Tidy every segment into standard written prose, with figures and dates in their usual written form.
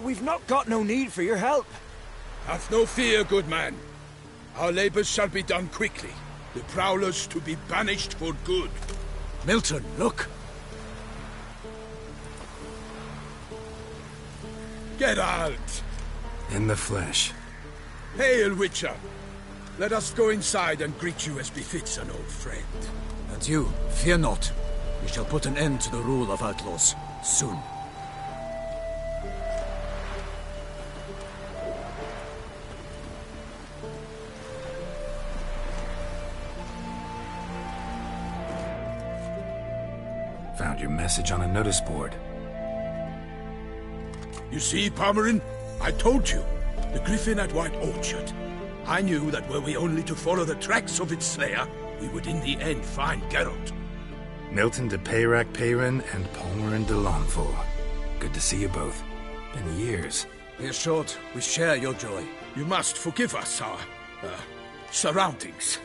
we've not got no need for your help. Have no fear, good man. Our labors shall be done quickly. The Prowlers to be banished for good. Milton, look! Geralt! In the flesh. Hail, Witcher! Let us go inside and greet you as befits an old friend. And you, fear not. We shall put an end to the rule of outlaws, soon. Found your message on a notice board. You see, Palmerin? I told you. The Griffin at White Orchard. I knew that were we only to follow the tracks of its slayer, we would in the end find Geralt. Milton de Peyrac Peyran and Palmerin de Launfal. Good to see you both. Been years. Be assured, we share your joy. You must forgive us our, surroundings.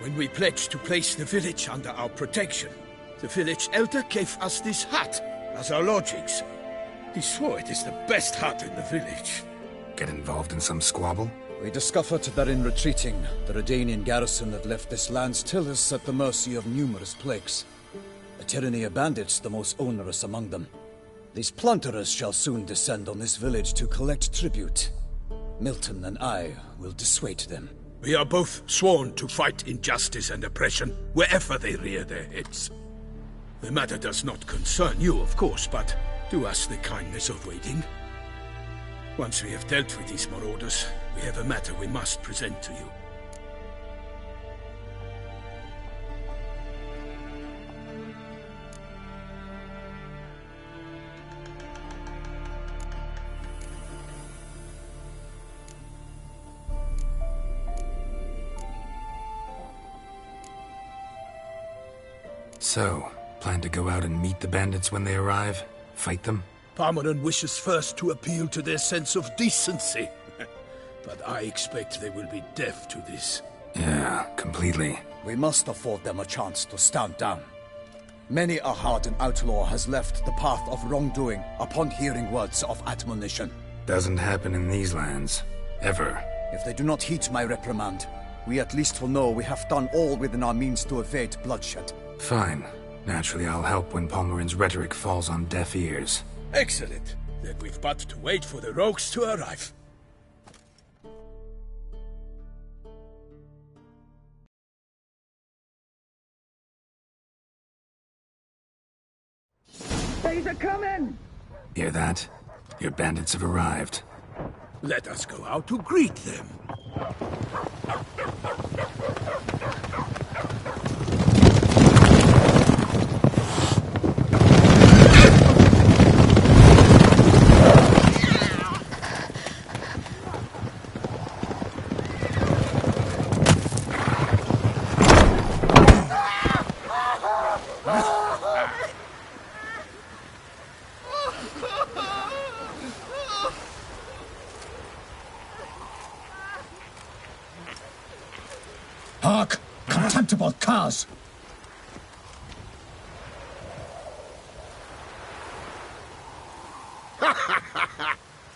When we pledged to place the village under our protection, the village elder gave us this hut as our lodgings. He swore it is the best hut in the village. Get involved in some squabble? We discovered that in retreating, the Redanian garrison that left this land still is at the mercy of numerous plagues. A tyranny of bandits, the most onerous among them. These plunderers shall soon descend on this village to collect tribute. Milton and I will dissuade them. We are both sworn to fight injustice and oppression wherever they rear their heads. The matter does not concern you, of course, but do us the kindness of waiting. Once we have dealt with these marauders, we have a matter we must present to you. So, plan to go out and meet the bandits when they arrive? Fight them? Palmerin wishes first to appeal to their sense of decency. But I expect they will be deaf to this. Yeah, completely. We must afford them a chance to stand down. Many a hardened outlaw has left the path of wrongdoing upon hearing words of admonition. Doesn't happen in these lands. Ever. If they do not heed my reprimand, we at least will know we have done all within our means to evade bloodshed. Fine. Naturally, I'll help when Palmerin's rhetoric falls on deaf ears. Excellent. Then we've but to wait for the rogues to arrive. They's a coming! Hear that? Your bandits have arrived. Let us go out to greet them. Hark! Contemptible curs!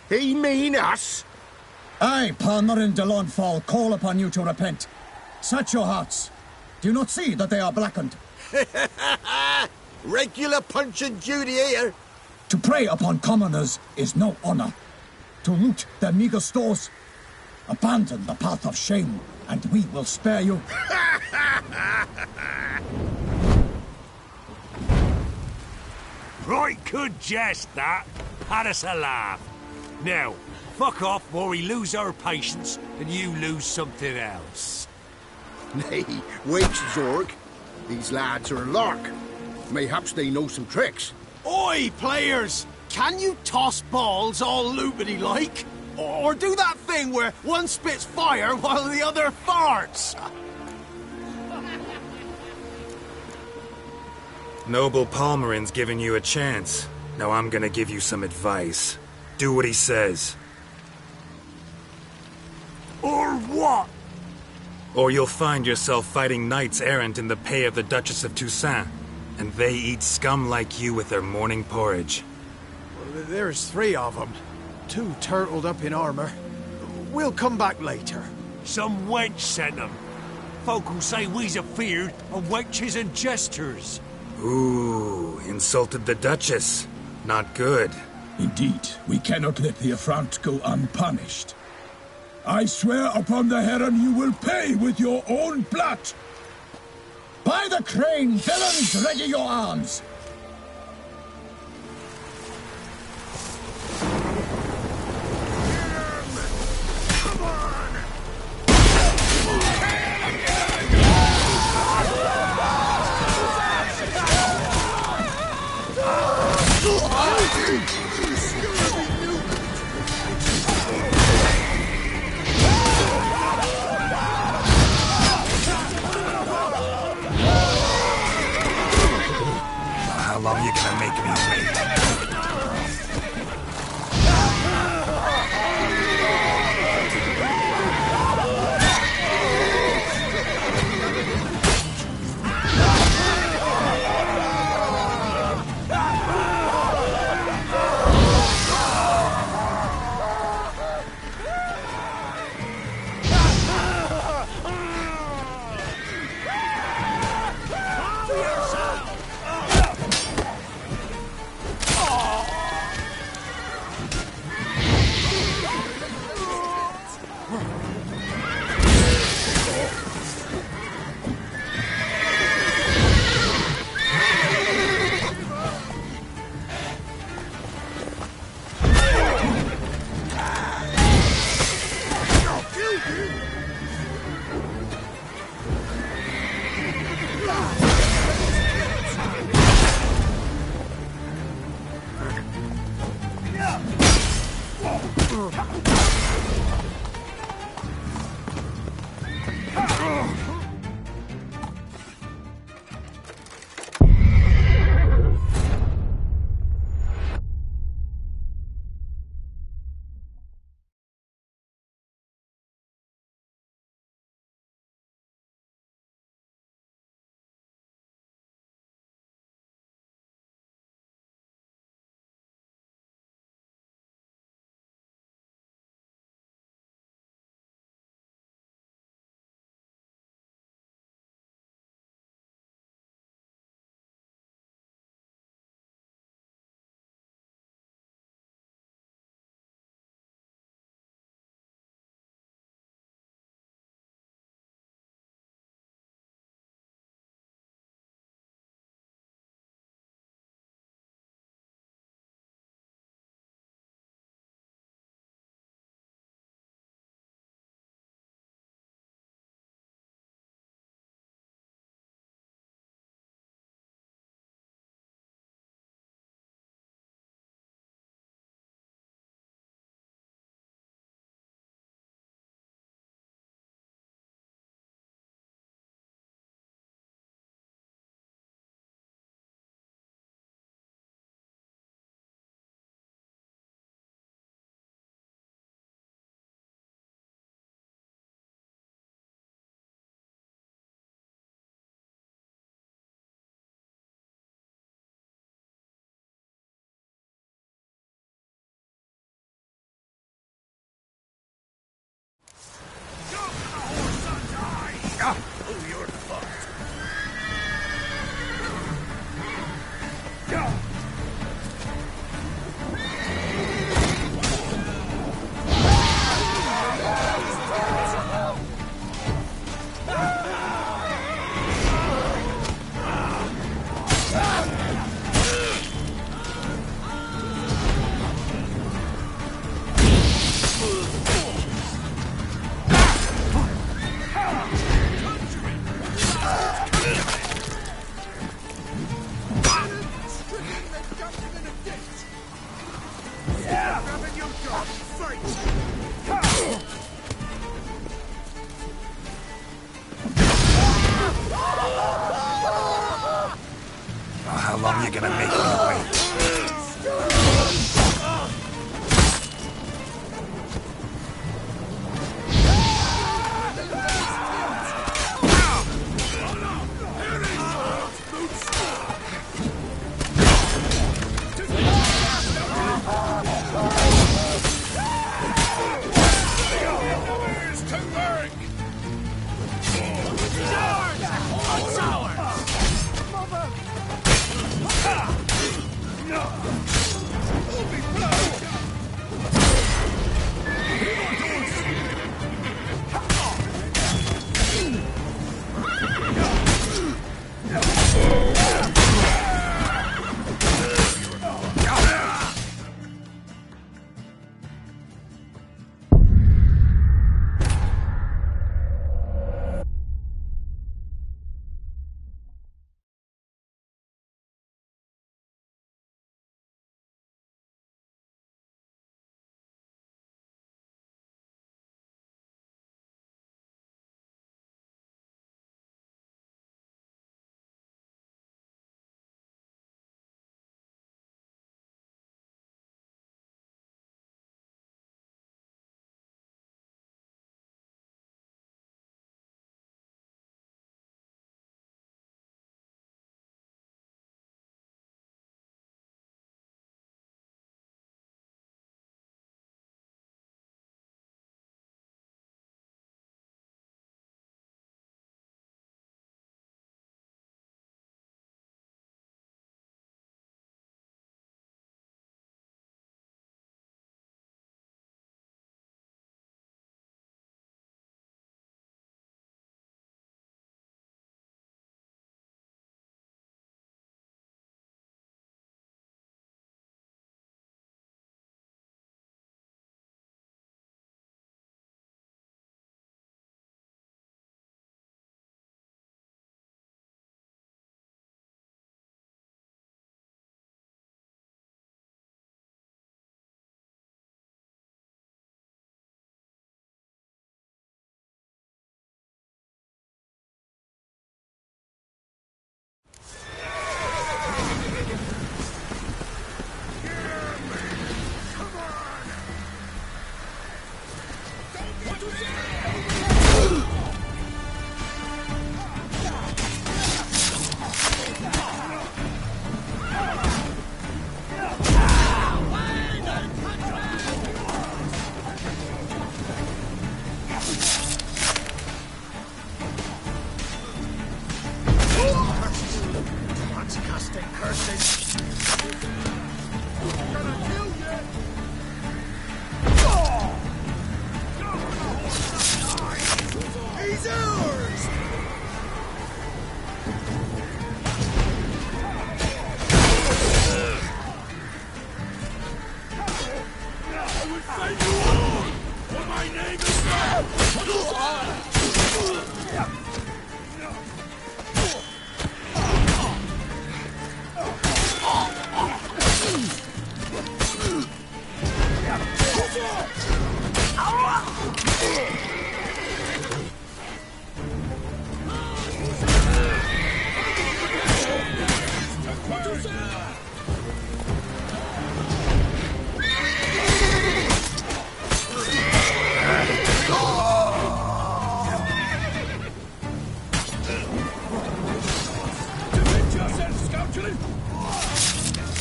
He mean us? I, Palmerin de Launfal, call upon you to repent. Search your hearts. Do you not see that they are blackened? Regular punch and duty here. To prey upon commoners is no honor. To loot their meager stores, abandon the path of shame, and we will spare you. Right good jest, that. Had us a laugh. Now, fuck off or we lose our patience and you lose something else. Nay, wait, Zorg. These lads are a lark. Mayhaps they know some tricks. Oi, players! Can you toss balls all loopity like? Or do that thing where one spits fire while the other farts? Noble Palmerin's giving you a chance. Now I'm gonna give you some advice. Do what he says. Or what? Or you'll find yourself fighting knights errant in the pay of the Duchess of Toussaint. And they eat scum like you with their morning porridge. There's 3 of them. too turtled up in armor. We'll come back later. Some wench sent them. Folk will say we's afeard of wenches and jesters. Ooh, insulted the Duchess. Not good. Indeed, we cannot let the affront go unpunished. I swear upon the Heron you will pay with your own blood! By the crane, villains, ready your arms! How long you gonna make me wait? How long you gonna make me wait? bastard curses! Gonna kill you! He's ours! I will fight you all, for my name is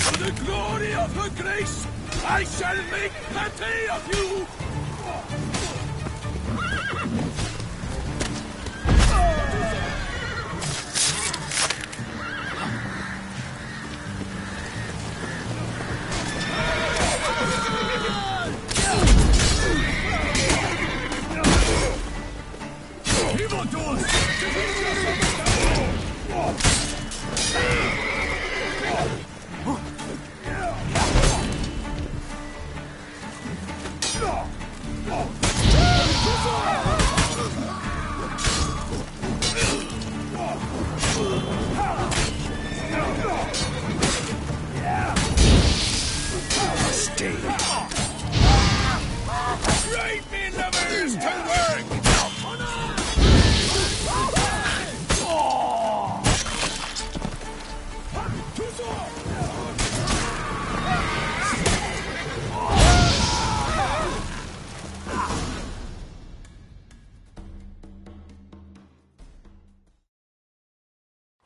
For the glory of her grace, I shall make pate of you! Right, me lovers, to work!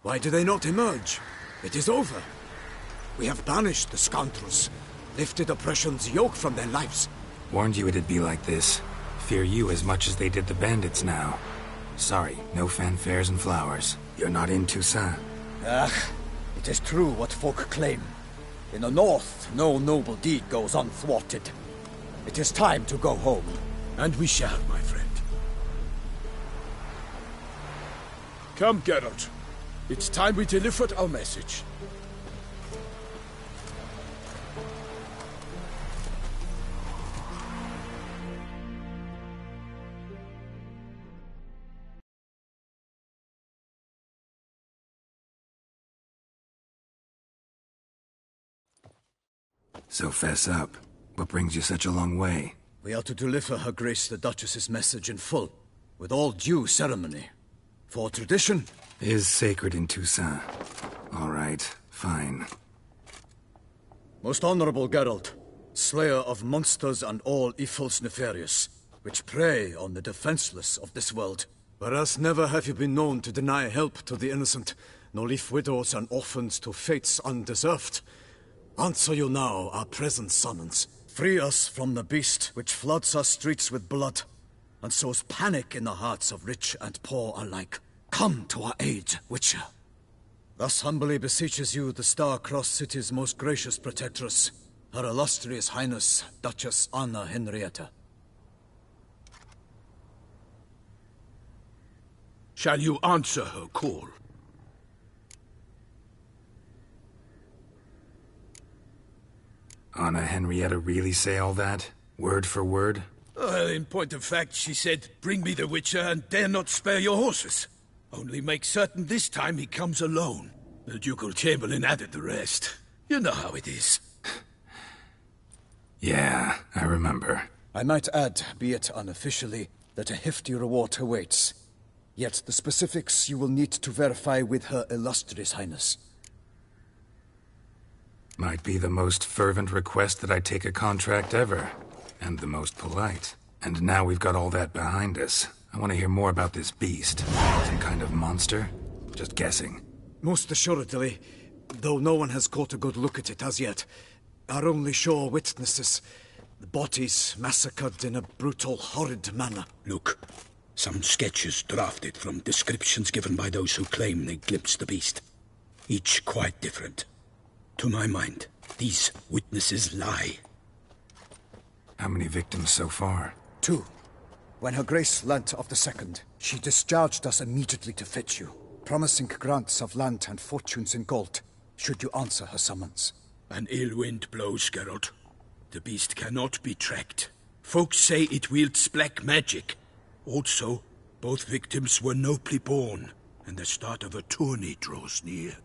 Why do they not emerge? It is over. We have banished the scoundrels, lifted oppression's yoke from their lives. Warned you it'd be like this. Fear you as much as they did the bandits now. Sorry, no fanfares and flowers. You're not in Toussaint. It is true what folk claim. In the north, no noble deed goes unthwarted. It is time to go home. And we shall, my friend. Come, Geralt. It's time we delivered our message. So fess up. What brings you such a long way? We are to deliver Her Grace the Duchess's message in full, with all due ceremony. For tradition is sacred in Toussaint. All right, fine. Most honorable Geralt, slayer of monsters and all evils nefarious, which prey on the defenseless of this world. Whereas never have you been known to deny help to the innocent, nor leave widows and orphans to fates undeserved. Answer you now our present summons. Free us from the beast which floods our streets with blood, and sows panic in the hearts of rich and poor alike. Come to our aid, Witcher. Thus humbly beseeches you the Star-Crossed City's most gracious protectress, Her Illustrious Highness, Duchess Anna Henrietta. Shall you answer her call? Anna Henrietta really say all that? Word for word? In point of fact, she said, bring me the Witcher and dare not spare your horses. Only make certain this time he comes alone. The Ducal Chamberlain added the rest. You know how it is. Yeah, I remember. I might add, be it unofficially, that a hefty reward awaits. Yet the specifics you will need to verify with Her Illustrious Highness. Might be the most fervent request that I take a contract ever. And the most polite. And now we've got all that behind us. I want to hear more about this beast. Some kind of monster? Just guessing. Most assuredly, though no one has caught a good look at it as yet. Our only sure witnesses. The bodies massacred in a brutal, horrid manner. Look, some sketches drafted from descriptions given by those who claim they glimpsed the beast. each quite different. To my mind, these witnesses lie. How many victims so far? 2. When Her Grace learnt of the second, she discharged us immediately to fetch you, promising grants of land and fortunes in gold, should you answer her summons. An ill wind blows, Geralt. The beast cannot be tracked. Folks say it wields black magic. Also, both victims were nobly born, and the start of a tourney draws near.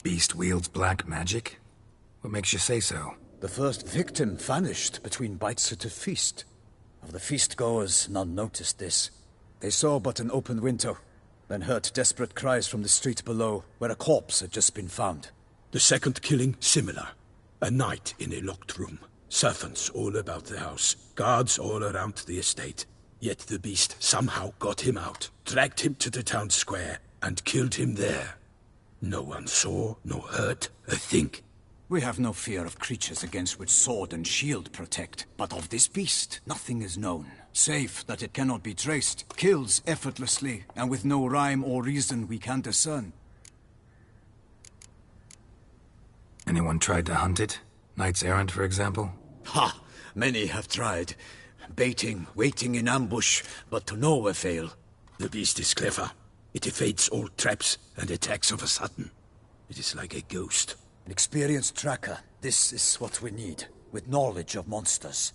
Beast wields black magic? What makes you say so? The first victim vanished between bites at a feast. Of the feast-goers, none noticed this. They saw but an open window, then heard desperate cries from the street below, where a corpse had just been found. The second killing, similar. A night in a locked room. Servants all about the house. Guards all around the estate. Yet the beast somehow got him out, dragged him to the town square, and killed him there. No one saw, nor heard a thing. We have no fear of creatures against which sword and shield protect, but of this beast, nothing is known, save that it cannot be traced, kills effortlessly, and with no rhyme or reason we can discern. Anyone tried to hunt it? Knights errant, for example? Ha! Many have tried. Baiting, waiting in ambush, but to no avail. The beast is clever. It evades all traps and attacks of a sudden. It is like a ghost. An experienced tracker. This is what we need, with knowledge of monsters.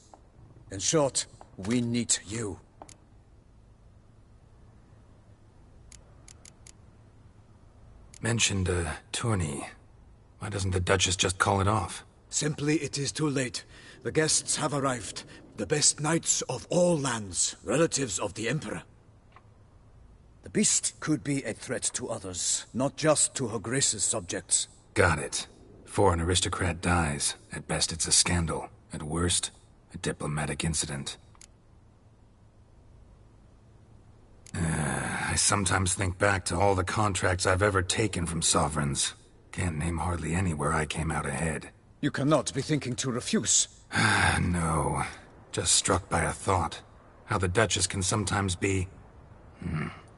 In short, we need you. Mentioned a tourney. Why doesn't the Duchess just call it off? Simply, it is too late. The guests have arrived. The best knights of all lands, relatives of the Emperor. The beast could be a threat to others, not just to Her Grace's subjects. Got it. Before an aristocrat dies, at best it's a scandal. At worst, a diplomatic incident. I sometimes think back to all the contracts I've ever taken from sovereigns. Can't name hardly any where I came out ahead. You cannot be thinking to refuse. No. Just struck by a thought. How the Duchess can sometimes be...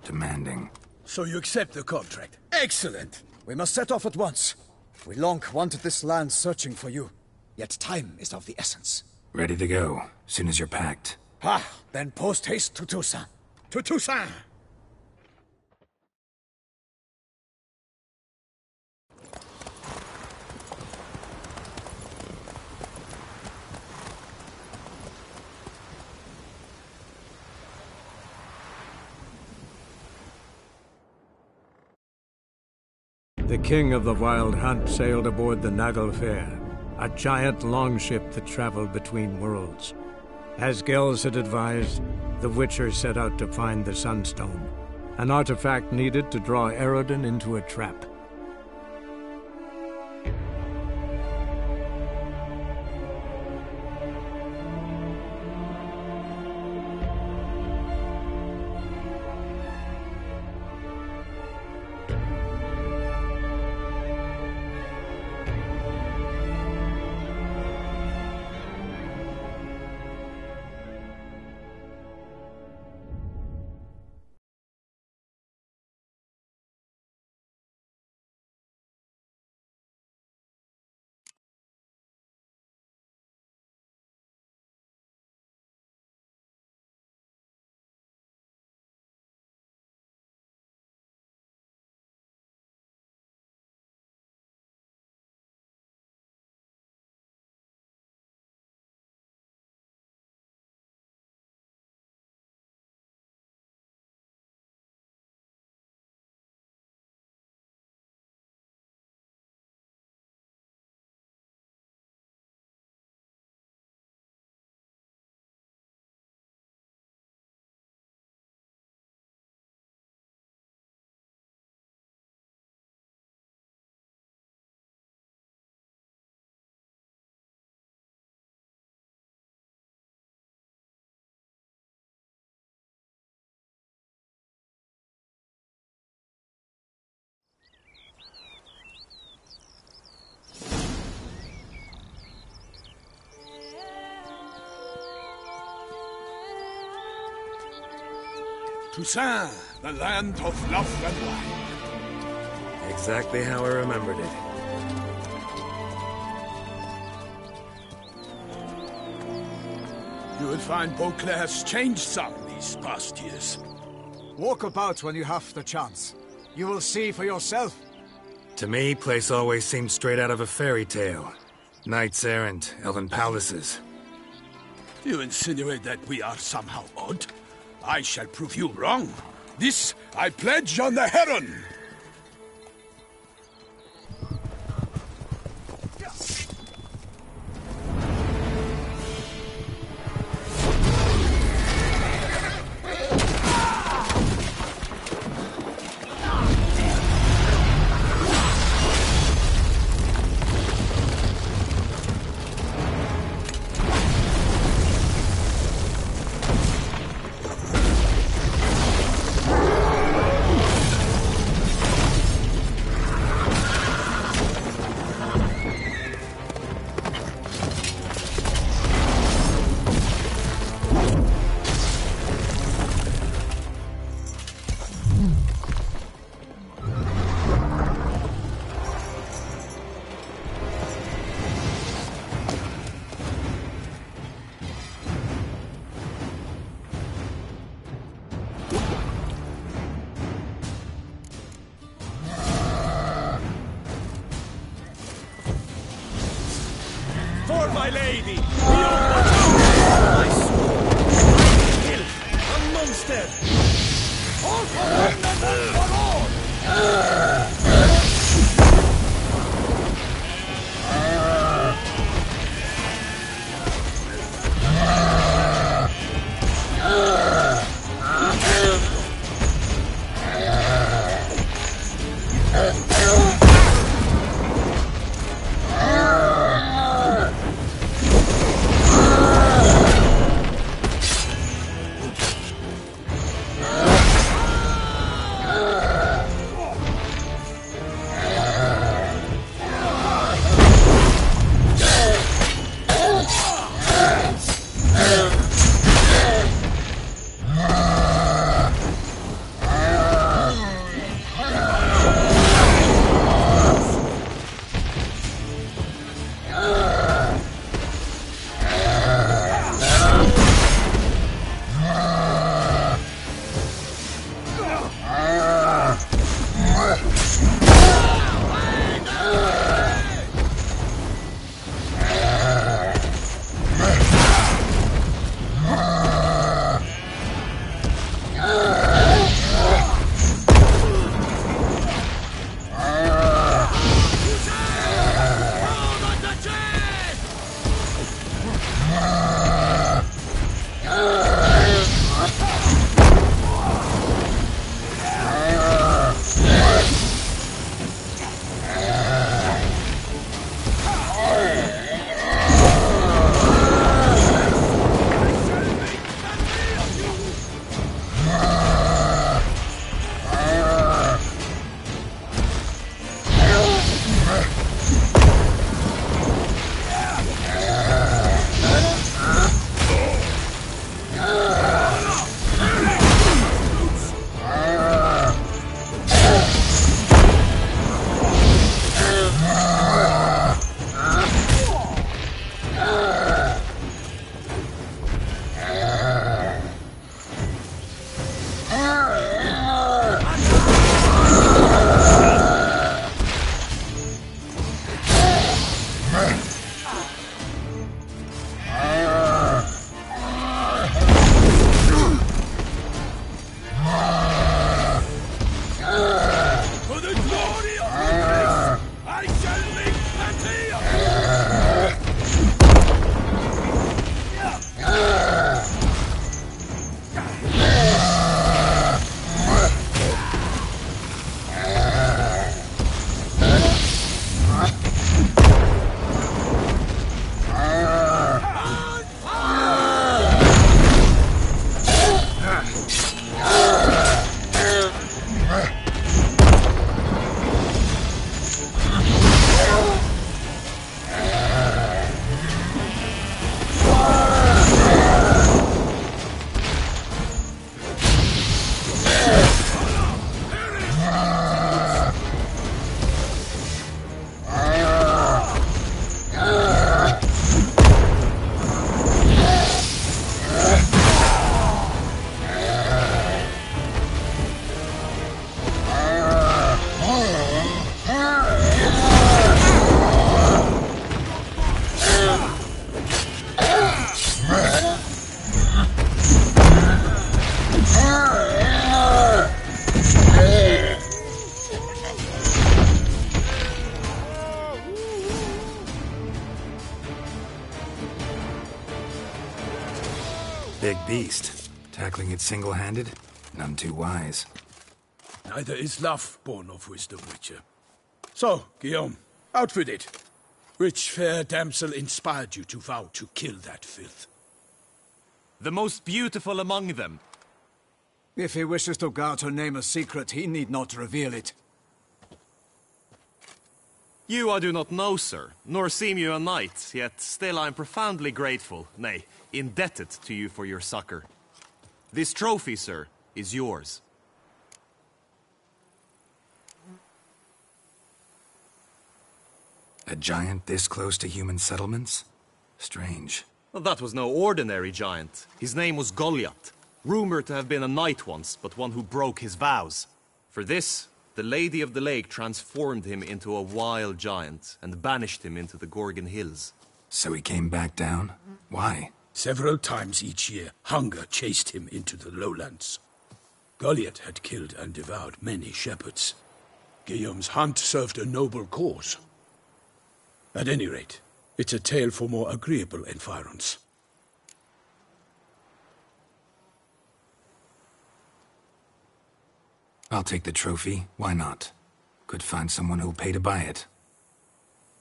demanding. So you accept the contract? Excellent! We must set off at once. We long wanted this land searching for you. Yet time is of the essence. Ready to go, soon as you're packed. Then post-haste to Toussaint. To Toussaint! The king of the Wild Hunt sailed aboard the Naglfar, a giant longship that traveled between worlds. As Gels had advised, the Witcher set out to find the Sunstone, an artifact needed to draw Eredin into a trap. Toussaint, the land of love and wine. Exactly how I remembered it. You will find Beauclair's changed some these past years. Walk about when you have the chance. You will see for yourself. To me, place always seemed straight out of a fairy tale. Knights errant, elven palaces. You insinuate that we are somehow odd? I shall prove you wrong. This I pledge on the Heron! For my lady! My sword! Kill a monster! All for one and one for all! big beast. Tackling it single-handed? None too wise. Neither is love born of wisdom, Witcher. So, Guillaume, out with it. Which fair damsel inspired you to vow to kill that filth? The most beautiful among them. If he wishes to guard her name a secret, he need not reveal it. You I do not know, sir, nor seem you a knight, yet still I am profoundly grateful, nay, indebted to you for your succor. This trophy, sir, is yours. A giant this close to human settlements? Strange. Well, that was no ordinary giant. His name was Goliath, rumored to have been a knight once, but one who broke his vows. For this, the Lady of the Lake transformed him into a wild giant and banished him into the Gorgon Hills. So he came back down? Why? Several times each year, hunger chased him into the lowlands. Goliath had killed and devoured many shepherds. Guillaume's hunt served a noble cause. At any rate, it's a tale for more agreeable environs. I'll take the trophy. Why not? Could find someone who'll pay to buy it.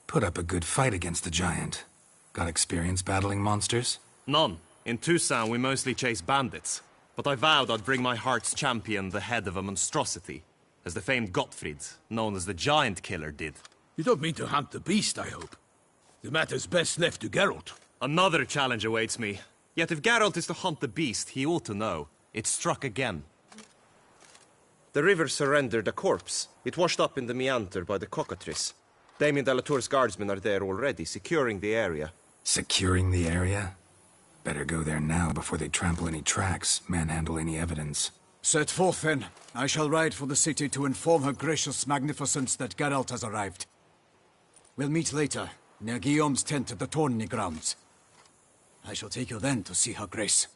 Put up a good fight against the giant. Got experience battling monsters? None. In Toussaint we mostly chase bandits. But I vowed I'd bring my heart's champion the head of a monstrosity, as the famed Gottfried, known as the Giant Killer, did. You don't mean to hunt the beast, I hope. The matter's best left to Geralt. Another challenge awaits me. Yet if Geralt is to hunt the beast, he ought to know. It struck again. The river surrendered a corpse. It washed up in the meander by the cockatrice. Damien de la Tour's guardsmen are there already, securing the area. Securing the area? Better go there now before they trample any tracks, manhandle any evidence. Set forth, then. I shall ride for the city to inform her gracious magnificence that Geralt has arrived. We'll meet later, near Guillaume's tent at the tourney grounds. I shall take you then to see her grace.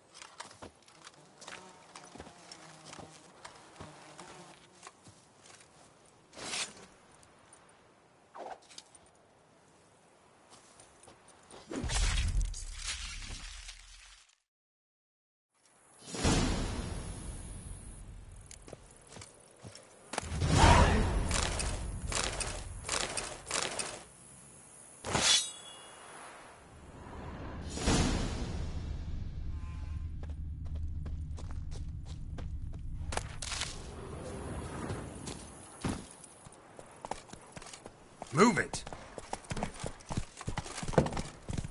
Move it!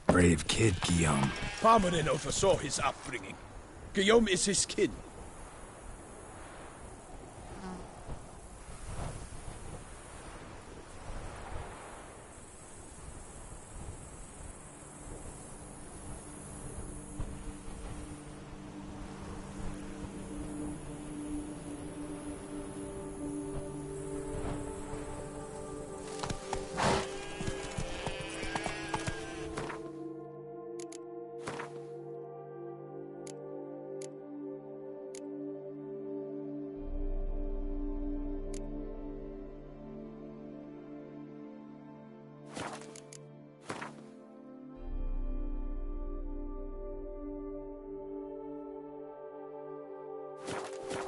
Brave kid, Guillaume. Parmanin oversaw his upbringing. Guillaume is his kin.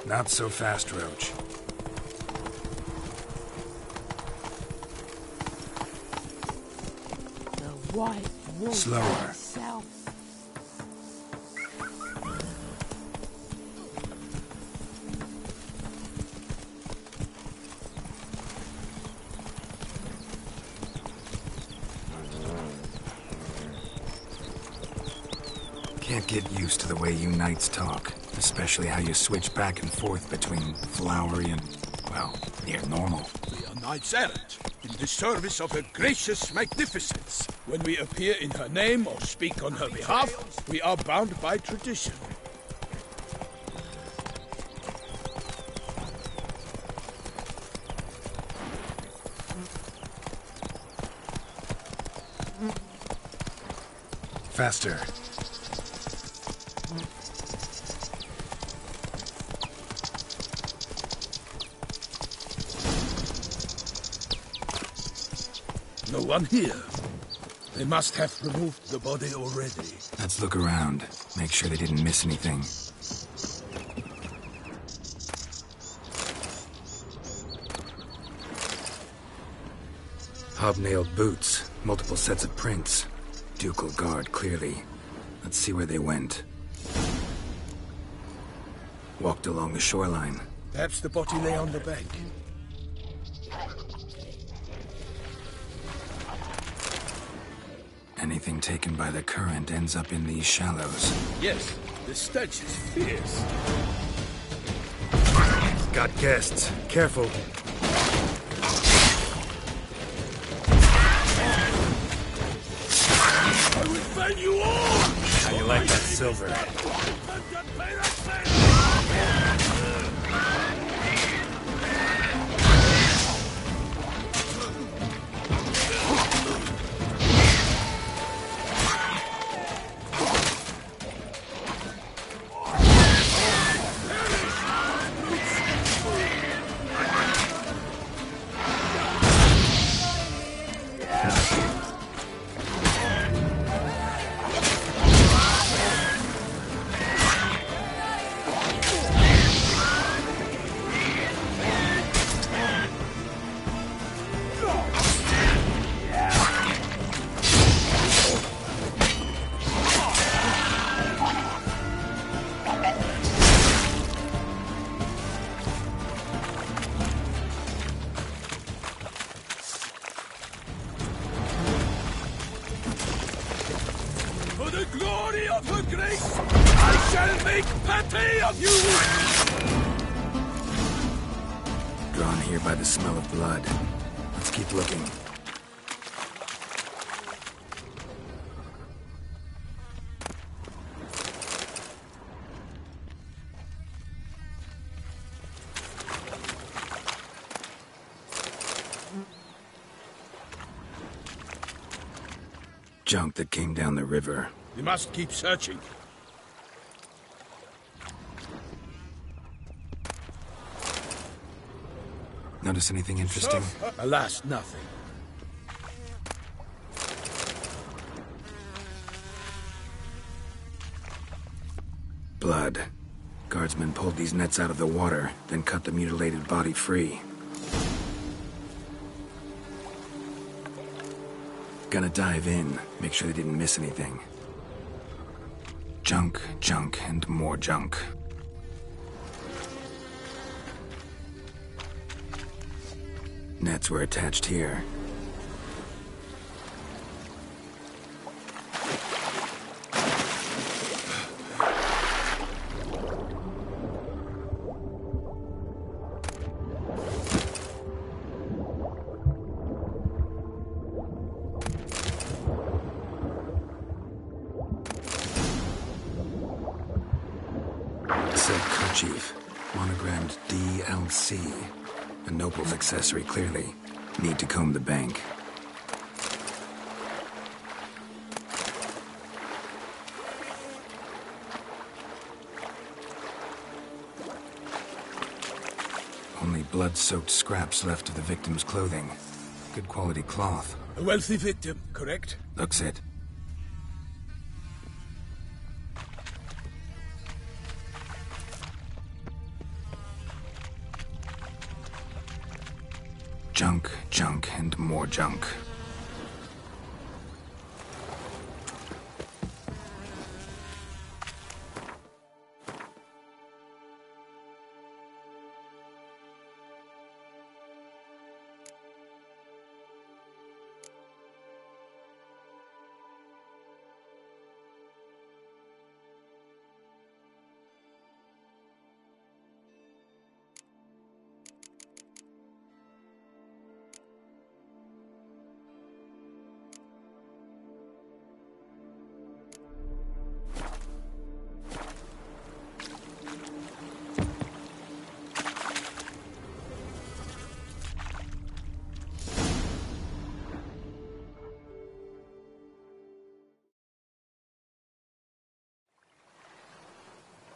Not so fast, Roach. The white wolf Slower. herself. Can't get used to the way you knights talk. Especially how you switch back and forth between flowery and, well, near normal. We are knights errant, in the service of her gracious magnificence. When we appear in her name or speak on her behalf, we are bound by tradition. Faster. No one here. They must have removed the body already. Let's look around. Make sure they didn't miss anything. Hobnailed boots. Multiple sets of prints. Ducal guard, clearly. Let's see where they went. Walked along the shoreline. Perhaps the body lay on the bank. Anything taken by the current ends up in these shallows. Yes, the stench is fierce. Got guests. Careful. I will fan you all! How you like that silver? For the glory of her grace, I shall make patty of you! Drawn here by the smell of blood. Let's keep looking. Junk that came down the river. We must keep searching. Notice anything interesting? Alas, nothing. Blood. Guardsmen pulled these nets out of the water, then cut the mutilated body free. Gonna dive in, make sure they didn't miss anything. Junk, junk, and more junk. Nets were attached here. Silk kerchief, monogrammed DLC. A noble's accessory, clearly. Need to comb the bank. Only blood-soaked scraps left of the victim's clothing. Good quality cloth. A wealthy victim, correct? Looks it. Junk, junk, and more junk.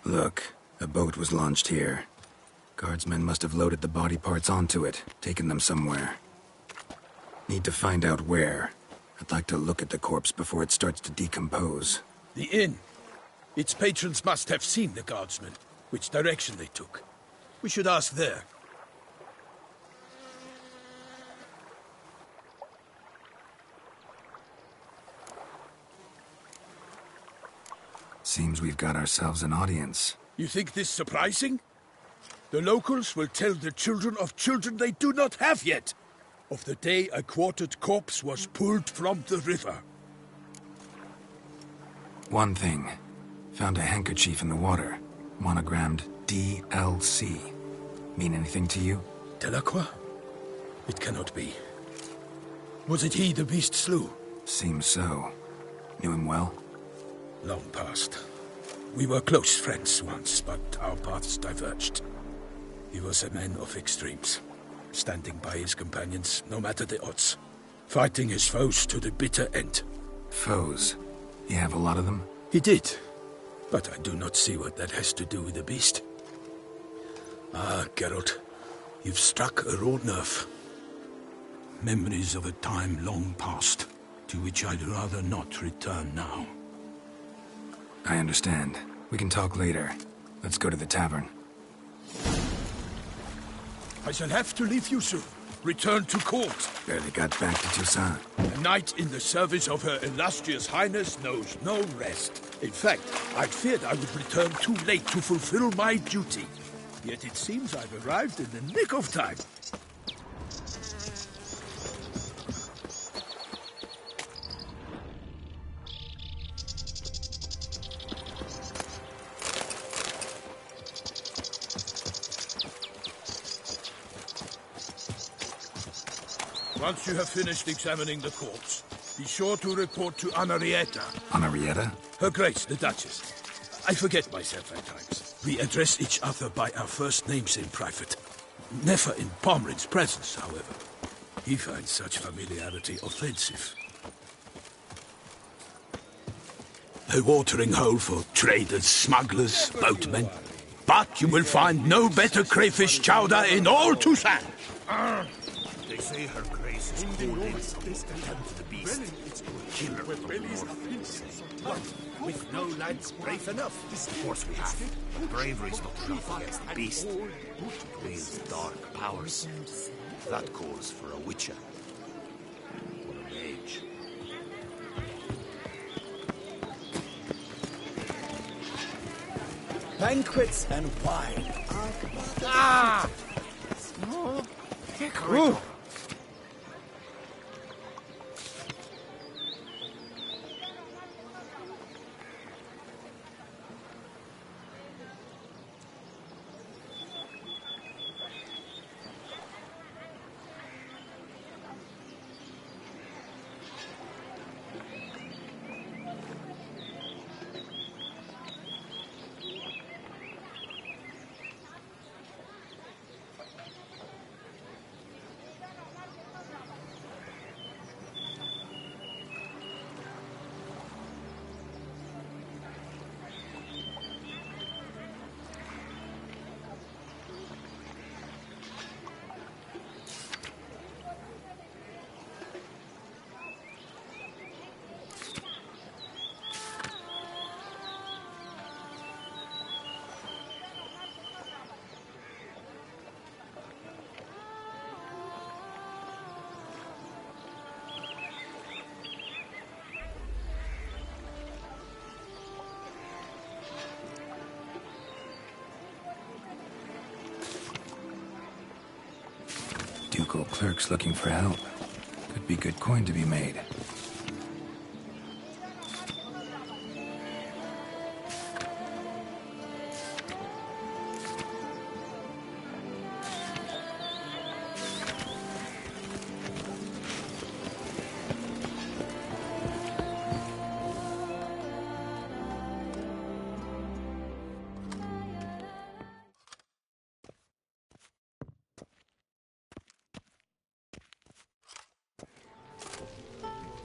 Look, a boat was launched here. Guardsmen must have loaded the body parts onto it, taken them somewhere. Need to find out where. I'd like to look at the corpse before it starts to decompose. The inn. Its patrons must have seen the guardsmen, which direction they took. We should ask there. Seems we've got ourselves an audience. You think this surprising? The locals will tell the children of children they do not have yet, of the day a quartered corpse was pulled from the river. One thing. Found a handkerchief in the water. Monogrammed DLC. Mean anything to you? Delacroix? It cannot be. Was it he the beast slew? Seems so. Knew him well? Long past. We were close friends once, but our paths diverged. He was a man of extremes, standing by his companions, no matter the odds. Fighting his foes to the bitter end. Foes? You have a lot of them? He did, but I do not see what that has to do with the beast. Ah, Geralt, you've struck a raw nerve. Memories of a time long past, to which I'd rather not return now. I understand. We can talk later. Let's go to the tavern. I shall have to leave you soon. Return to court. Barely got back to Toussaint. A knight in the service of Her Illustrious Highness knows no rest. In fact, I feared I would return too late to fulfill my duty. Yet it seems I've arrived in the nick of time. Once you have finished examining the corpse, be sure to report to Anarietta. Anarietta? Her Grace, the Duchess. I forget myself at times. We address each other by our first names in private. Never in Pomrin's presence, however. He finds such familiarity offensive. A watering hole for traders, smugglers, boatmen. But you will find no better crayfish chowder in all Toussaint. They say Her Grace is called in to tempt the beast. Kill her with with no lads brave enough. Of course we have. Bravery's not enough against the beast. It wields dark powers. That calls for a witcher. Or a mage. Banquets and wine. Ah! Ooh. Ducal clerks looking for help. Could be good coin to be made.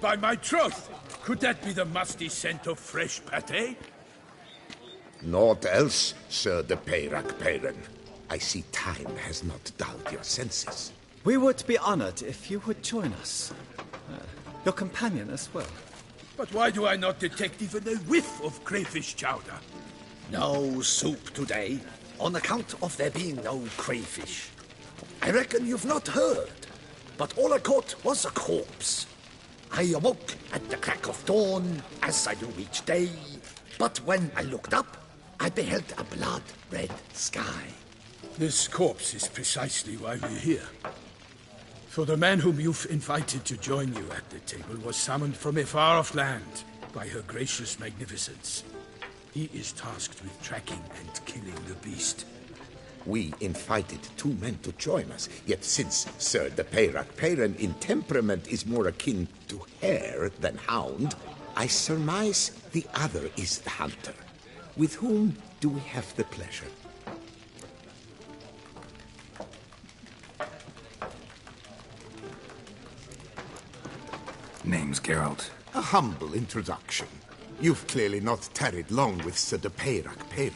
By my troth, could that be the musty scent of fresh pâté? Naught else, Sir de Peyrac Peyran. I see time has not dulled your senses. We would be honored if you would join us. Your companion as well. But why do I not detect even a whiff of crayfish chowder? No soup today, on account of there being no crayfish. I reckon you've not heard, but all I caught was a corpse. I awoke at the crack of dawn, as I do each day, but when I looked up, I beheld a blood-red sky. This corpse is precisely why we're here. For the man whom you've invited to join you at the table was summoned from a far-off land by her gracious magnificence. He is tasked with tracking and killing the beast. We invited 2 men to join us, yet since Sir de Peyrac Peyran in temperament is more akin to hare than hound, I surmise the other is the hunter. With whom do we have the pleasure? Name's Geralt. A humble introduction. You've clearly not tarried long with Sir de Peyrac Peyran.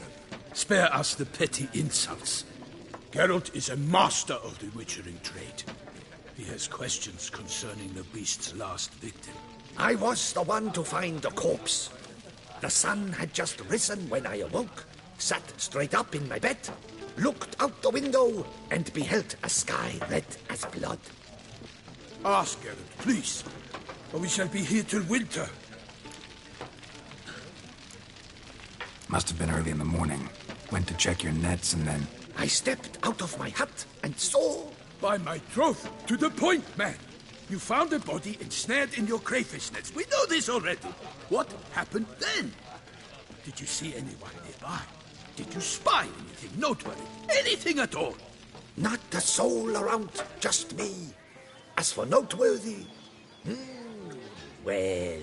Spare us the petty insults. Geralt is a master of the witchering trade. He has questions concerning the beast's last victim. I was the one to find the corpse. The sun had just risen when I awoke, sat straight up in my bed, looked out the window, and beheld a sky red as blood. Ask Geralt, please, or we shall be here till winter. Must have been early in the morning. Went to check your nets and then... I stepped out of my hut and saw... By my troth, to the point, man. You found a body ensnared in your crayfish nets. We know this already. What happened then? Did you see anyone nearby? Did you spy anything noteworthy? Anything at all? Not a soul around, just me. As for noteworthy... well...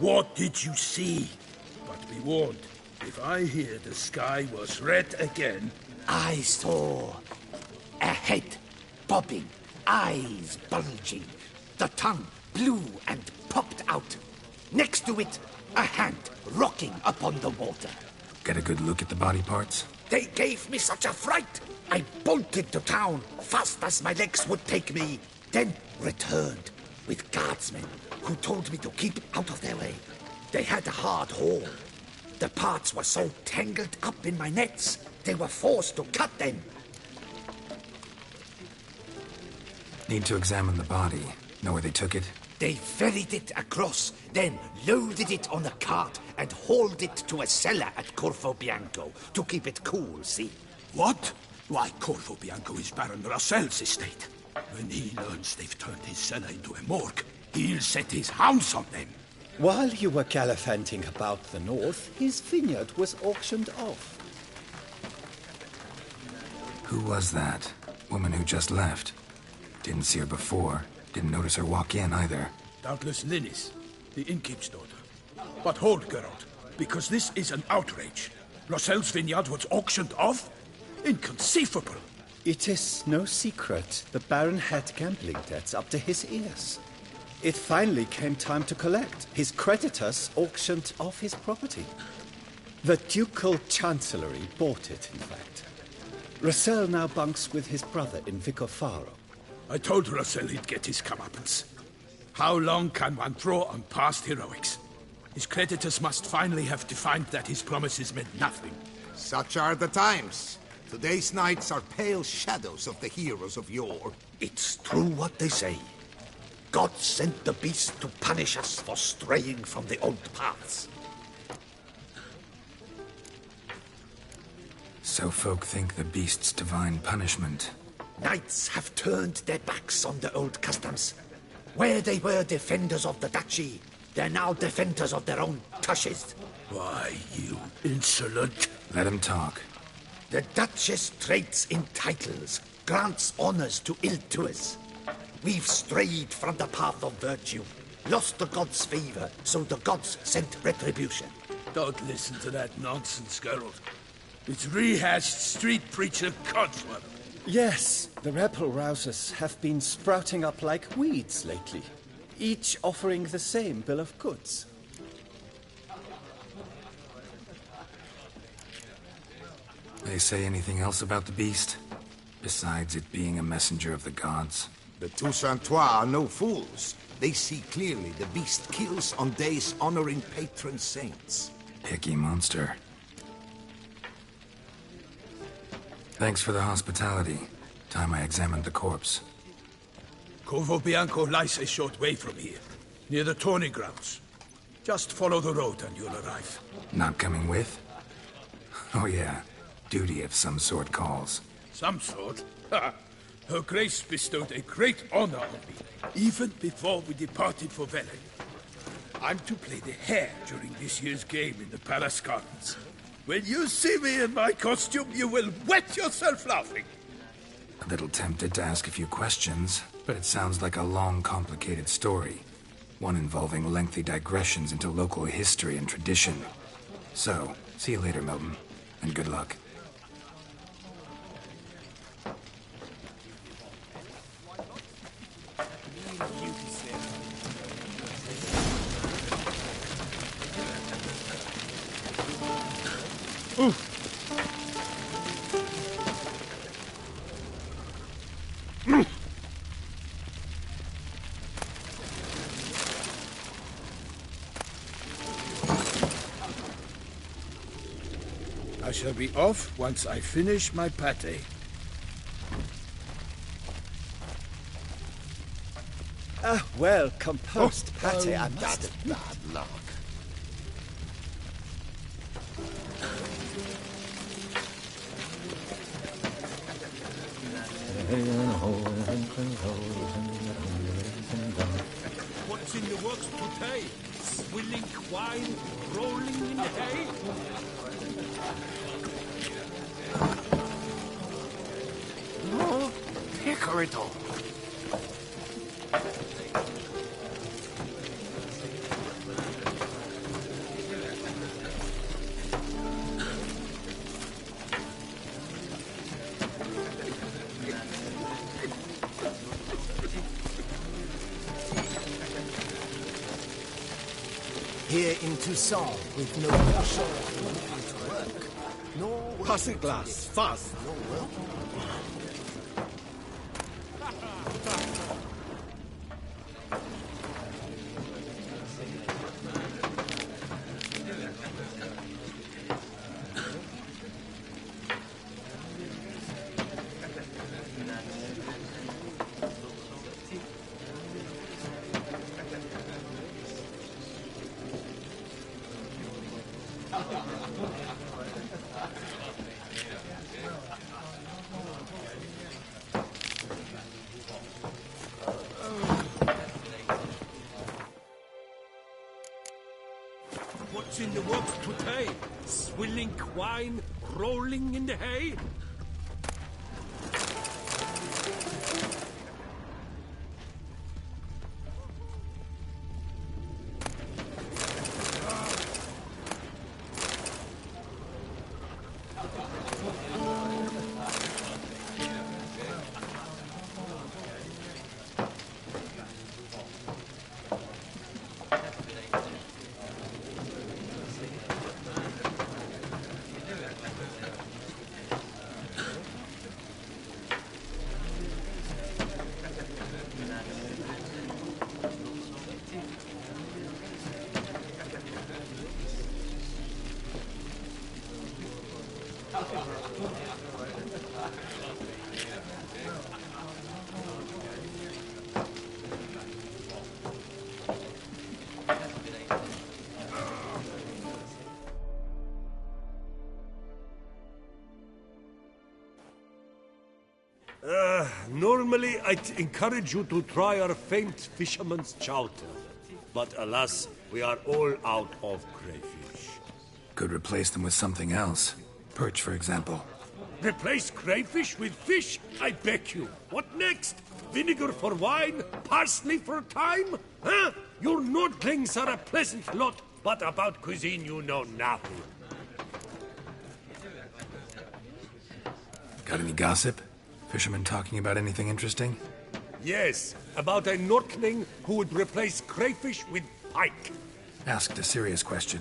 What did you see? But be warned, if I hear the sky was red again... I saw a head bobbing, eyes bulging, the tongue blue and popped out. Next to it, a hand rocking upon the water. Get a good look at the body parts? They gave me such a fright. I bolted to town, fast as my legs would take me, then returned with guardsmen who told me to keep out of their way. They had a hard haul. The parts were so tangled up in my nets, they were forced to cut them. Need to examine the body. Know where they took it? They ferried it across, then loaded it on a cart and hauled it to a cellar at Corvo Bianco to keep it cool, see? What? Why, Corvo Bianco is Baron Rossel's estate. When he learns they've turned his cellar into a morgue, he'll set his hounds on them. While you were gallivanting about the north, his vineyard was auctioned off. Who was that? Woman who just left. Didn't see her before. Didn't notice her walk in either. Doubtless Linnis, the innkeep's daughter. But hold, Geralt, because this is an outrage. Rossel's vineyard was auctioned off? Inconceivable. It is no secret the Baron had gambling debts up to his ears. It finally came time to collect. His creditors auctioned off his property. The Ducal Chancellery bought it, in fact. Rossel now bunks with his brother in Vicofaro. I told Rossel he'd get his comeuppance. How long can one throw on past heroics? His creditors must finally have defined that his promises meant nothing. Such are the times. Today's knights are pale shadows of the heroes of yore. It's true what they say. God sent the beast to punish us for straying from the old paths. So folk think the beast's divine punishment. Knights have turned their backs on the old customs. Where they were defenders of the duchy, they're now defenders of their own tushes. Why, you insolent... Let him talk. The Duchess trades in titles, grants honors to ill-doers. We've strayed from the path of virtue, lost the gods' favor, so the gods sent retribution. Don't listen to that nonsense, Geralt. It's rehashed street preacher codswallop. Yes, the rebel rousers have been sprouting up like weeds lately, each offering the same bill of goods. They say anything else about the beast? Besides it being a messenger of the gods? The Toussaintois are no fools. They see clearly the beast kills on days honoring patron saints. Picky monster. Thanks for the hospitality. Time I examined the corpse. Corvo Bianco lies a short way from here, near the tourney grounds. Just follow the road and you'll arrive. Not coming with? Oh yeah, duty of some sort calls. Some sort? Ha! Her Grace bestowed a great honor on me, even before we departed for Velen. I'm to play the hare during this year's game in the Palace Gardens. When you see me in my costume, you will wet yourself laughing. A little tempted to ask a few questions, but it sounds like a long, complicated story. One involving lengthy digressions into local history and tradition. So, see you later, Milton, and good luck. I shall be off once I finish my pate. Well composed pate, I must That's admit. bad luck. What's in the works today? Swilling wine, rolling in hay? No, Pecorito. Here in Toussaint, with no pressure, to work. No Pass a glass, fast. no work. What's in the works today? Swilling wine, rolling in the hay? Normally, I'd encourage you to try our famed fisherman's chowder. But alas, we are all out of crayfish. Could replace them with something else. Perch, for example. Replace crayfish with fish? I beg you. What next? Vinegar for wine? Parsley for thyme? Huh? Your Nordlings are a pleasant lot, but about cuisine you know nothing. Got any gossip? Fishermen talking about anything interesting? Yes, about a Nordling who would replace crayfish with pike. Asked a serious question.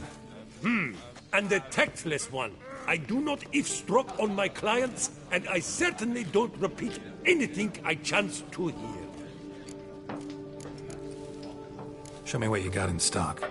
And a tactless one. I do not eavesdrop on my clients, and I certainly don't repeat anything I chance to hear. Show me what you got in stock.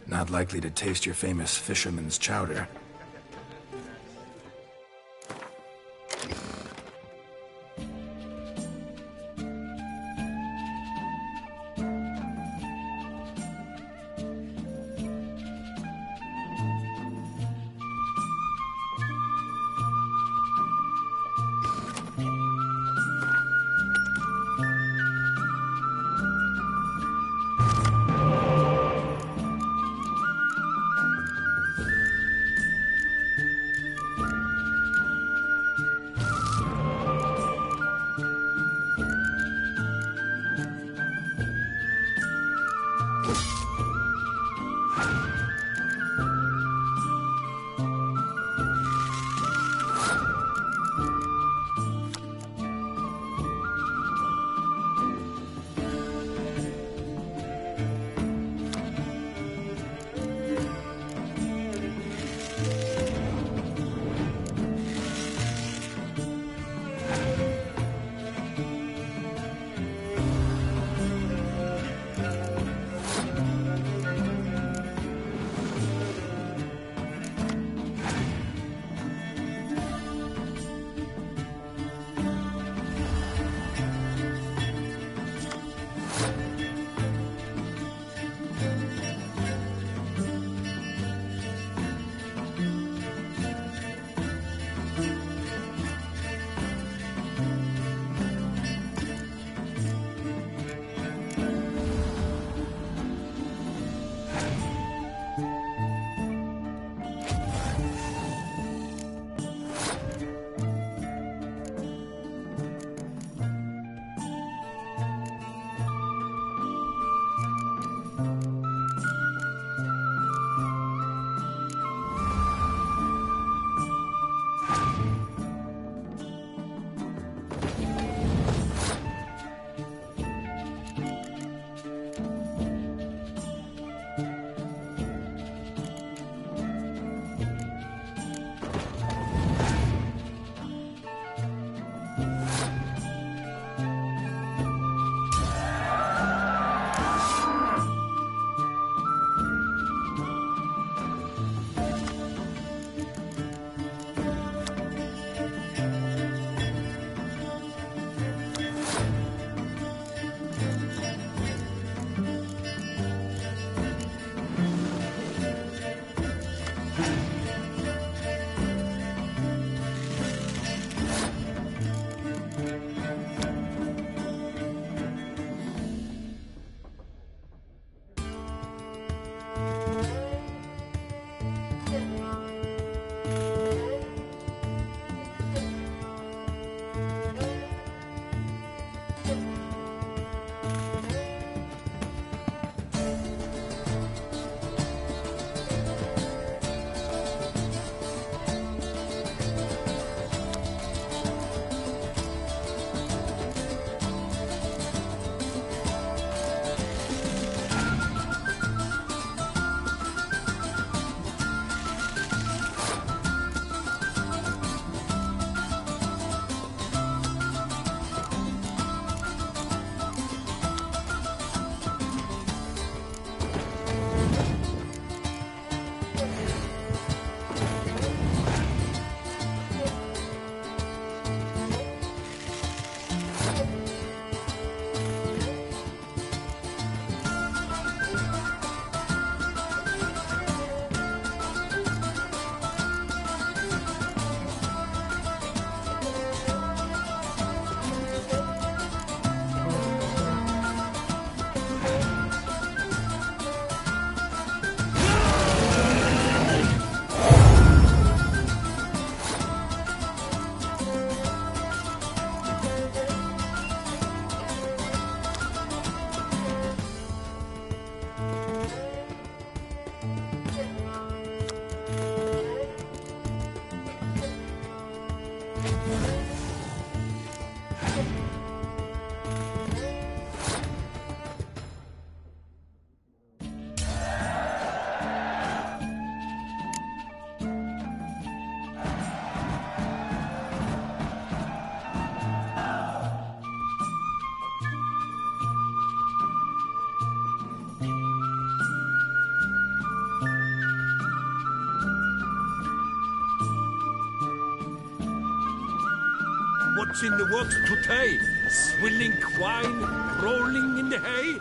Not likely to taste your famous fisherman's chowder. What's in the works today? Swilling wine, rolling in the hay?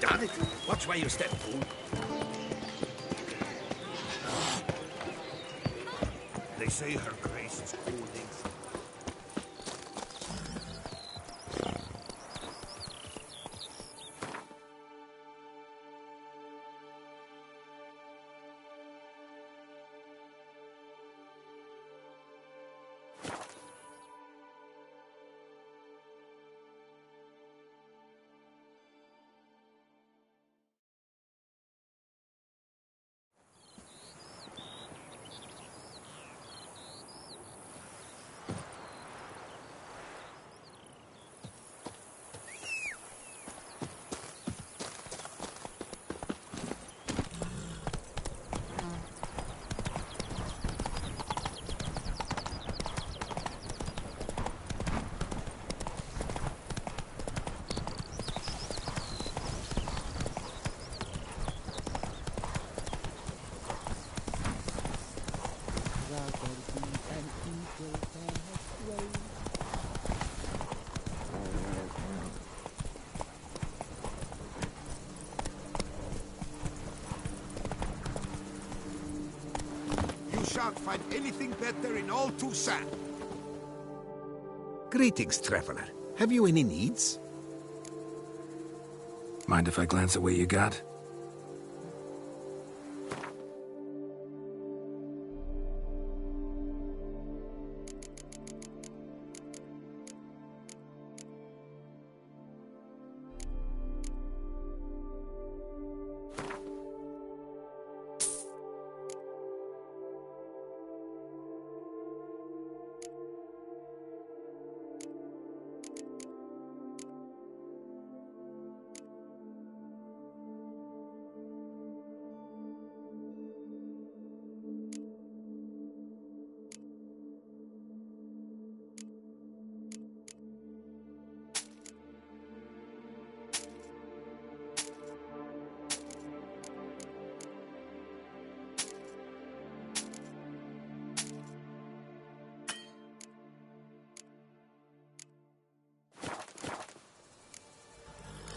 Damn it! Watch where you step, fool. They say her grace is holding. Shan't find anything better in all Toussaint. Greetings, traveler. Have you any needs? Mind if I glance at what you got?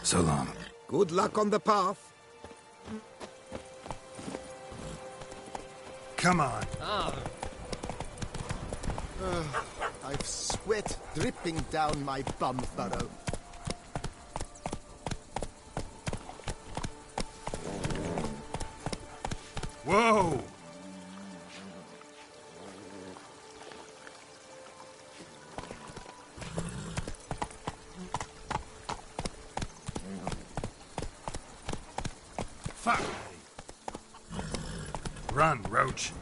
So long. Good luck on the path. Come on. I've sweat dripping down my bum furrow. Whoa! Fuck! Run, Roach.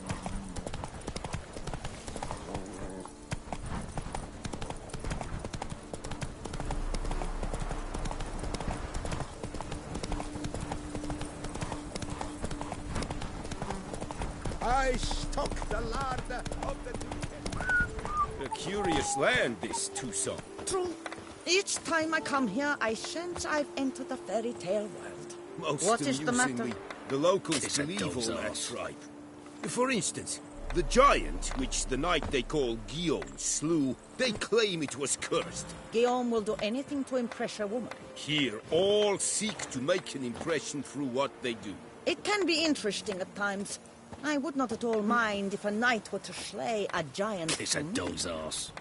I stuck the larder of the... A curious land, this Tucson. True. Each time I come here, I sense I've entered a fairy tale world. Most What is the matter? amusingly, the locals It's a believe all doze that off. tribe. For instance, the giant, which the knight they call Guillaume slew, they claim it was cursed. Guillaume will do anything to impress a woman. Here, all seek to make an impression through what they do. It can be interesting at times. I would not at all mind if a knight were to slay a giant. It's a doze ass.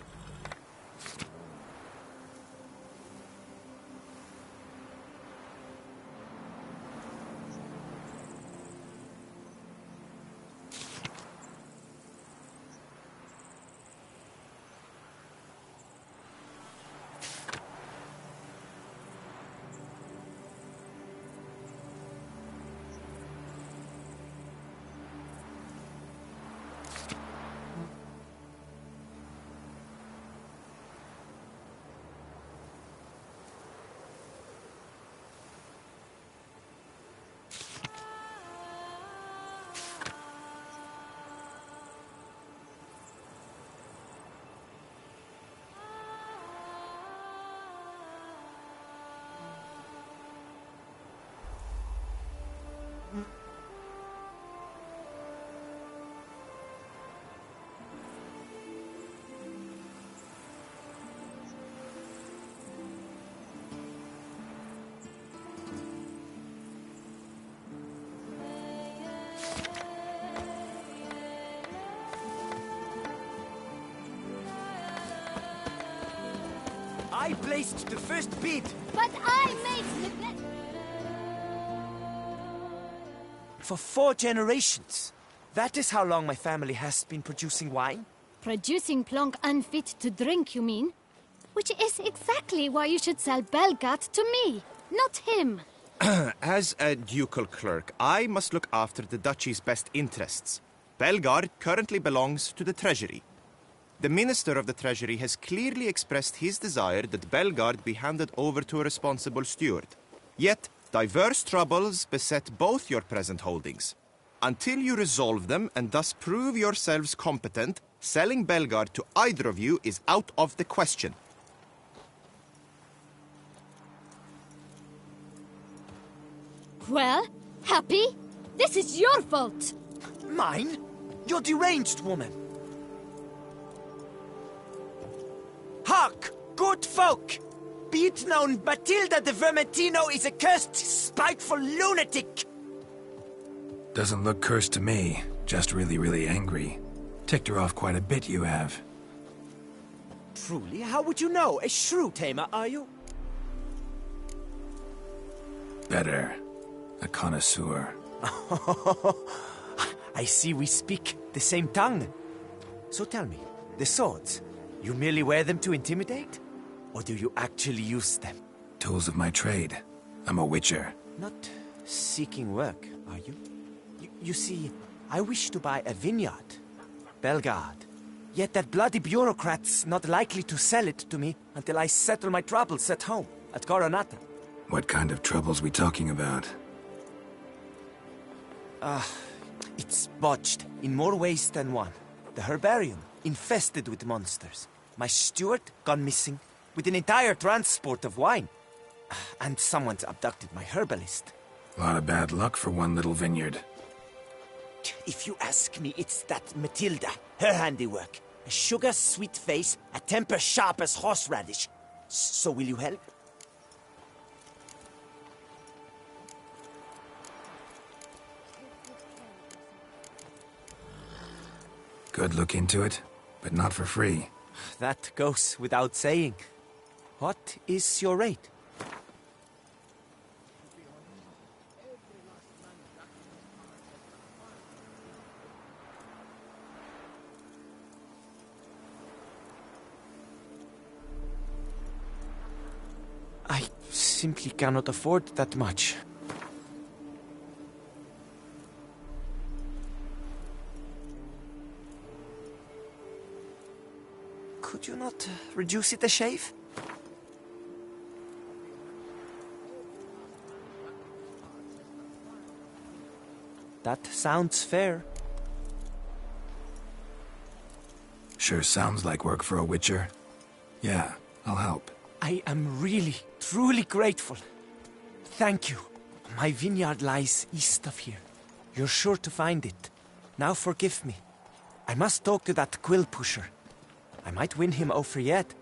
I placed the first bid. But I made the bet. For 4 generations. That is how long my family has been producing wine. Producing plonk unfit to drink, you mean? Which is exactly why you should sell Belgard to me, not him. As a ducal clerk, I must look after the duchy's best interests. Belgard currently belongs to the treasury. The Minister of the Treasury has clearly expressed his desire that Belgard be handed over to a responsible steward. Yet, diverse troubles beset both your present holdings. Until you resolve them and thus prove yourselves competent, selling Belgard to either of you is out of the question. Well, Happy? This is your fault! Mine? You're deranged, woman. Hark, good folk! Be it known, Batilda de Vermentino is a cursed, spiteful lunatic! Doesn't look cursed to me. Just really, really angry. Ticked her off quite a bit, you have. Truly? How would you know? A shrew tamer, are you? Better. A connoisseur. I see we speak the same tongue. So tell me, the swords, you merely wear them to intimidate? Or do you actually use them? Tools of my trade. I'm a witcher. Not seeking work, are you? You see, I wish to buy a vineyard. Belgard. Yet that bloody bureaucrat's not likely to sell it to me until I settle my troubles at home, at Coronata. What kind of troubles we talking about? It's botched in more ways than one. The herbarium, infested with monsters. My steward, gone missing, with an entire transport of wine. And someone's abducted my herbalist. A lot of bad luck for one little vineyard. If you ask me, it's that Matilda, her handiwork. A sugar-sweet face, a temper sharp as horseradish. So will you help? Could look into it, but not for free. That goes without saying. What is your rate? I simply cannot afford that much. not reduce it a shave? That sounds fair. Sure sounds like work for a witcher. Yeah, I'll help. I am really, truly grateful. Thank you. My vineyard lies east of here. You're sure to find it. Now forgive me. I must talk to that quill pusher. I might win him over yet.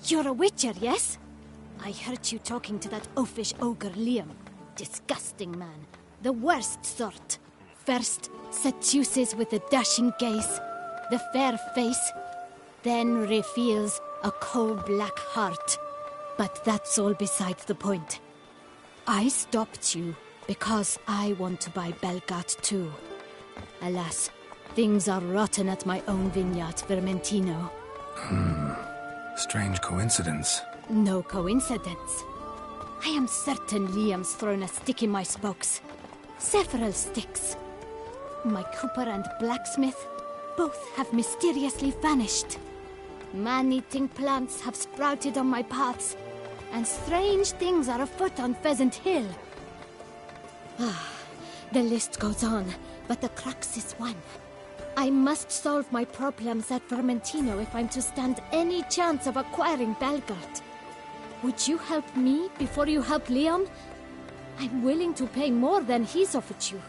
You're a witcher, yes? I heard you talking to that oafish ogre Liam. Disgusting man. The worst sort. First, seduces with a dashing gaze, the fair face, then reveals a coal-black heart. But that's all beside the point. I stopped you because I want to buy Belgard too. Alas, things are rotten at my own vineyard, Vermentino. Strange coincidence. No coincidence. I am certain Liam's thrown a stick in my spokes. Several sticks. My cooper and blacksmith both have mysteriously vanished. Man-eating plants have sprouted on my paths, and strange things are afoot on Pheasant Hill. The list goes on, but the crux is one. I must solve my problems at Vermentino if I'm to stand any chance of acquiring Belgard. Would you help me before you help Liam? I'm willing to pay more than he's offered you.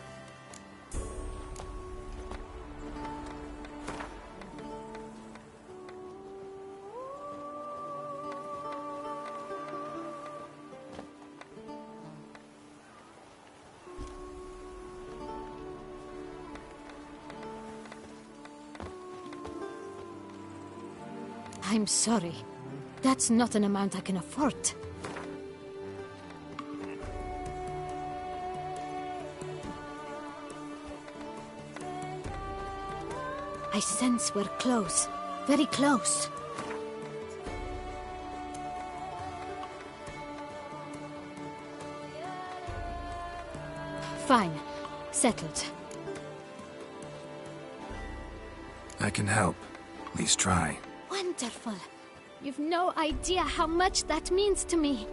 I'm sorry. That's not an amount I can afford. I sense we're close. Very close. Fine. Settled. I can help. At least try. Wonderful. You've no idea how much that means to me.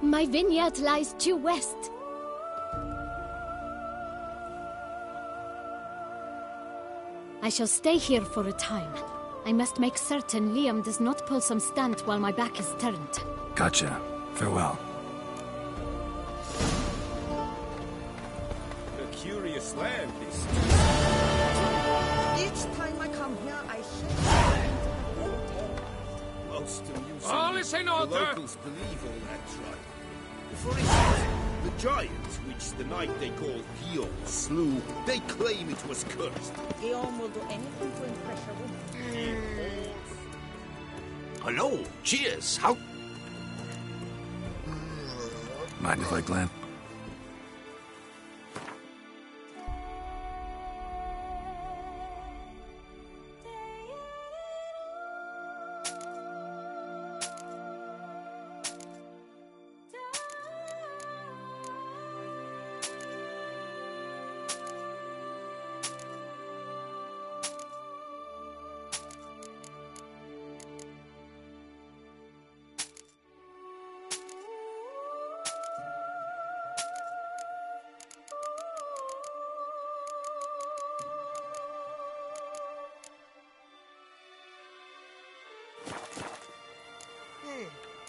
My vineyard lies due west. I shall stay here for a time. I must make certain Liam does not pull some stunt while my back is turned. Gotcha. Farewell. A curious land, this. Each time I come here, I Most amusing. Oh, listen, the Arthur! locals believe all that's right. For instance, the giant, which the knight they call Guillaume slew, they claim it was cursed. Guillaume will do anything to impress a woman. Hello, cheers. How? Mind if I glance?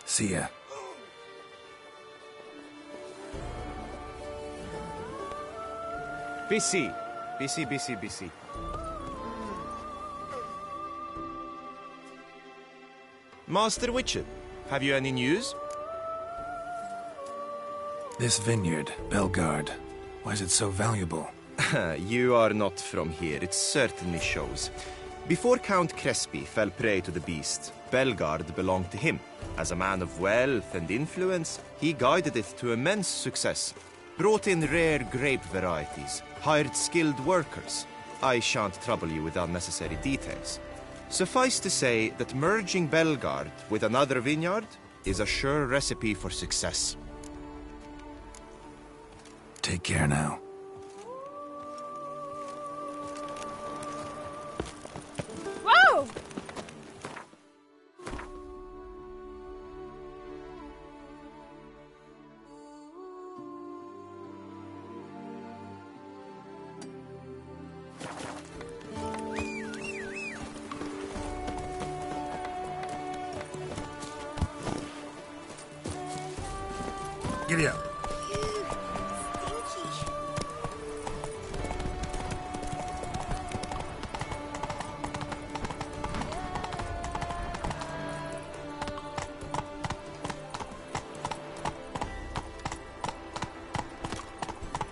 See ya. BC. BC. Master Witcher, have you any news? This vineyard, Belgard. Why is it so valuable? You are not from here, it certainly shows. Before Count Crespi fell prey to the beast, Belgard belonged to him. As a man of wealth and influence, he guided it to immense success. Brought in rare grape varieties, hired skilled workers. I shan't trouble you with unnecessary details. Suffice to say that merging Belgard with another vineyard is a sure recipe for success. Take care now. Whoa! Giddy up.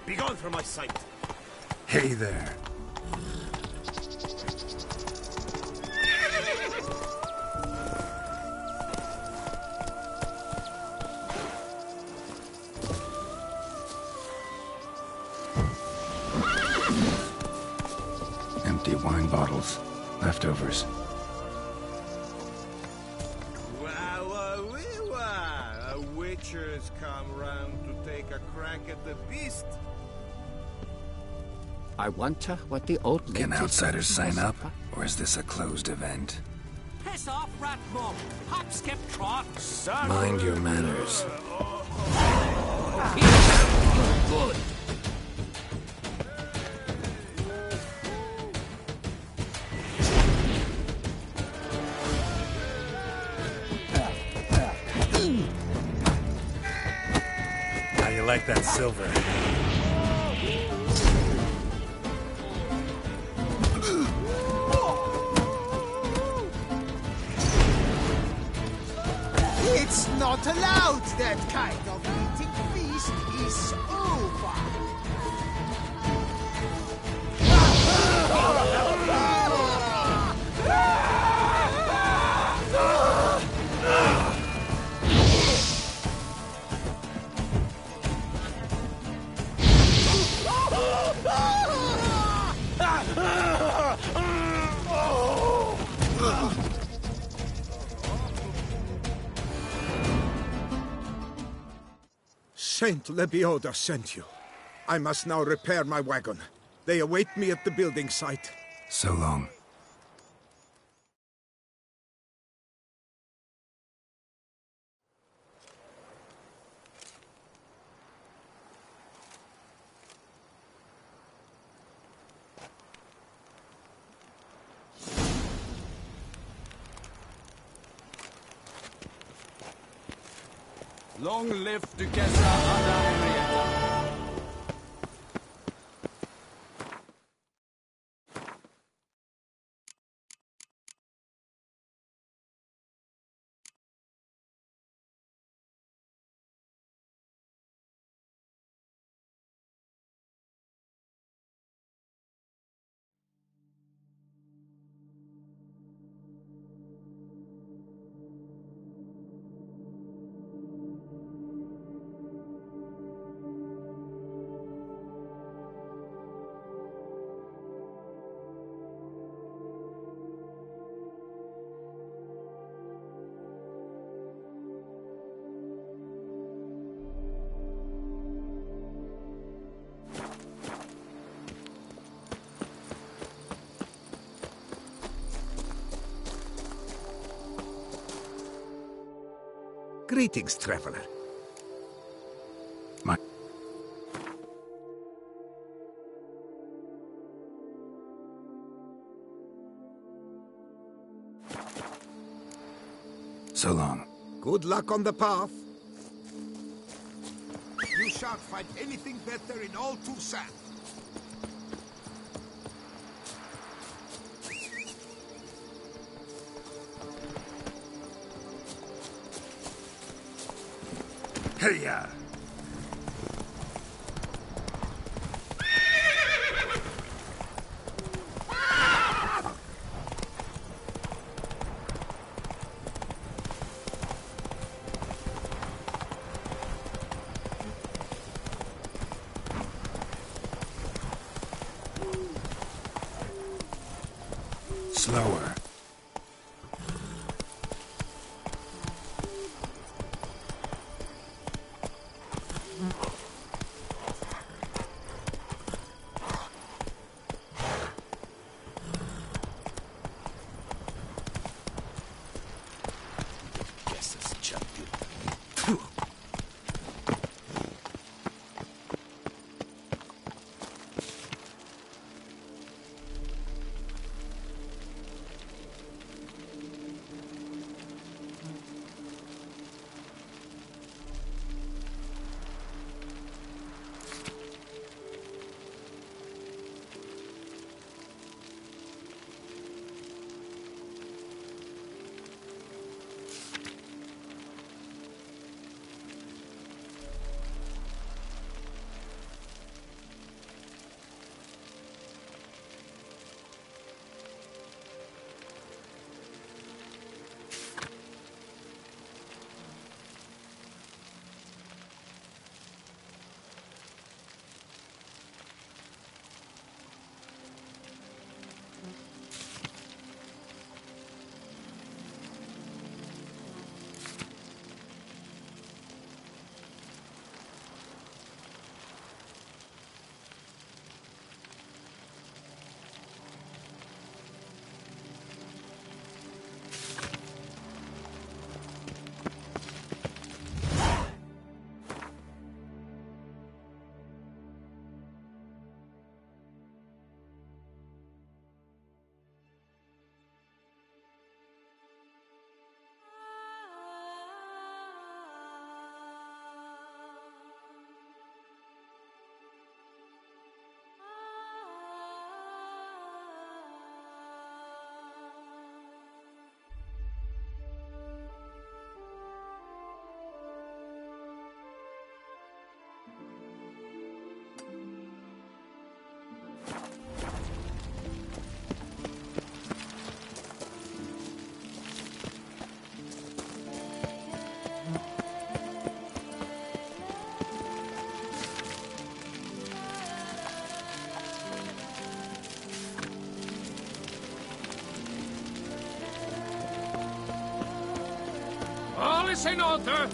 Be gone from my sight. Hey there. Empty wine bottles. Leftovers. A witcher's come round to take a crack at the beast. I wonder what the old Can lady outsiders said. sign up? Or is this a closed event? Piss off, rat mob! Hop, skip, trot! Son Mind your manners. Good! How you like that silver? It's not allowed, that kind of eating feast is over. Saint Lebioda sent you. I must now repair my wagon. They await me at the building site. So long. Long live Duchessa Anna Henrietta. Greetings, traveler. So long. Good luck on the path. You shan't find anything better in all Toussaint. Hey-ya! slower. All is in order.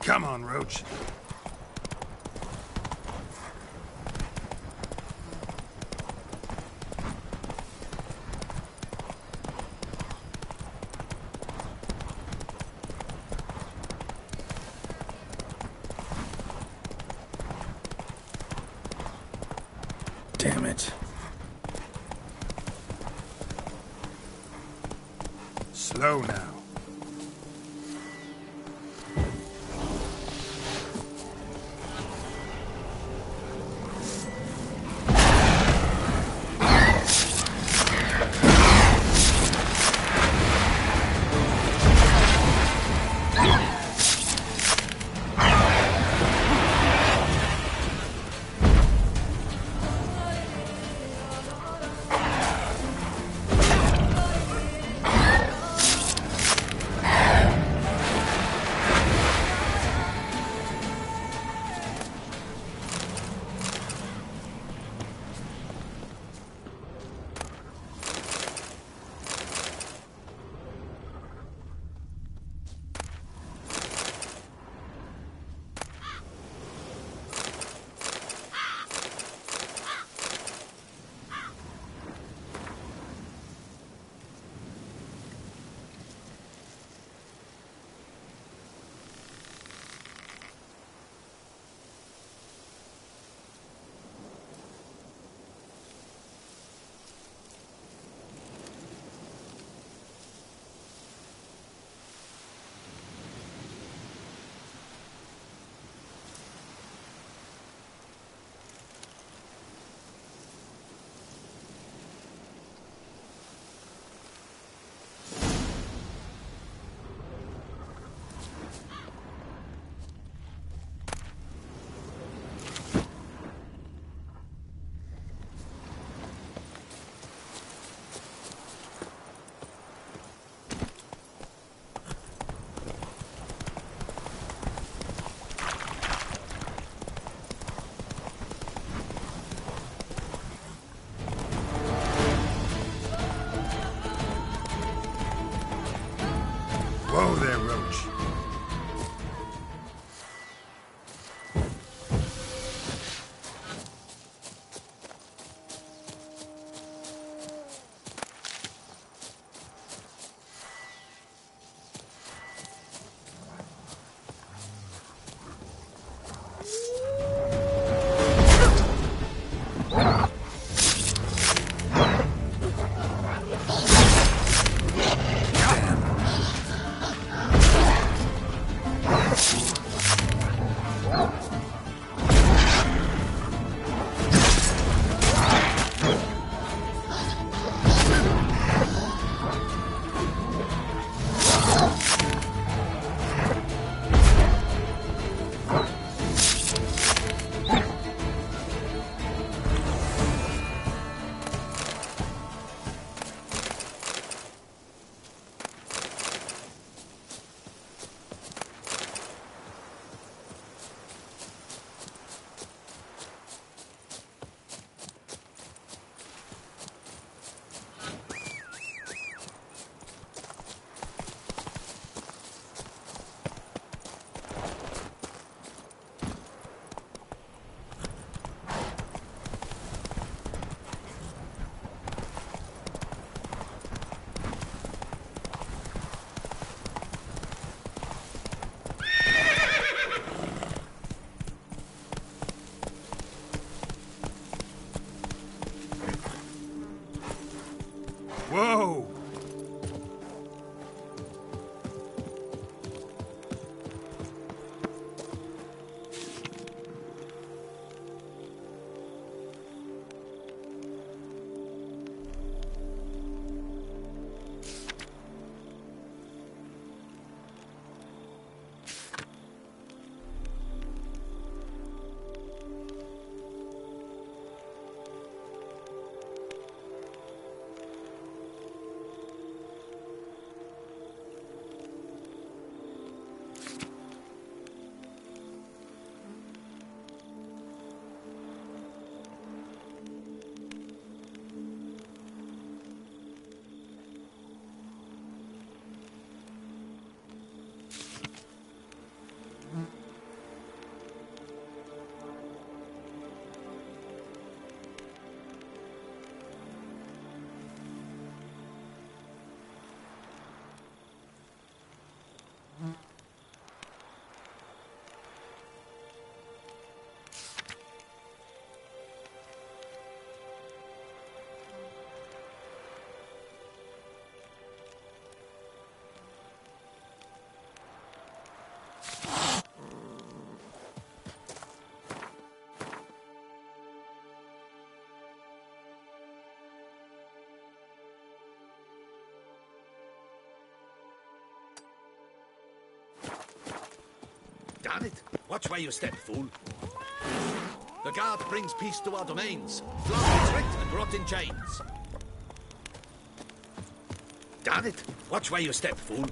Come on, Roach. Damn it. Slow now. Whoa there, Roach. Whoa! Damn it! Watch where you step, fool. The guard brings peace to our domains. Flog is writ and brought in chains. Damn it! Watch where you step, fool.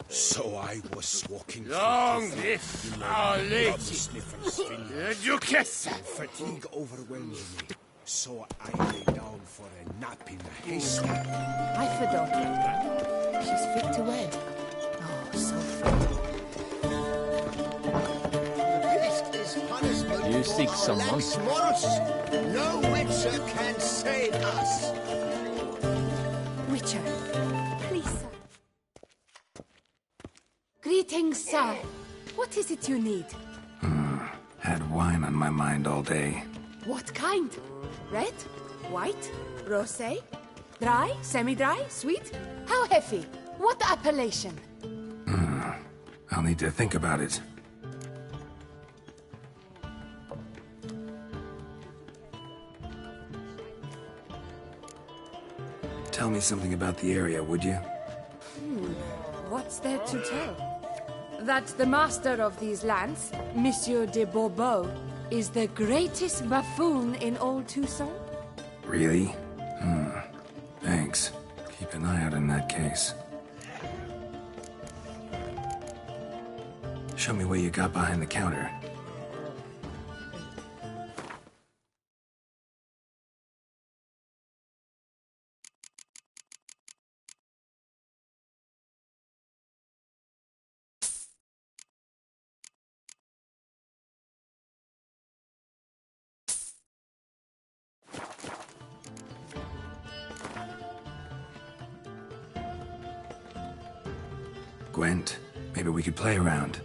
So I was walking Long through live the our lady. Sniffer's vineyard. Duchess. Fatigue overwhelmed me, so I lay down for a nap in a haystack. Hi, Fedor. She's fit to wed. Oh, so fit. The beast is punishment. You seek for someone? Lex Morris. No witcher can save us. Witcher, please, sir. Greetings, sir. What is it you need? Had wine on my mind all day. What kind? Red? White? Rosé? Dry? Semi-dry? Sweet? How heavy? What appellation? I'll need to think about it. Tell me something about the area, would you? What's there to tell? That the master of these lands, Monsieur de Bourbeau, is the greatest buffoon in all Tucson? Really? Thanks. Keep an eye out in that case. Show me what you got behind the counter. Gwent, maybe we could play around.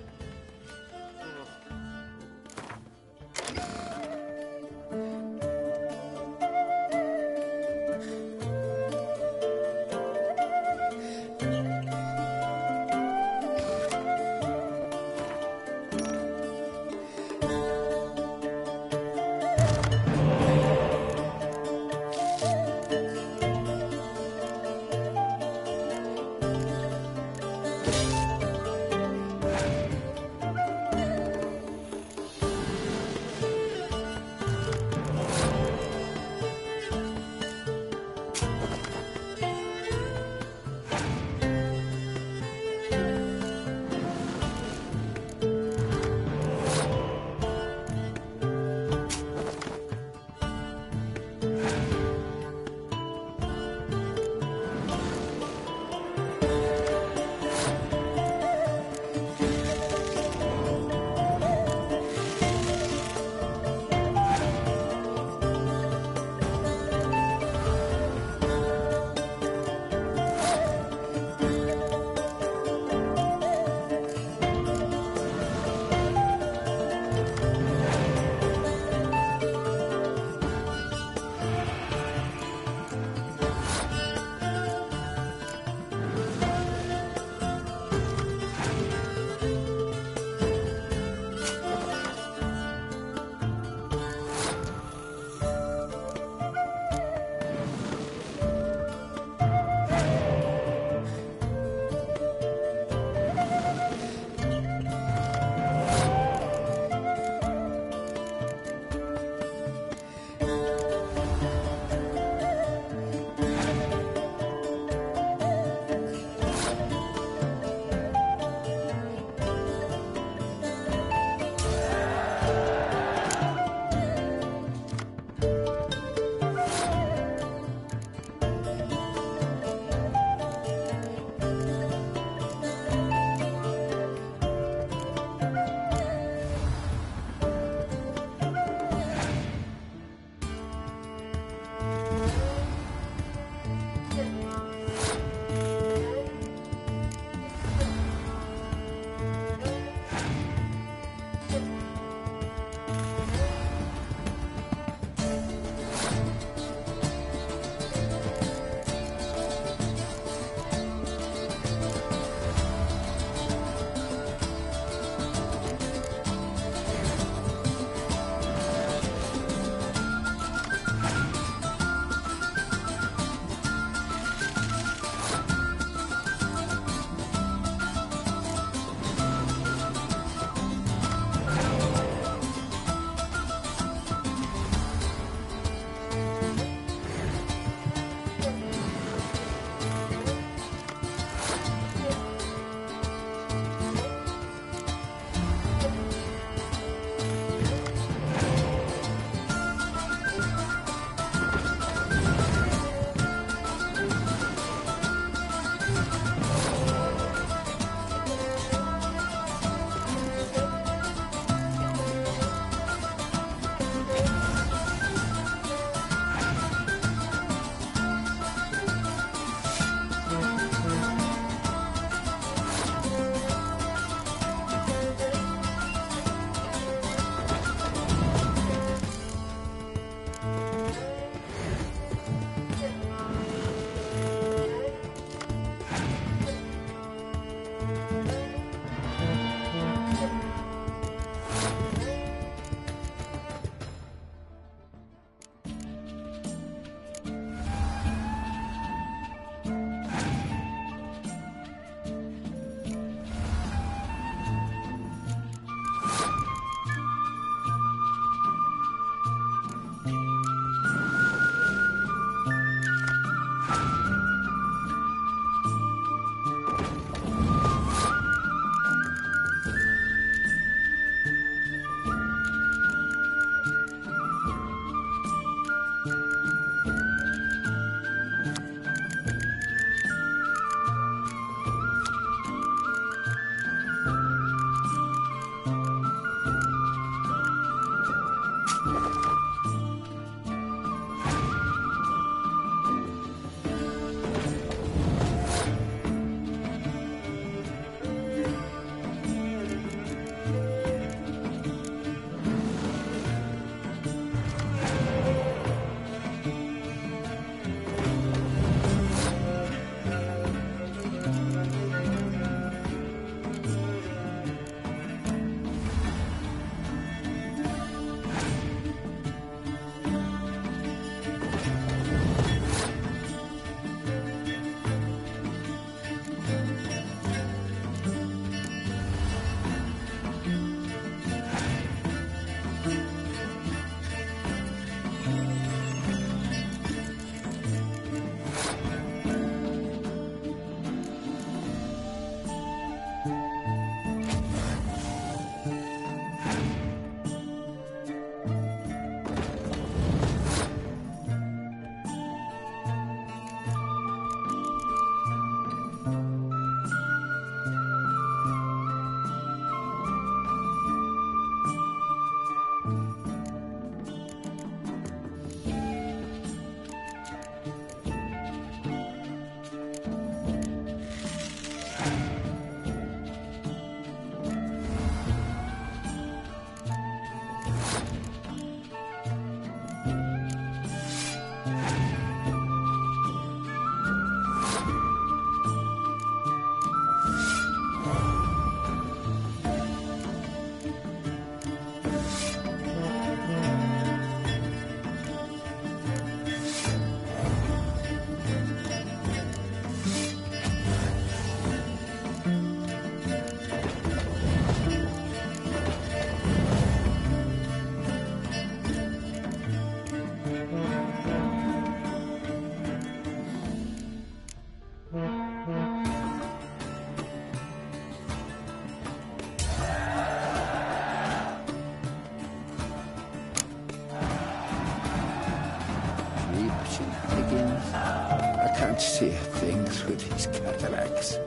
can't see things with these cataracts.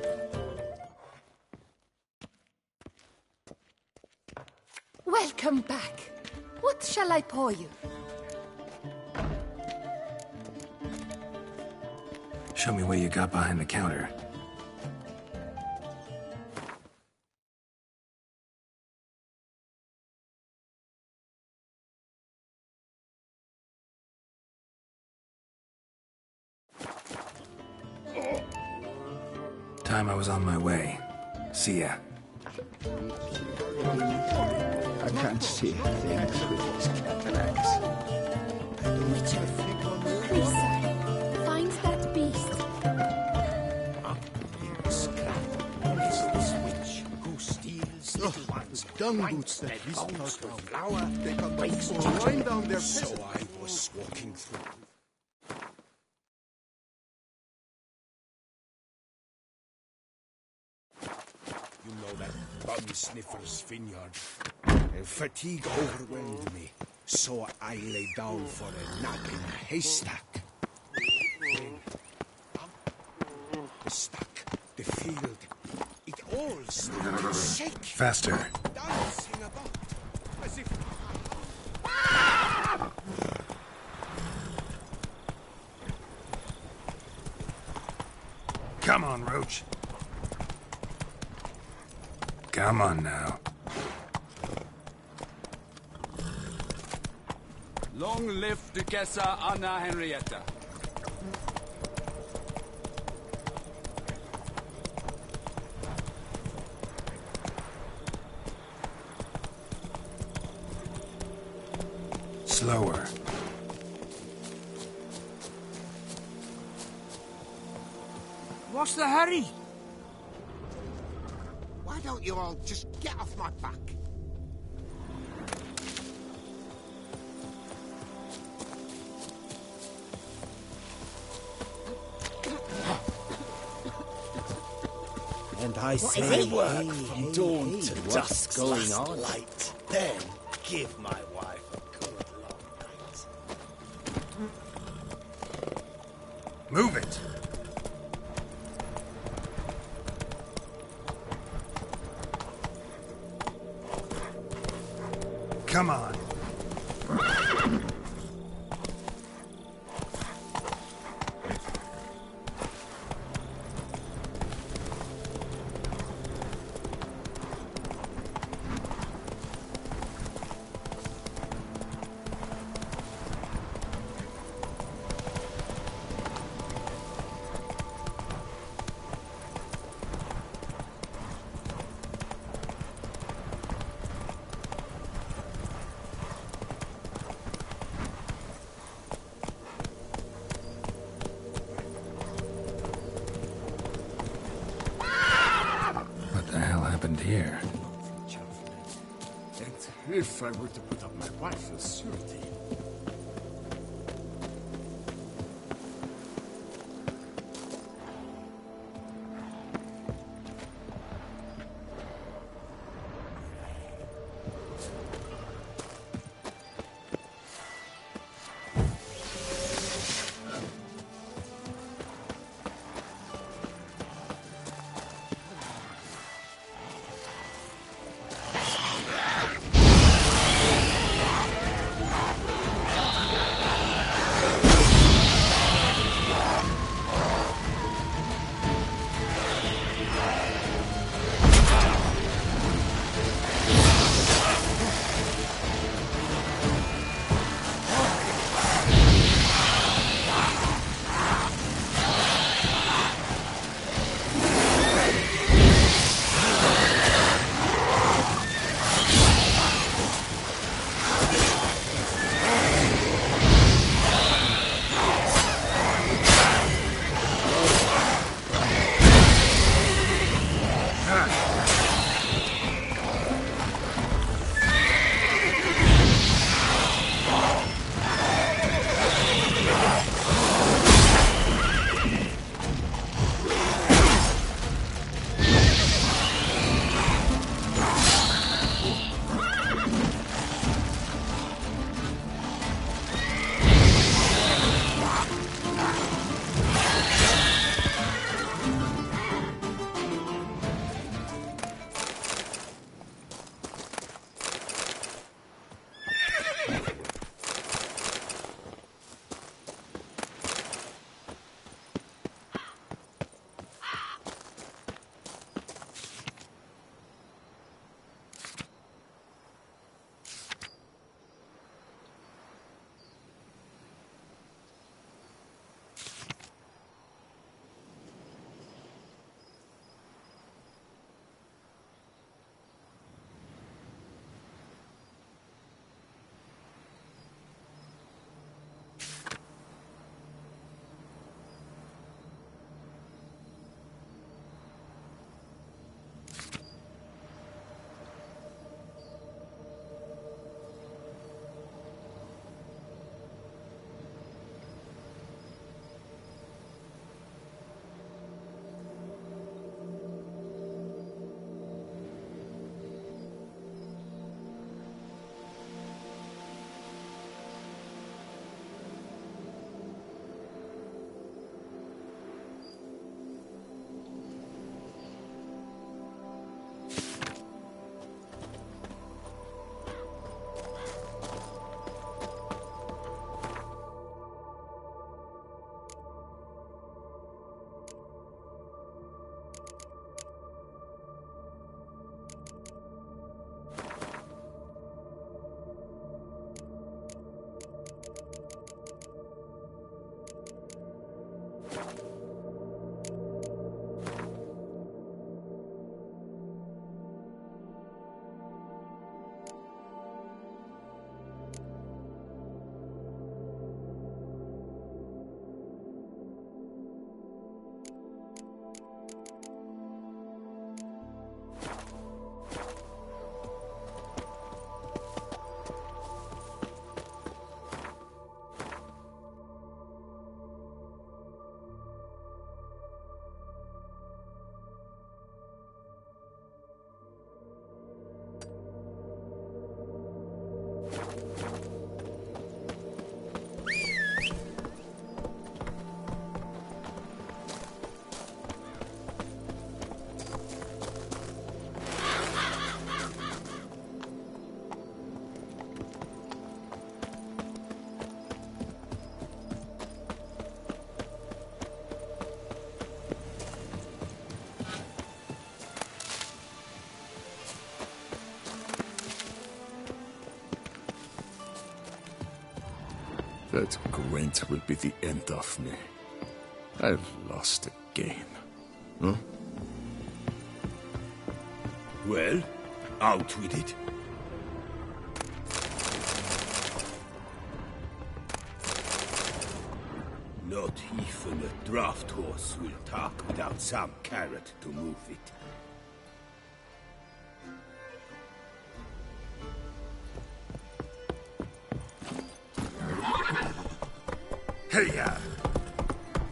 Welcome back. What shall I pour you? Show me what you got behind the counter. Time I was on my way. See ya. I can't see things with these cataracts. Witcher. Please, sir. Find that beast. Dung boots that bounce the flower, they come to wind down their so I was walking through. You know that bum sniffer's vineyard. And fatigue overwhelmed me, so I lay down for a nap in a haystack. Then, the stack, the field, it all started to shake. Faster. Dancing about, as if... Come on, Roach. Come on now. Long live Duchessa Anna Henrietta. Slower. What's the hurry? Why don't you all just get off my back? And I say, Hey, dawn to what's dusk going last on? light. Then give my wife a good long night. Move it. Come on. Here. And if I were to put up my wife as surety... That Gwent will be the end of me. I've lost again. Huh? Well, out with it. Not even a draft horse will talk without some carrot to move it. Hey-ya!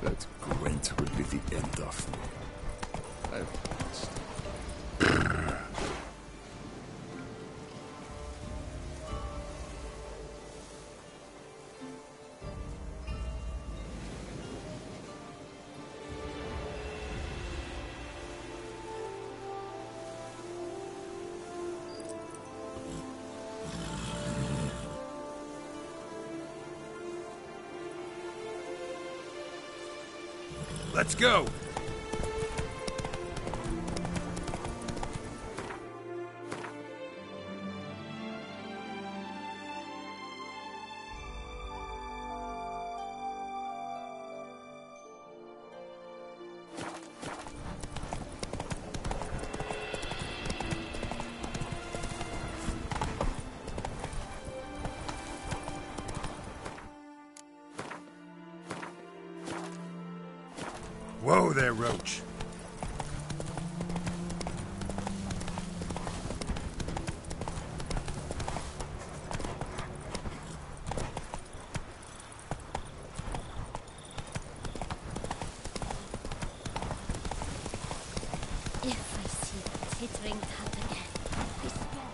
That Gwent will be the end of me. I've lost. Let's go! Whoa there, Roach. If I see the tittering cat again, I swear.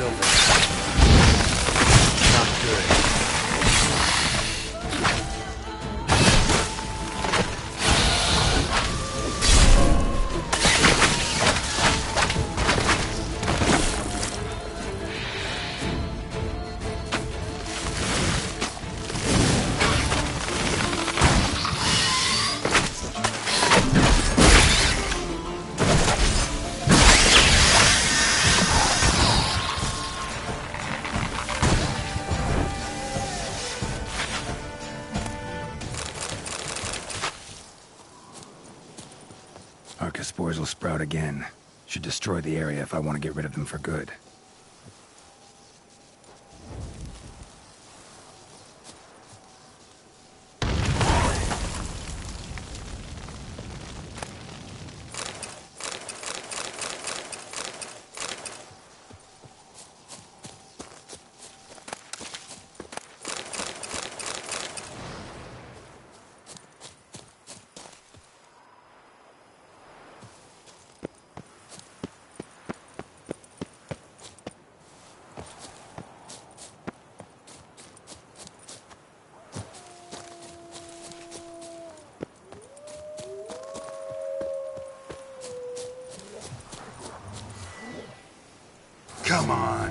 over. Not good. Spores will sprout again. Should destroy the area if I want to get rid of them for good. Come on.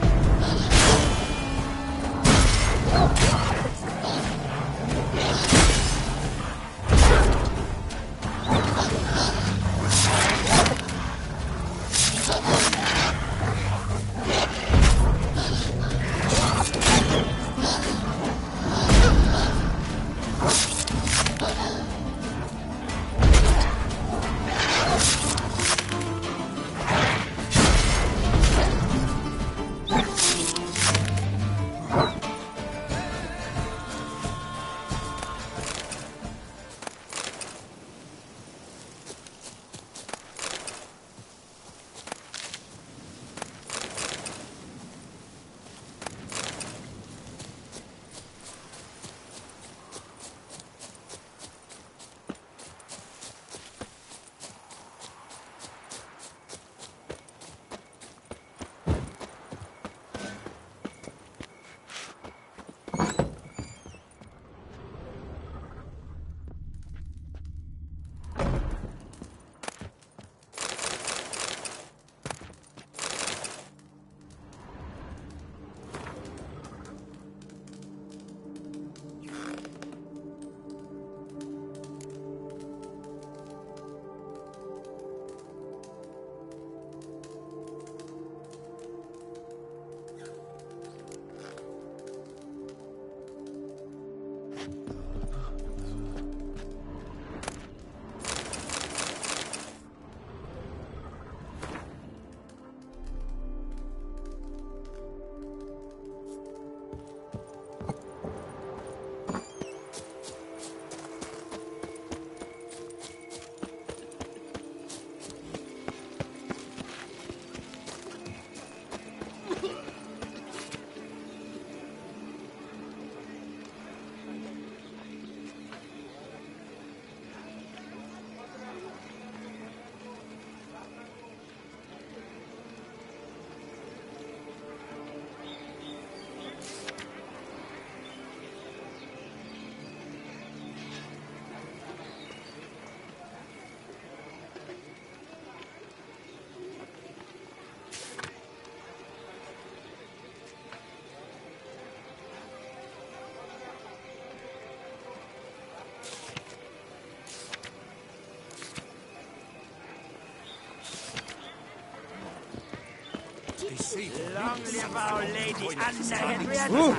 Long live our lady Anna Henrietta!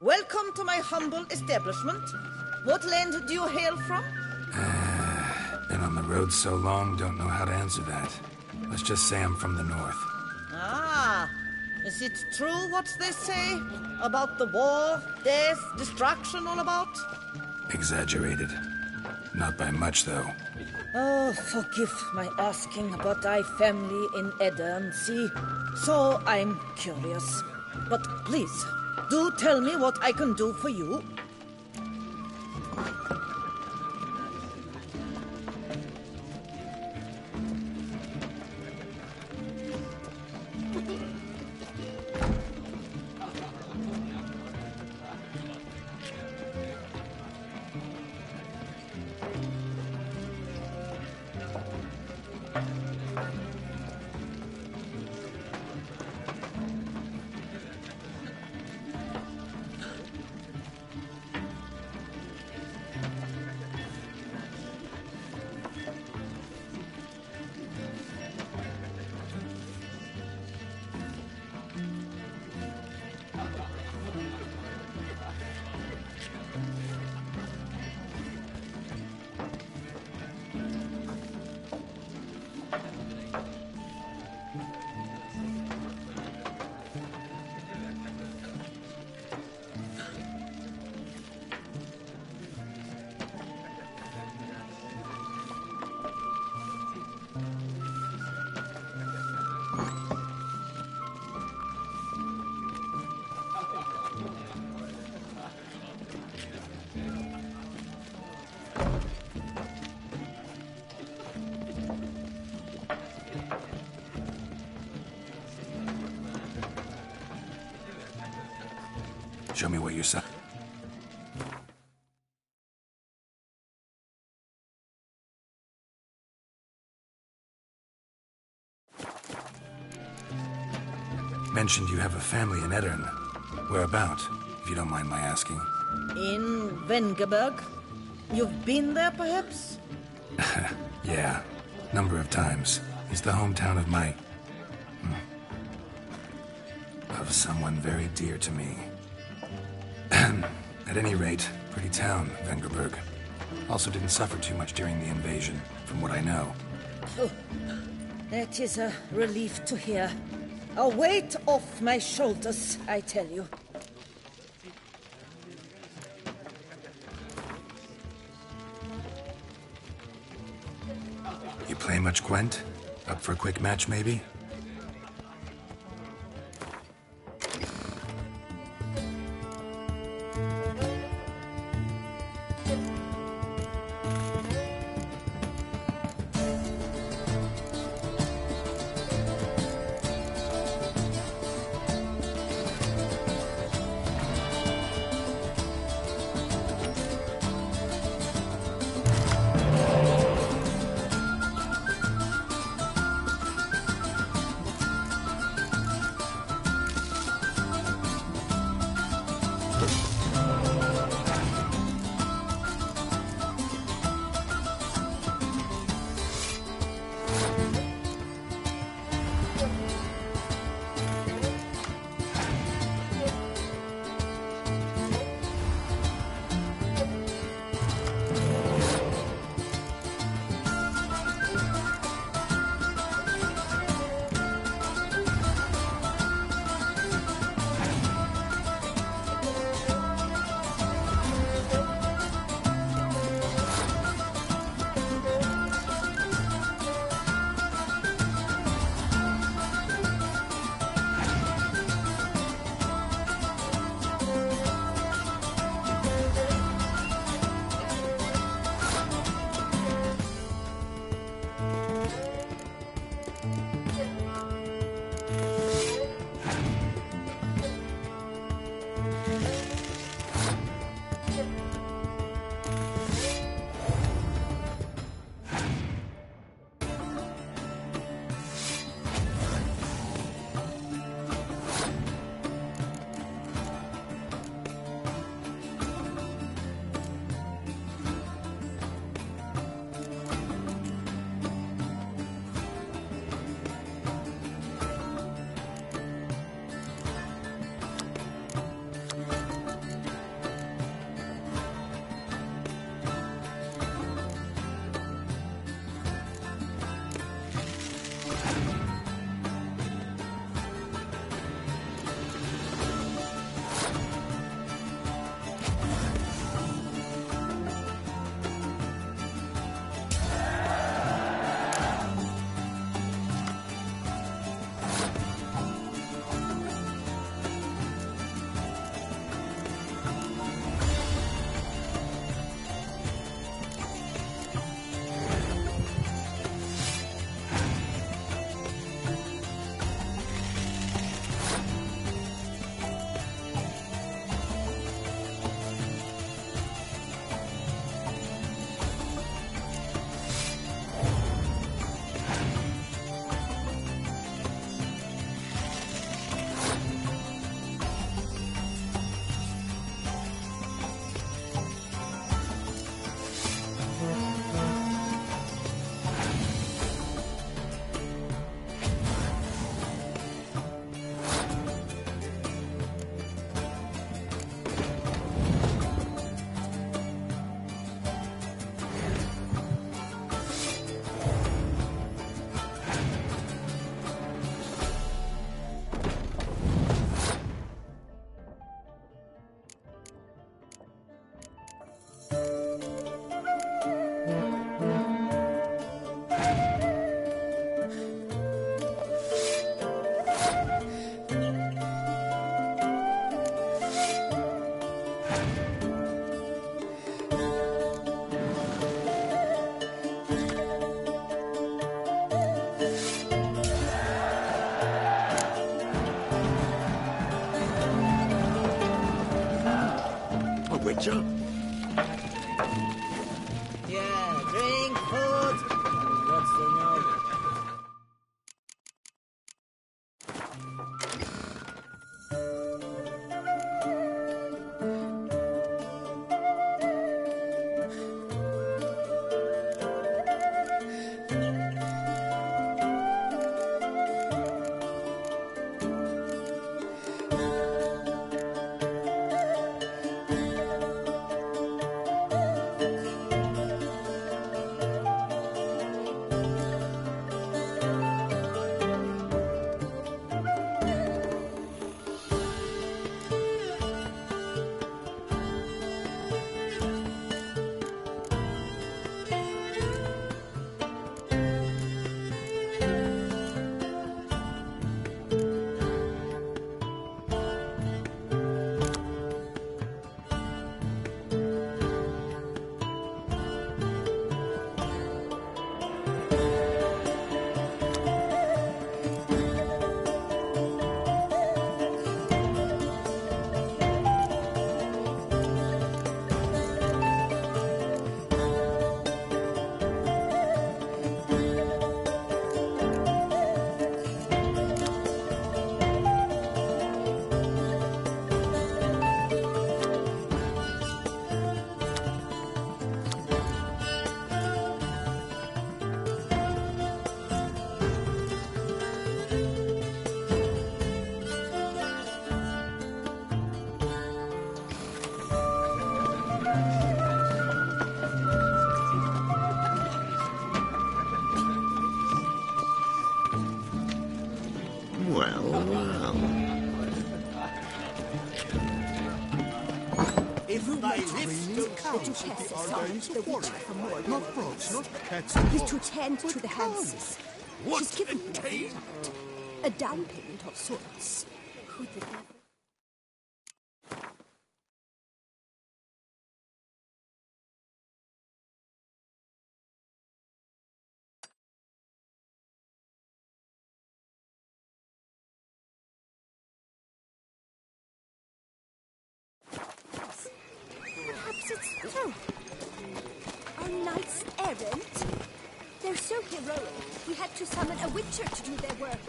Welcome to my humble establishment. What land do you hail from? Been on the road so long, don't know how to answer that. Let's just say I'm from the north. Ah, is it true what they say about the war, death, destruction all about? Exaggerated. Not by much, though. Oh, forgive my asking about thy family in Edirne, see? So I'm curious. But please, do tell me what I can do for you. Show me what you saw. Mentioned you have a family in Edirne. Whereabout, if you don't mind my asking? In Vengerberg? You've been there, perhaps? Yeah, number of times. It's the hometown of my... of someone very dear to me. At any rate, pretty town, Vengerberg. Also didn't suffer too much during the invasion, from what I know. Oh, that is a relief to hear. A weight off my shoulders, I tell you. You play much, Gwent? Up for a quick match, maybe? Witcher? Yeah, drink, food. What's the now? He's to attend to the houses. She's given a down payment of sorts. Who the devil? Perhaps it's true. Our knight's errant? They're so heroic, we had to summon a witcher to do their work.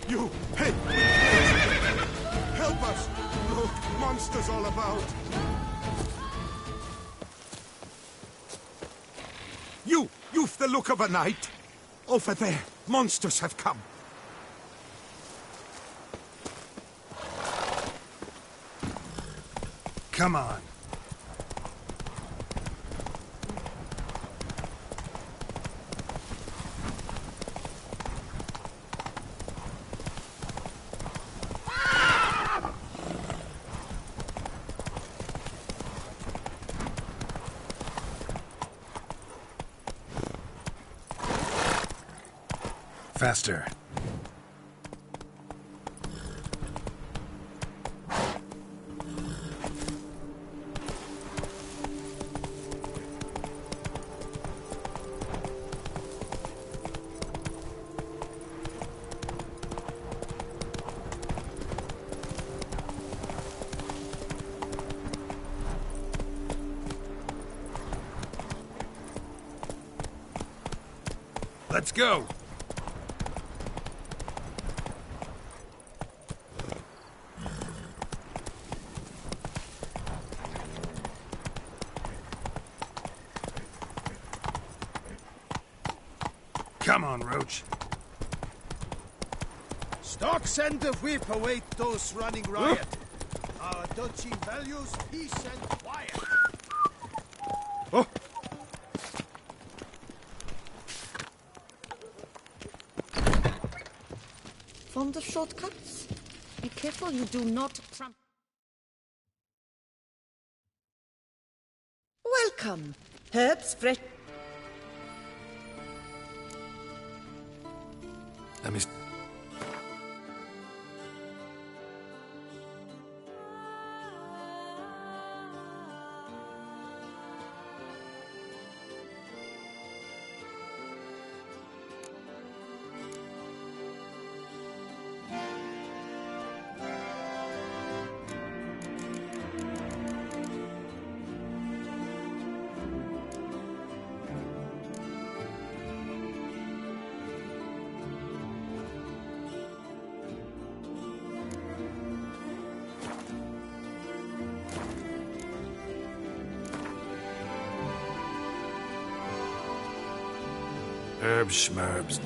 You! Hey! Help us! Look, monsters all about! You've the look of a knight! Over there, monsters have come! Come on. Faster. Let's go. Come on, Roach. Stocks and the whip await those running riot. Our duchy values peace and quiet. Oh. fond of shortcuts? Be careful you do not tramp. Welcome. Herbs fresh. Let me... Herbs schmerbs.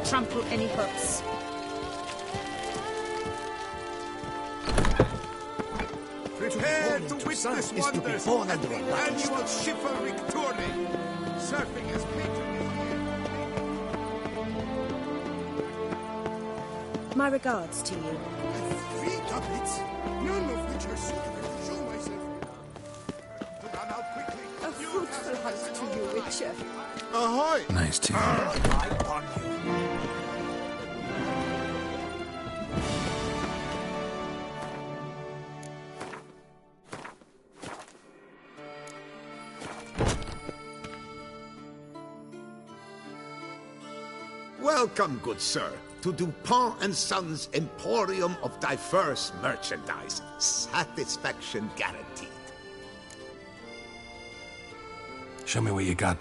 trample any hooks. Prepare to witness wonders at the annual chivalric tourney. Surfing as patron. My regards to you. 3 doublets, none of which are suitable to show myself. Run out quickly. A fruitful hunt to you, Witcher. Ahoy! Nice tune. Welcome, good sir, to Dupont and Sons Emporium of Diverse Merchandise. Satisfaction guaranteed. Show me what you got.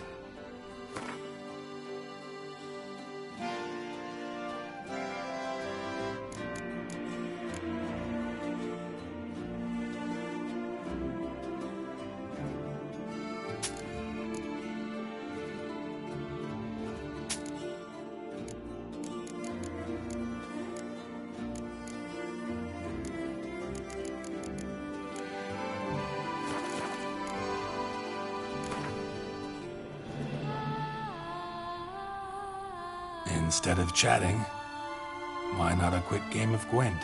Instead of chatting, why not a quick game of Gwent?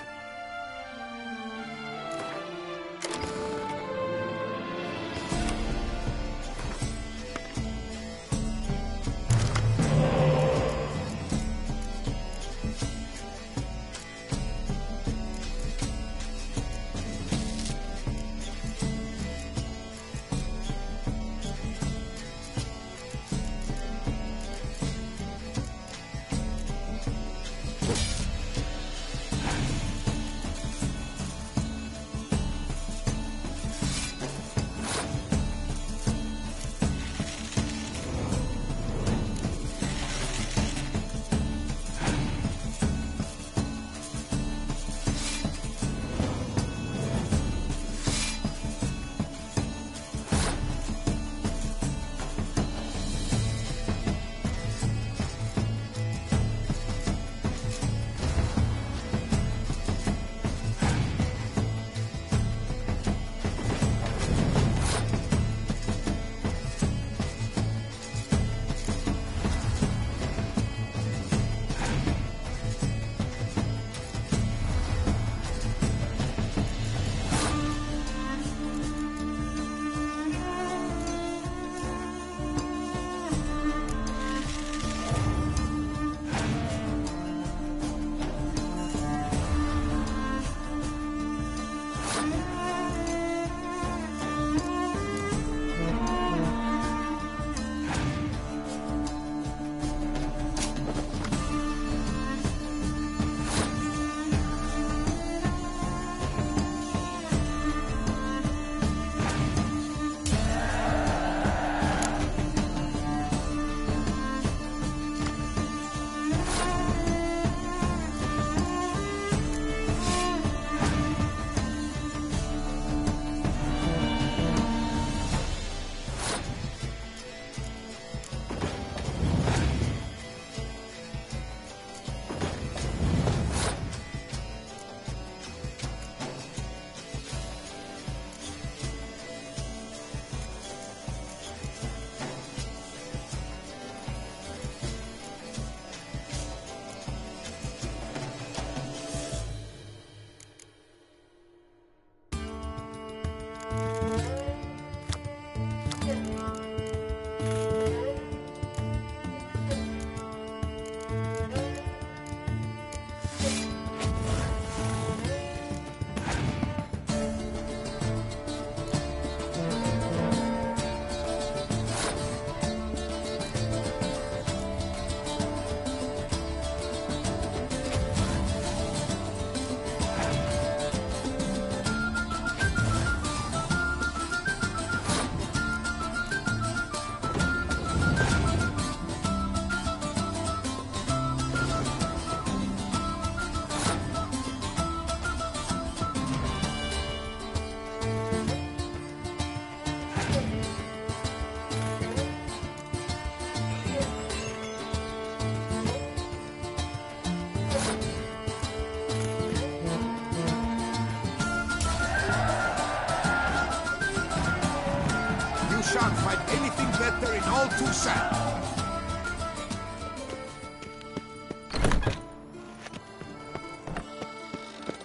all Toussaint.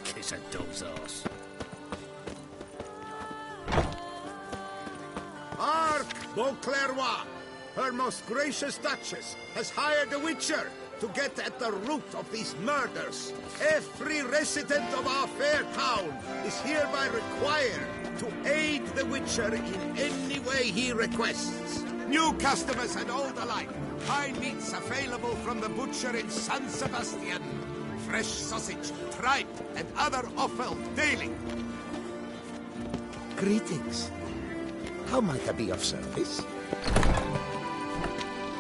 Kiss a dove's ass. Hark, Beauclervois! Her most gracious Duchess has hired a witcher to get at the root of these murders. Every resident of our fair town is hereby required to aid the witcher in any way he requests. New customers and old alike. Fine meats available from the butcher in San Sebastian. Fresh sausage, tripe, and other offal daily. Greetings. How might I be of service?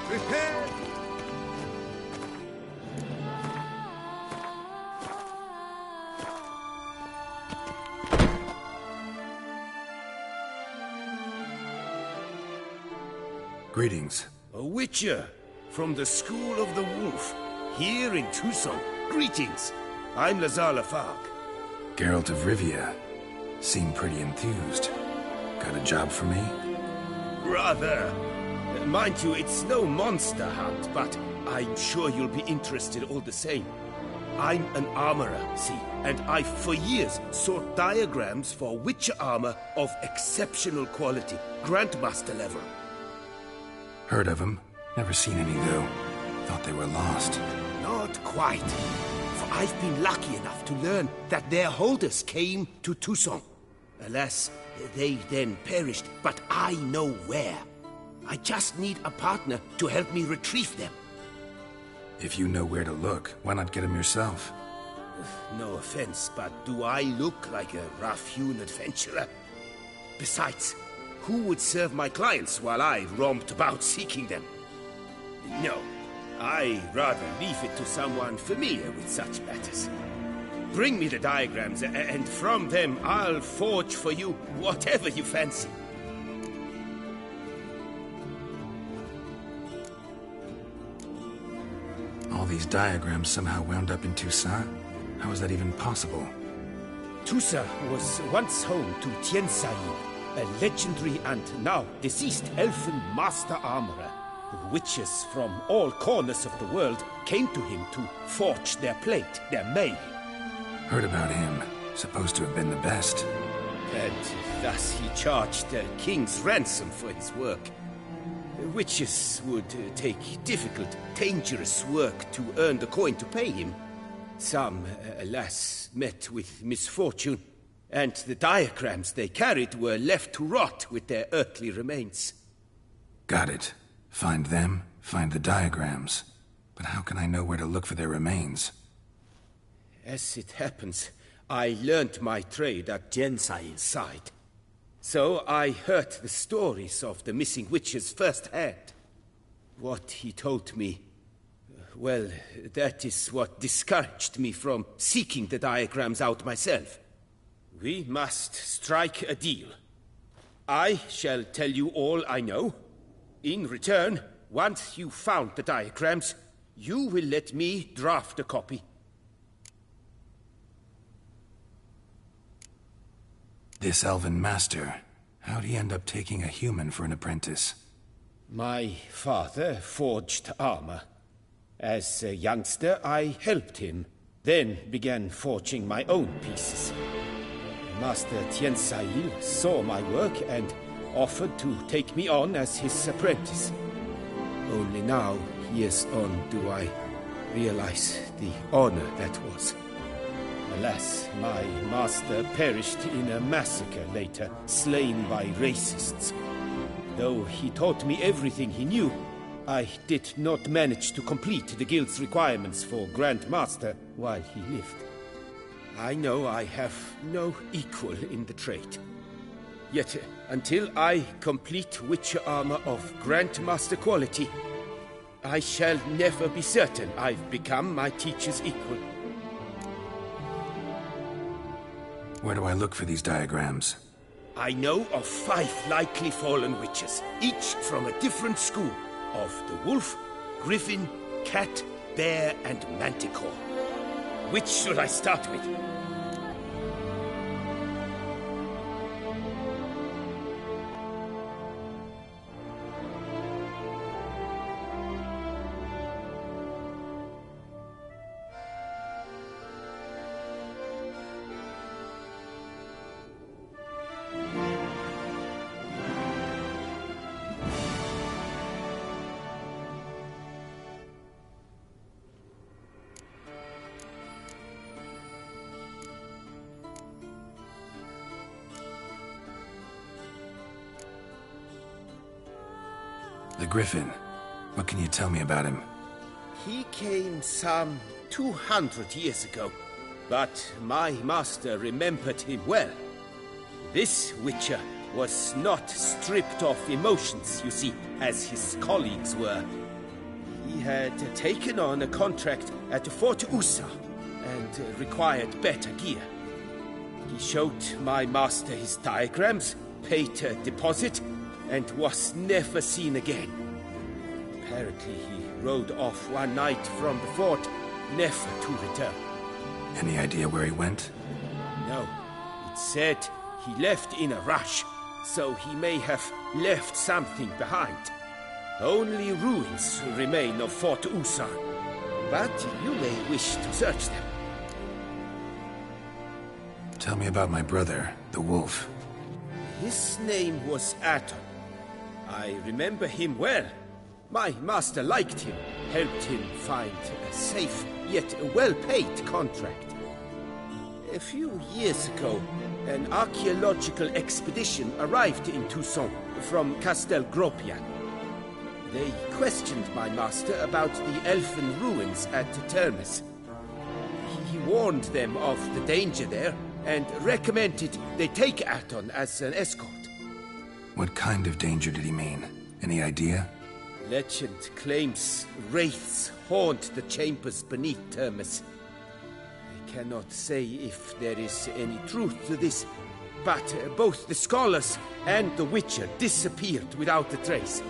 Prepare. Greetings. A witcher from the School of the Wolf, here in Toussaint. Greetings. I'm Lazar Lafargue. Geralt of Rivia. Seem pretty enthused. Got a job for me? Rather. Mind you, it's no monster hunt, but I'm sure you'll be interested all the same. I'm an armorer, see, and I've for years sought diagrams for witcher armor of exceptional quality, Grandmaster level. Heard of them. Never seen any, though. Thought they were lost. Not quite. For I've been lucky enough to learn that their holders came to Toussaint. Alas, they then perished, but I know where. I just need a partner to help me retrieve them. If you know where to look, why not get them yourself? No offense, but do I look like a rough-hewn adventurer? Besides, who would serve my clients while I romped about seeking them? No, I'd rather leave it to someone familiar with such matters. Bring me the diagrams, and from them I'll forge for you whatever you fancy. All these diagrams somehow wound up in Toussaint? How is that even possible? Toussaint was once home to Tiensail, a legendary and now deceased elfin master armorer. Witches from all corners of the world came to him to forge their plate, their mail. Heard about him. Supposed to have been the best. And thus he charged a king's ransom for his work. Witches would take difficult, dangerous work to earn the coin to pay him. Some, alas, met with misfortune, and the diagrams they carried were left to rot with their earthly remains. Got it. Find them, find the diagrams. But how can I know where to look for their remains? As it happens, I learned my trade at Tiensail's side. So I heard the stories of the missing witches firsthand. What he told me, well, that is what discouraged me from seeking the diagrams out myself. We must strike a deal. I shall tell you all I know. In return, once you've found the diagrams, you will let me draft a copy. This elven master, how'd he end up taking a human for an apprentice? My father forged armor. As a youngster, I helped him, then began forging my own pieces. Master Tiensail saw my work and offered to take me on as his apprentice. Only now, years on, do I realize the honor that was. Alas, my master perished in a massacre later, slain by racists. Though he taught me everything he knew, I did not manage to complete the guild's requirements for Grand Master while he lived. I know I have no equal in the trade. Yet, until I complete Witcher armor of Grandmaster quality, I shall never be certain I've become my teacher's equal. Where do I look for these diagrams? I know of 5 likely fallen witches, each from a different school of the wolf, griffin, cat, bear, and manticore. Which should I start with? The Griffin. What can you tell me about him? He came some 200 years ago, but my master remembered him well. This Witcher was not stripped of emotions, you see, as his colleagues were. He had taken on a contract at Fort Usa and required better gear. He showed my master his diagrams, paid a deposit, and was never seen again. Apparently he rode off one night from the fort, never to return. Any idea where he went? No. It said he left in a rush, so he may have left something behind. Only ruins remain of Fort Usan, but you may wish to search them. Tell me about my brother, the Wolf. His name was Aton. I remember him well. My master liked him, helped him find a safe, yet well-paid contract. A few years ago, an archaeological expedition arrived in Tucson from Castel Gropian. They questioned my master about the elfin ruins at Termes. He warned them of the danger there and recommended they take Aton as an escort. What kind of danger did he mean? Any idea? Legend claims wraiths haunt the chambers beneath Termes. I cannot say if there is any truth to this, but both the scholars and the Witcher disappeared without a trace.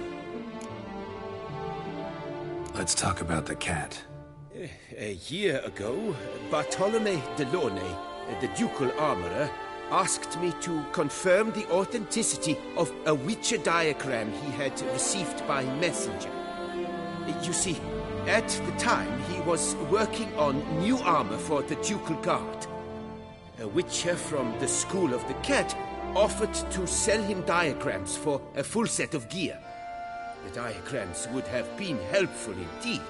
Let's talk about the cat. A year ago, Bartolome de Launay, the ducal armorer, asked me to confirm the authenticity of a Witcher diagram he had received by messenger. You see, at the time he was working on new armor for the ducal guard. A Witcher from the School of the Cat offered to sell him diagrams for a full set of gear. The diagrams would have been helpful indeed.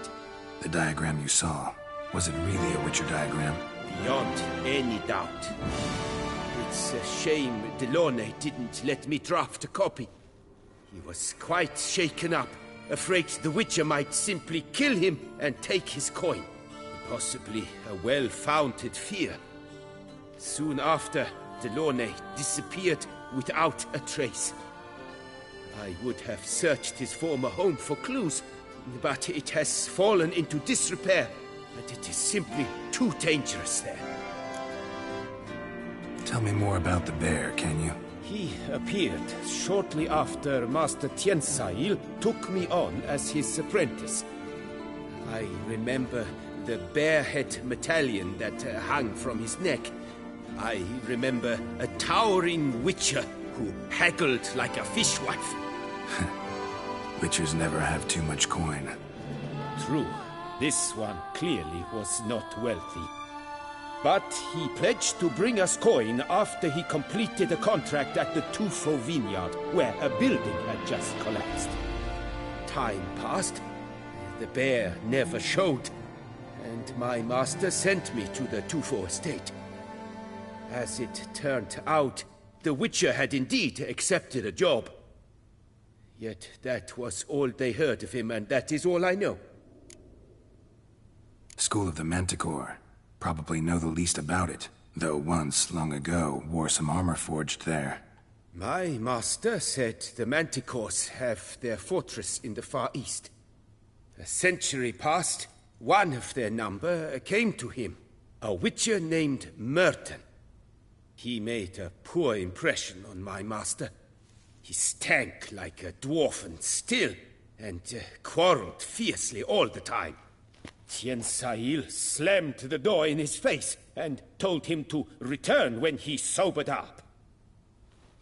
The diagram you saw, was it really a Witcher diagram? Beyond any doubt. It's a shame Delaunay didn't let me draft a copy. He was quite shaken up, afraid the Witcher might simply kill him and take his coin. Possibly a well-founded fear. Soon after, Delaunay disappeared without a trace. I would have searched his former home for clues, but it has fallen into disrepair, and it is simply too dangerous there. Tell me more about the bear, can you? He appeared shortly after Master Tiensail took me on as his apprentice. I remember the bear-head medallion that hung from his neck. I remember a towering Witcher who haggled like a fishwife. Witchers never have too much coin. True. This one clearly was not wealthy. But he pledged to bring us coin after he completed a contract at the Tufo vineyard, where a building had just collapsed. Time passed. The bear never showed, and my master sent me to the Tufo estate. As it turned out, the Witcher had indeed accepted a job. Yet that was all they heard of him, and that is all I know. School of the Manticore. Probably know the least about it, though once, long ago, wore some armor forged there. My master said the Manticores have their fortress in the Far East. A century past, one of their number came to him, a Witcher named Merton. He made a poor impression on my master. He stank like a dwarfen still, and quarreled fiercely all the time. Tiensail slammed the door in his face and told him to return when he sobered up.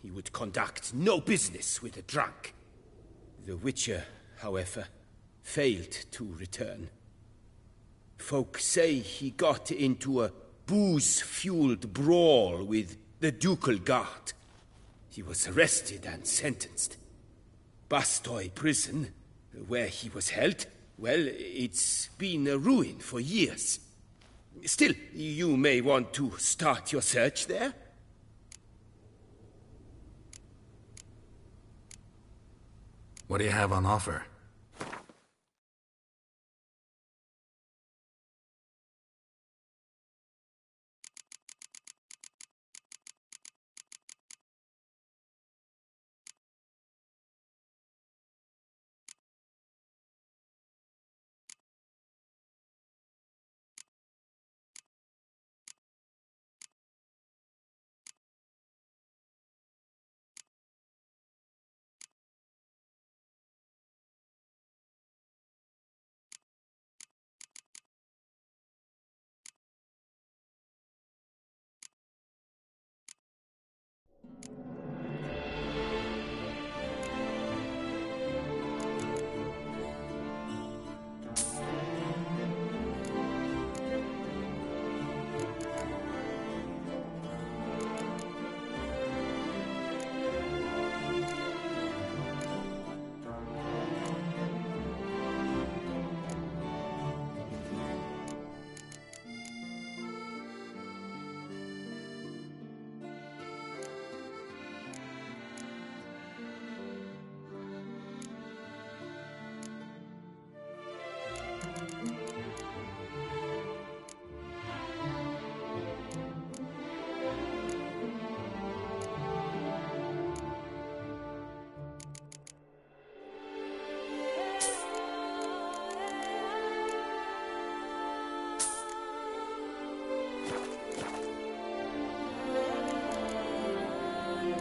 He would conduct no business with a drunk. The Witcher, however, failed to return. Folk say he got into a booze-fueled brawl with the ducal guard. He was arrested and sentenced. Bastoy prison, where he was held, well, it's been a ruin for years. Still, you may want to start your search there. What do you have on offer?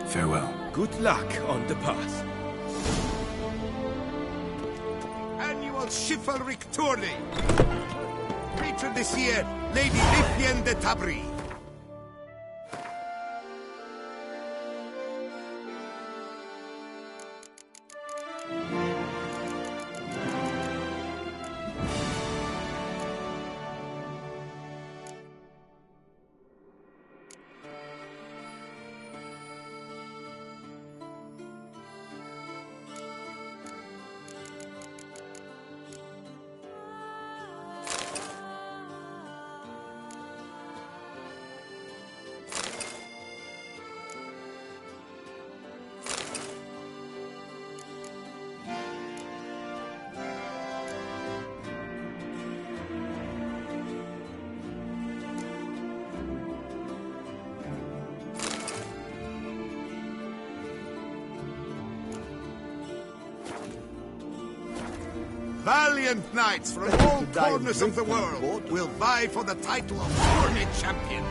Farewell. Good luck on the path. Annual chivalric tourney. Patron this year, Lady Lithien de Tabri. Valiant knights from all corners of the world will vie for the title of tourney champion.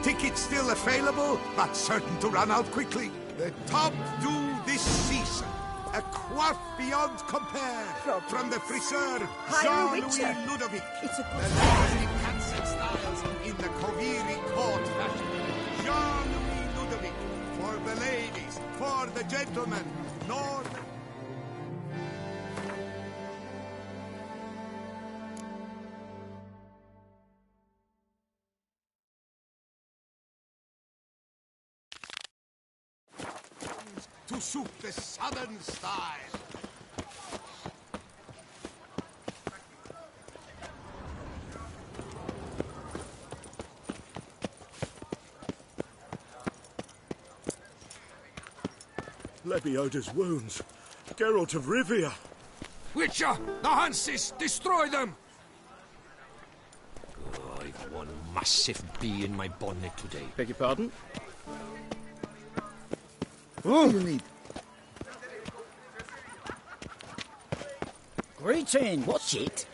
Tickets still available, but certain to run out quickly. The top two this season. A quart beyond compare. From the friseur, Jean-Louis Ludovic. The legacy cats and styles in the Koviri court fashion. Jean-Louis Ludovic. For the ladies, for the gentlemen, northern... to suit the southern style. Lebioda's wounds. Geralt of Rivia. Witcher! The Hanses! Destroy them! Oh, I've one massive bee in my bonnet today. Beg your pardon? Oh, you need. Greeting, what's it?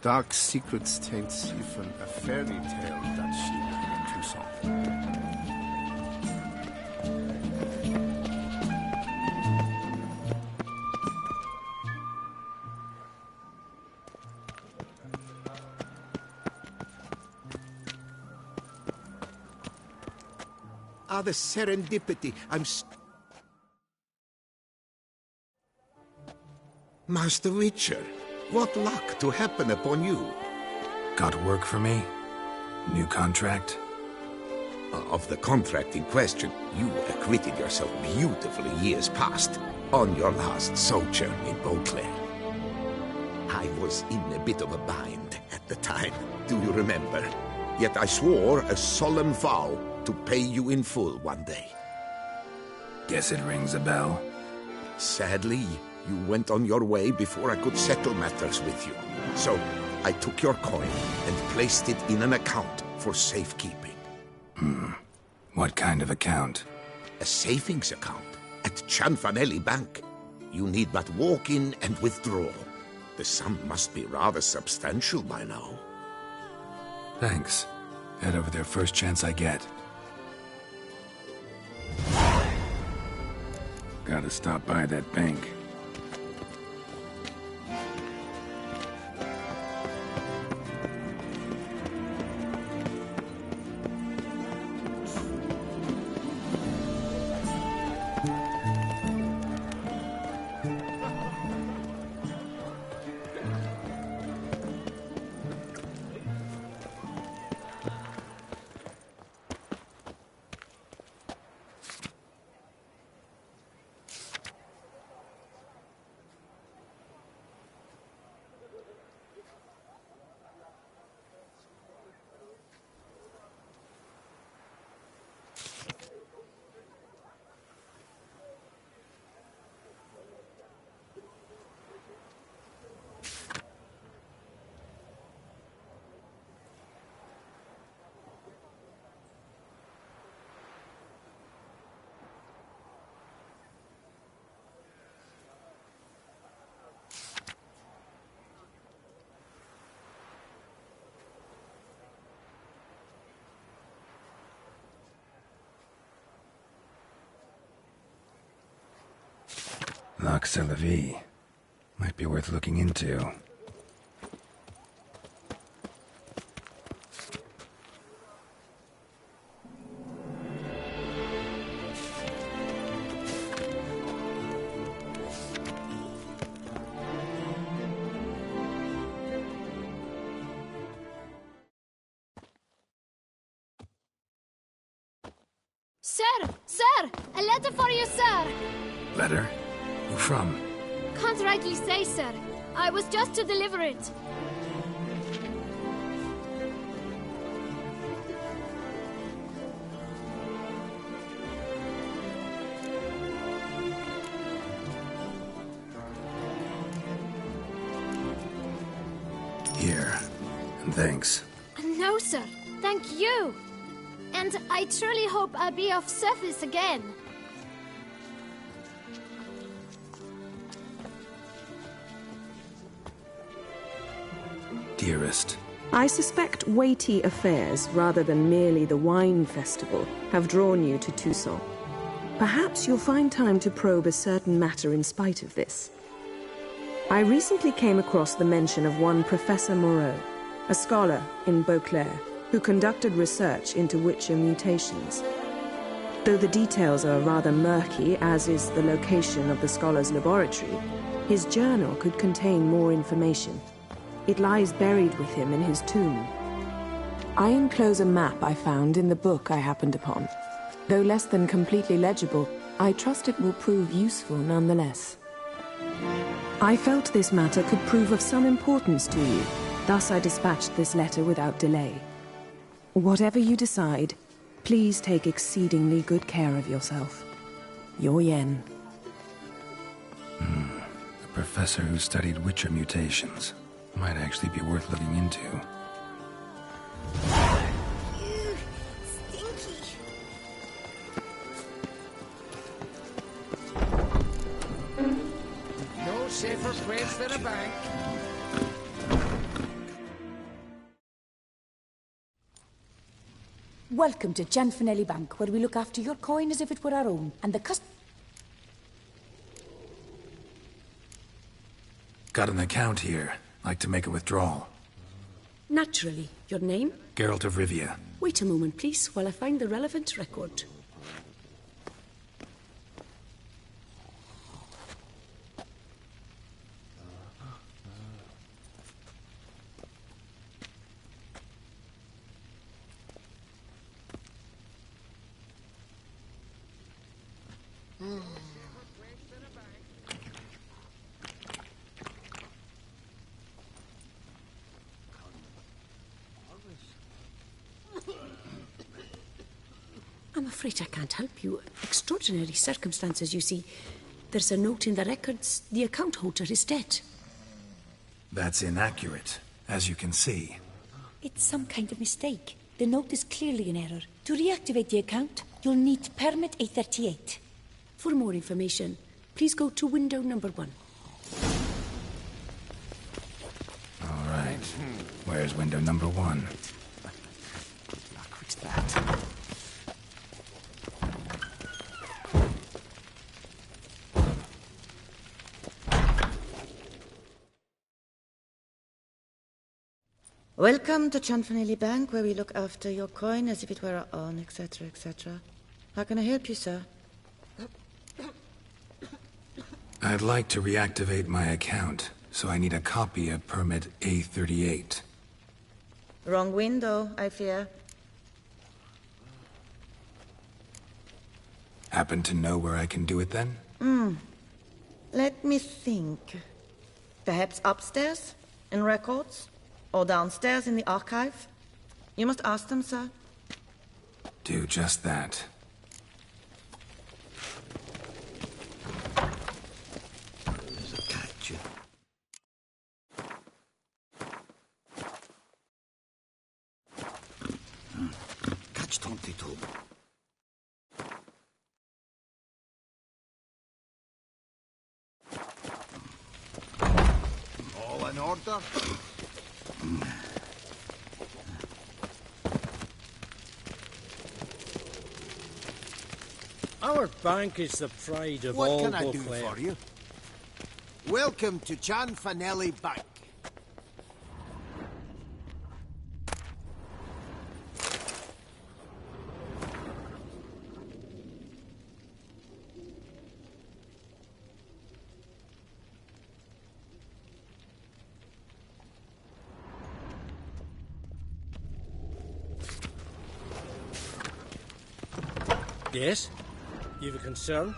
Dark secrets taint Siphon, a fairy tale that she too soft. Ah, the serendipity. Master Witcher, what luck to happen upon you. Got work for me? New contract? Of the contract in question, you acquitted yourself beautifully years past, on your last sojourn in Beauclair. I was in a bit of a bind at the time, do you remember? Yet I swore a solemn vow to pay you in full one day. Guess it rings a bell. Sadly, you went on your way before I could settle matters with you. So, I took your coin and placed it in an account for safekeeping. What kind of account? A savings account at Cianfanelli Bank. You need but walk in and withdraw. The sum must be rather substantial by now. Thanks. Head over there first chance I get. Gotta stop by that bank. Loch Salavi. Might be worth looking into. Sir! Sir! A letter for you, sir! Letter? Who from? Can't rightly say, sir. I was just to deliver it. Here. And thanks. No, sir. Thank you. And I truly hope I'll be of service again. Dearest. I suspect weighty affairs, rather than merely the wine festival, have drawn you to Toussaint. Perhaps you'll find time to probe a certain matter in spite of this. I recently came across the mention of one Professor Moreau, a scholar in Beauclair, who conducted research into Witcher mutations. Though the details are rather murky, as is the location of the scholar's laboratory, his journal could contain more information. It lies buried with him in his tomb. I enclose a map I found in the book I happened upon. Though less than completely legible, I trust it will prove useful nonetheless. I felt this matter could prove of some importance to you, thus I dispatched this letter without delay. Whatever you decide, please take exceedingly good care of yourself. Your Yen. A professor who studied Witcher mutations. Might actually be worth looking into. No safer place than a bank. Welcome to Cianfanelli Bank, where we look after your coin as if it were our own, and the Got an account here. Like to make a withdrawal. Naturally. Your name? Geralt of Rivia. Wait a moment, please, while I find the relevant record. afraid I can't help you. Extraordinary circumstances, you see. There's a note in the records. The account holder is dead. That's inaccurate, as you can see. It's some kind of mistake. The note is clearly in error. To reactivate the account, you'll need permit A38. For more information, please go to window number 1. All right. Where's window number 1? Quit that. Welcome to Chanfanelli Bank, where we look after your coin as if it were our own, etc., etc. How can I help you, sir? I'd like to reactivate my account, so I need a copy of permit A38. Wrong window, I fear. Happen to know where I can do it then? Let me think. Perhaps upstairs, in records? Or downstairs in the archive? You must ask them, sir. Do just that. There's a catch. Catch 22. All in order? Our bank is the pride of all What can I do Beauclair. for you? Welcome to Chanfanelli Bank. Yes? You've a concern?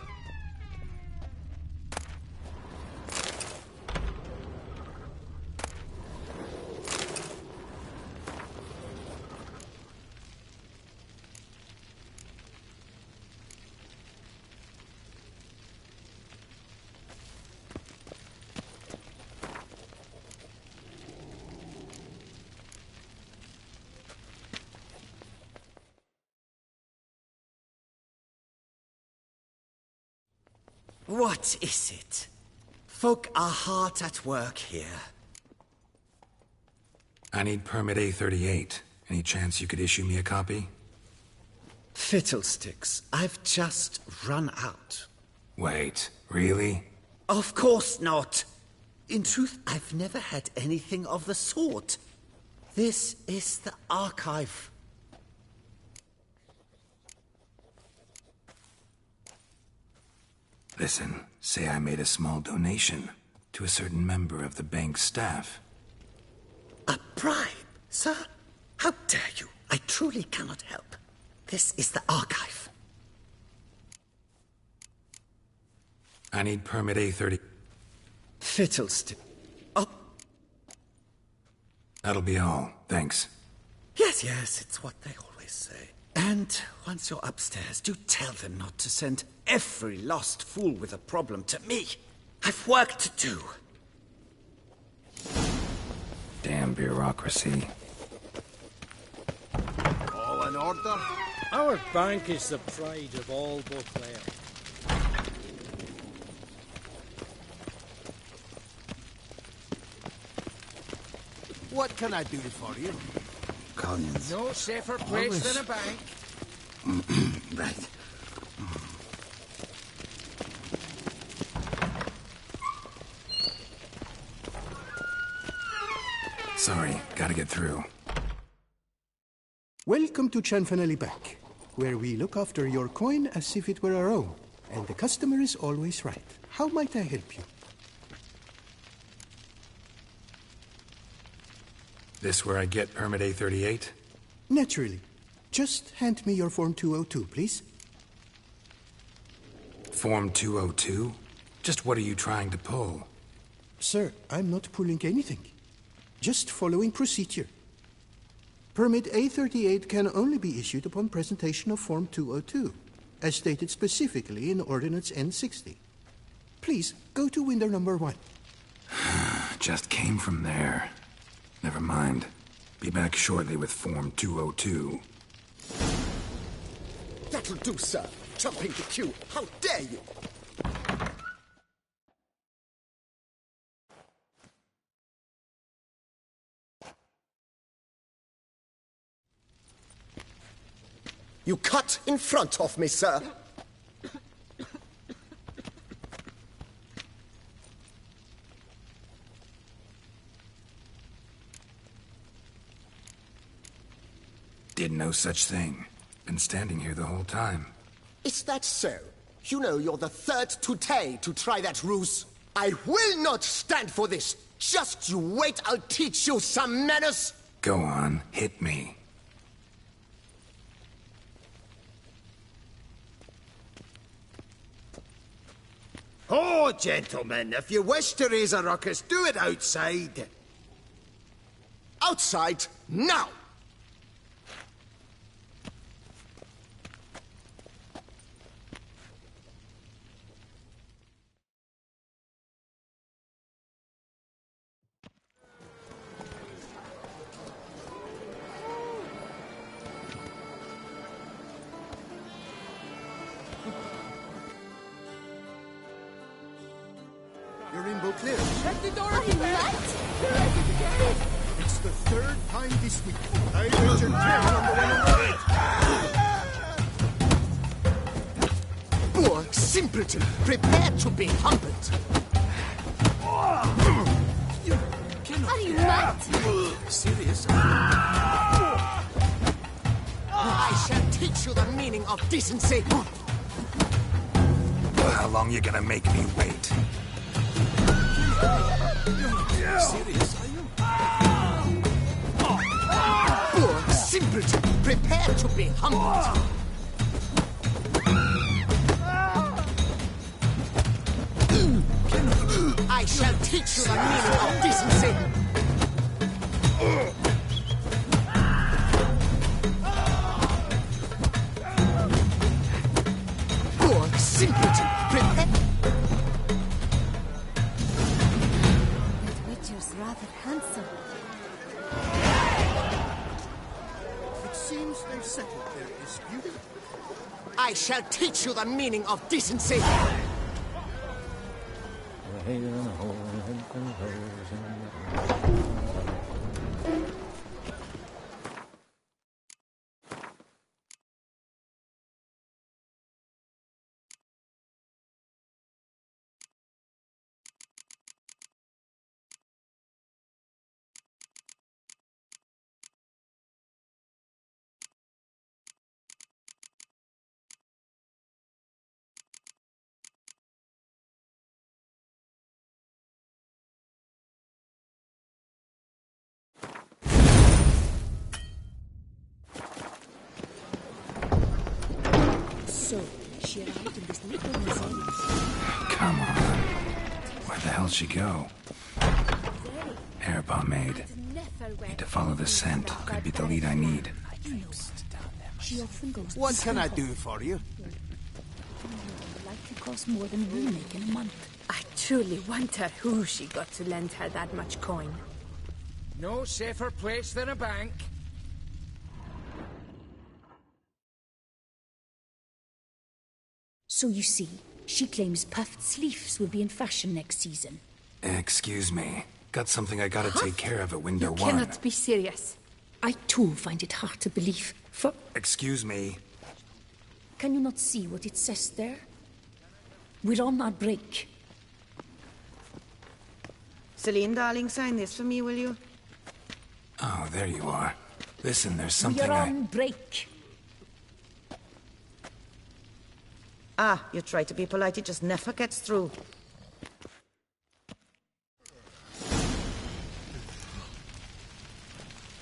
What is it? Folk are hard at work here. I need permit A38. Any chance you could issue me a copy? Fiddlesticks, I've just run out. Wait, really? Of course not. In truth, I've never had anything of the sort. This is the archive. Listen, say I made a small donation to a certain member of the bank's staff. A bribe, sir? How dare you? I truly cannot help. This is the archive. I need permit A30. Fiddlestick. Oh. That'll be all. Thanks. Yes, it's what they always say. And once you're upstairs, do tell them not to send every lost fool with a problem to me. I've work to do. Damn bureaucracy. All in order? Our bank is the pride of all Beauclair. What can I do for you? Collins. No safer place than a bank. Right. Sorry, gotta get through. Welcome to Chanfanelli Bank, where we look after your coin as if it were our own, and the customer is always right. How might I help you? This where I get permit A38? Naturally. Just hand me your Form 202, please. Form 202? Just what are you trying to pull? Sir, I'm not pulling anything. Just following procedure. Permit A38 can only be issued upon presentation of Form 202, as stated specifically in Ordinance N60. Please, go to window number 1. Just came from there. Never mind. Be back shortly with Form 202. That'll do, sir. Jumping the queue. How dare you! You cut in front of me, sir. Did no such thing. Been standing here the whole time. Is that so? You know you're the third today to try that ruse. I will not stand for this. Just you wait, I'll teach you some manners. Go on, hit me. Oh, gentlemen, if you wish to raise a ruckus, do it outside. Outside, now! Your rainbow clear. Let the door Are you mad? It's the third time this week. I Richard Turner on the one on the right. Poor simpleton, prepare to be humbled. Are you mad? Serious? I shall teach you the meaning of decency. Well, how long you gonna make me wait? Serious, are you? Poor simpleton, prepare to be humbled. I shall teach you the meaning of decency. Poor simpleton, prepare. That Witcher's rather handsome. It seems they've settled their dispute. I shall teach you the meaning of decency. So, she arrived in this little museum. Come on. Where'd the hell she go? Air pomade. Need to follow the scent. Could be the lead I need. She often goes to What can I school. do for you? Likely cost more than we make in a month. I truly wonder who she got to lend her that much coin. No safer place than a bank. So you see, she claims puffed sleeves will be in fashion next season. Excuse me. Got something I gotta take care of at window You 1. cannot be serious. I too find it hard to believe. For Excuse me. can you not see what it says there? We're on our break. Celine, darling, sign this for me, will you? Oh, there you are. Listen, there's something We're on break. Ah, you try to be polite, it just never gets through.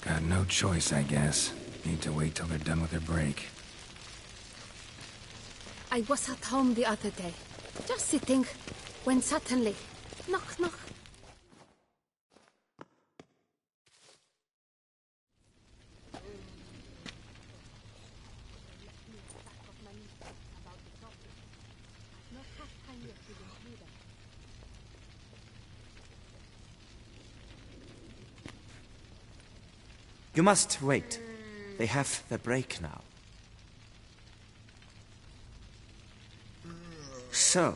Got no choice, I guess. Need to wait till they're done with their break. I was at home the other day, just sitting, when suddenly, knock, knock. You must wait. They have the break now. So,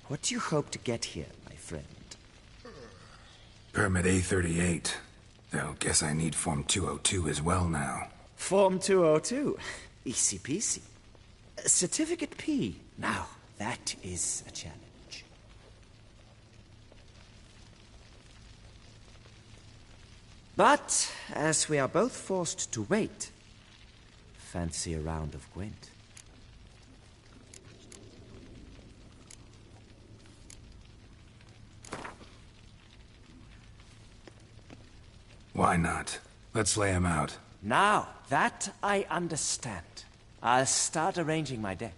what do you hope to get here, my friend? Permit A38. Though, guess I need Form 202 as well now. Form 202? Easy peasy. Certificate P. Now, that is a challenge. But, as we are both forced to wait, fancy a round of Gwent. Why not? Let's lay him out. Now, that I understand. I'll start arranging my deck.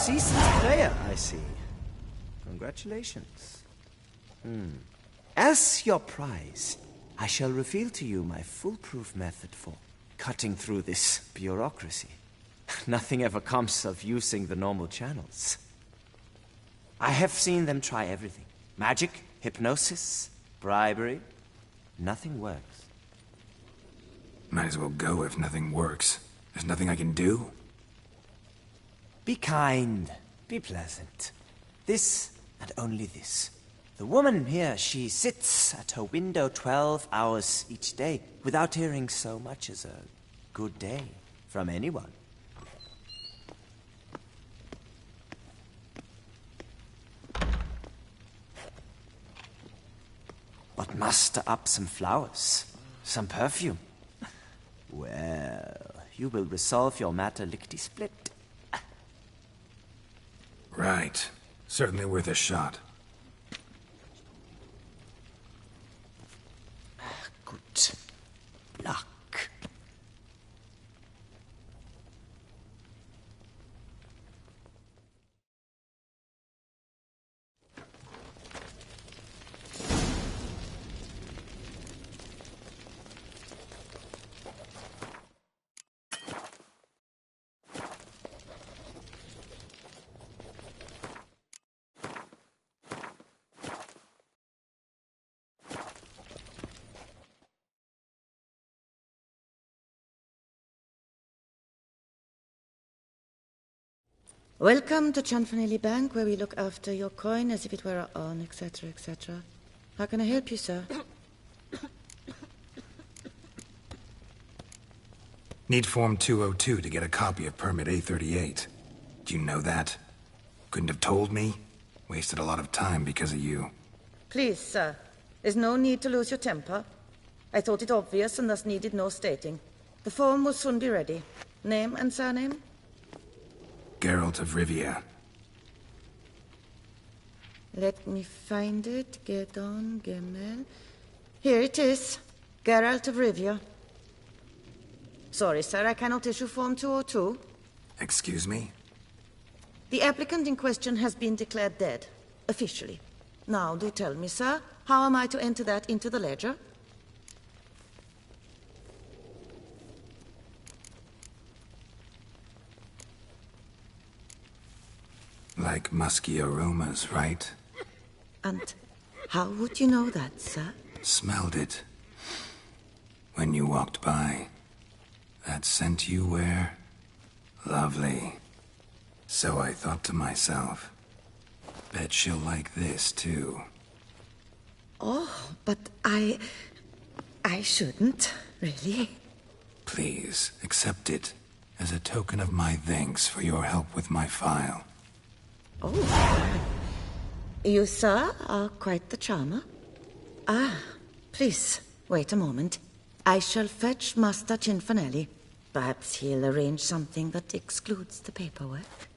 seasoned player, I see. Congratulations. As your prize, I shall reveal to you my foolproof method for cutting through this bureaucracy. Nothing ever comes of using the normal channels. I have seen them try everything. Magic, hypnosis, bribery. Nothing works. Might as well go if nothing works. There's nothing I can do? Be kind. Be pleasant. This and only this. The woman here, she sits at her window 12 hours each day without hearing so much as a good day from anyone. But muster up some flowers, some perfume. Well, you will resolve your matter lickety-split. Right. Certainly worth a shot. Good luck. Welcome to Chanfanelli Bank, where we look after your coin as if it were our own, etc., etc. How can I help you, sir? Need Form 202 to get a copy of Permit A38. Do you know that? Couldn't have told me? Wasted a lot of time because of you. Please, sir. There's no need to lose your temper. I thought it obvious and thus needed no stating. The form will soon be ready. Name and surname? Geralt of Rivia. Let me find it. Gedon Gemel. Here it is. Geralt of Rivia. Sorry, sir, I cannot issue Form 202. Excuse me? The applicant in question has been declared dead, officially. Now, do tell me, sir, how am I to enter that into the ledger? Like musky aromas, right? And how would you know that, sir? Smelled it. When you walked by. That scent you wear? Lovely. So I thought to myself, bet she'll like this, too. Oh, but I shouldn't, really. Please, accept it as a token of my thanks for your help with my file. Oh. You, sir, are quite the charmer. Ah, please, wait a moment. I shall fetch Master Cinfanelli. Perhaps he'll arrange something that excludes the paperwork.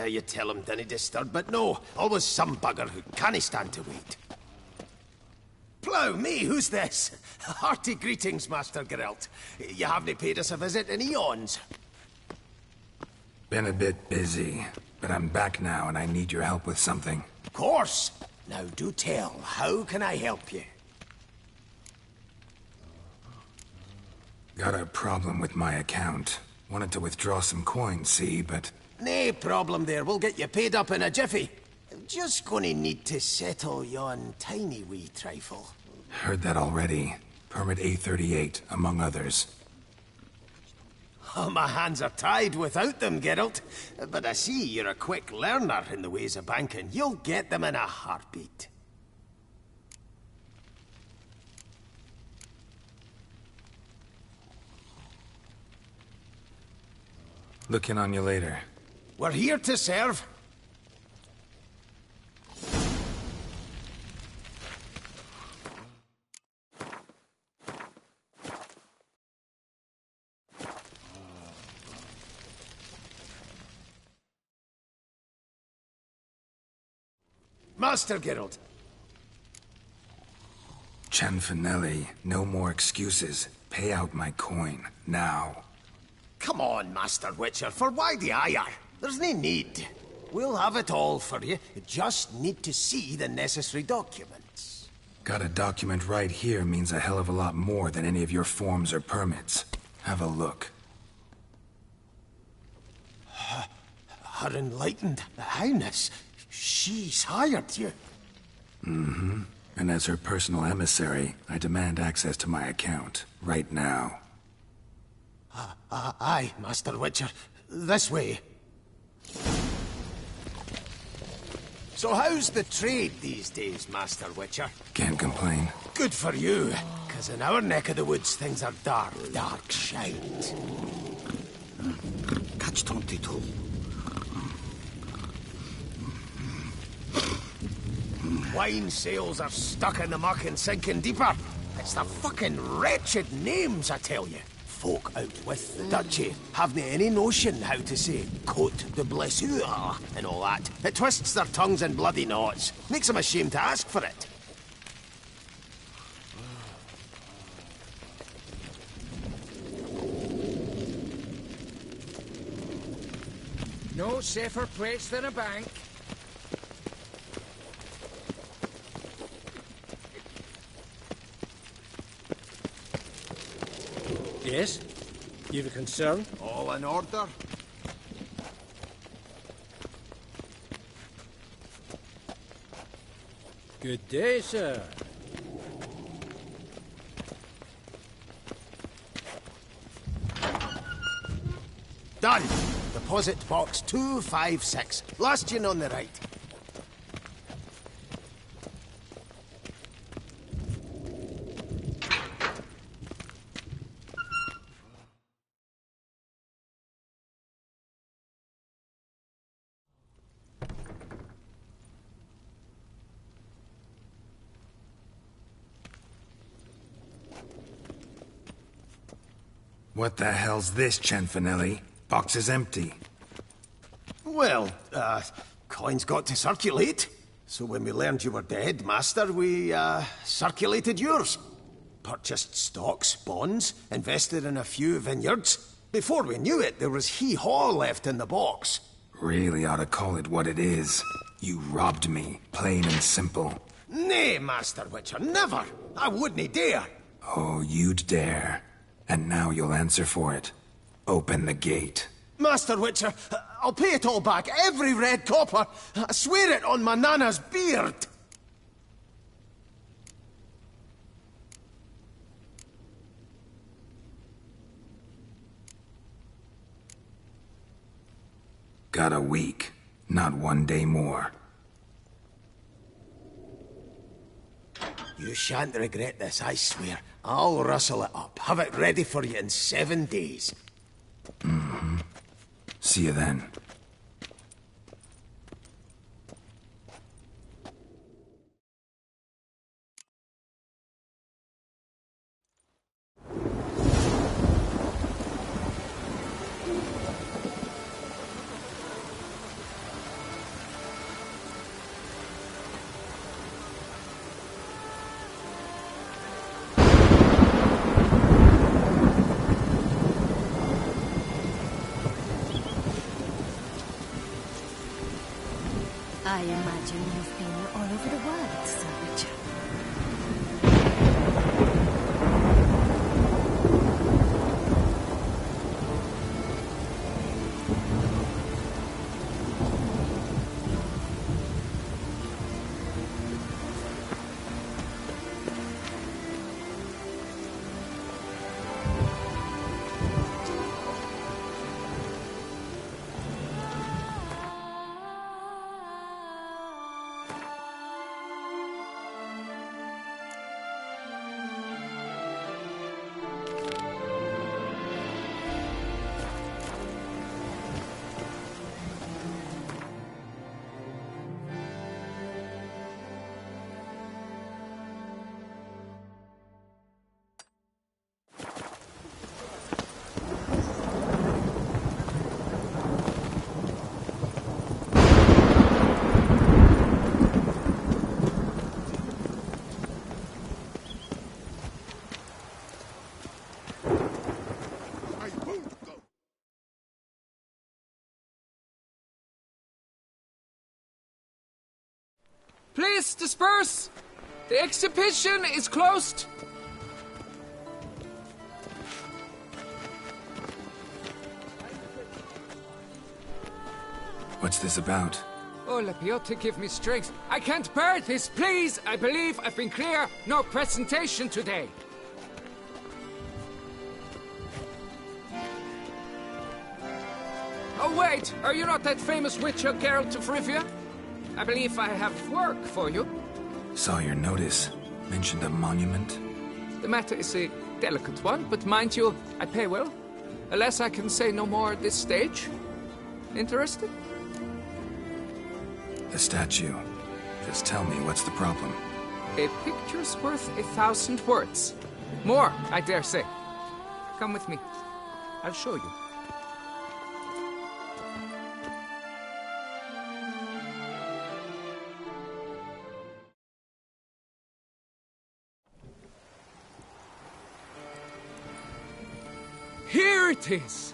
You tell him, dinna disturb, but no, always some bugger who can't stand to wait. Plough me, who's this? Hearty greetings, Master Geralt. You haven't paid us a visit in eons. Been a bit busy, but I'm back now and I need your help with something. Of course. Now do tell, how can I help you? Got a problem with my account. Wanted to withdraw some coins, see, but... Nae problem there, we'll get you paid up in a jiffy. Just gonna need to settle yon tiny wee trifle. Heard that already. Permit A38, among others. Oh, my hands are tied without them, Geralt. But I see you're a quick learner in the ways of banking. You'll get them in a heartbeat. Looking on you later. We're here to serve. Master Geralt. Cianfanelli, no more excuses. Pay out my coin, now. Come on, Master Witcher, for why the ire? There's no need. We'll have it all for you. You just need to see the necessary documents. Got a document right here means a hell of a lot more than any of your forms or permits. Have a look. Her Enlightened Highness, she's hired you. Mm-hmm. And as her personal emissary, I demand access to my account, right now. Aye, Master Witcher. This way. So how's the trade these days, Master Witcher? Can't complain. Good for you, because in our neck of the woods things are dark, dark shite. Catch 22. Wine sales are stuck in the muck and sinking deeper. It's the fucking wretched names, I tell you. Folk out with the duchy haven't any notion how to say Côte de Blessure and all that. It twists their tongues in bloody knots. Makes them ashamed to ask for it. No safer place than a bank. Yes? You've a concern? All in order? Good day, sir. Done! Deposit box 256. Last in on the right. What the hell's this, Cianfanelli? Box is empty. Well, coins got to circulate. So when we learned you were dead, Master, we, circulated yours. Purchased stocks, bonds, invested in a few vineyards. Before we knew it, there was hee-haw left in the box. Really ought to call it what it is. You robbed me, plain and simple. Nay, Master Witcher, never! I wouldn't dare! Oh, you'd dare. And now you'll answer for it. Open the gate. Master Witcher, I'll pay it all back, every red copper. I swear it on my nana's beard. Got a week, not 1 day more. You shan't regret this, I swear. I'll rustle it up. Have it ready for you in 7 days. Mm-hmm. See you then. I imagine you've been all over the world, Sir Witcher. Please disperse! The exhibition is closed! What's this about? Oh, Lepiota, give me strength. I can't bear this, please! I believe I've been clear. No presentation today. Oh, wait! Are you not that famous witcher, Geralt of Rivia? I believe I have work for you. Saw your notice. Mentioned a monument. The matter is a delicate one, but mind you, I pay well. Alas, I can say no more at this stage. Interested? The statue. Just tell me, what's the problem? A picture's worth 1,000 words. More, I dare say. Come with me. I'll show you. Here it is!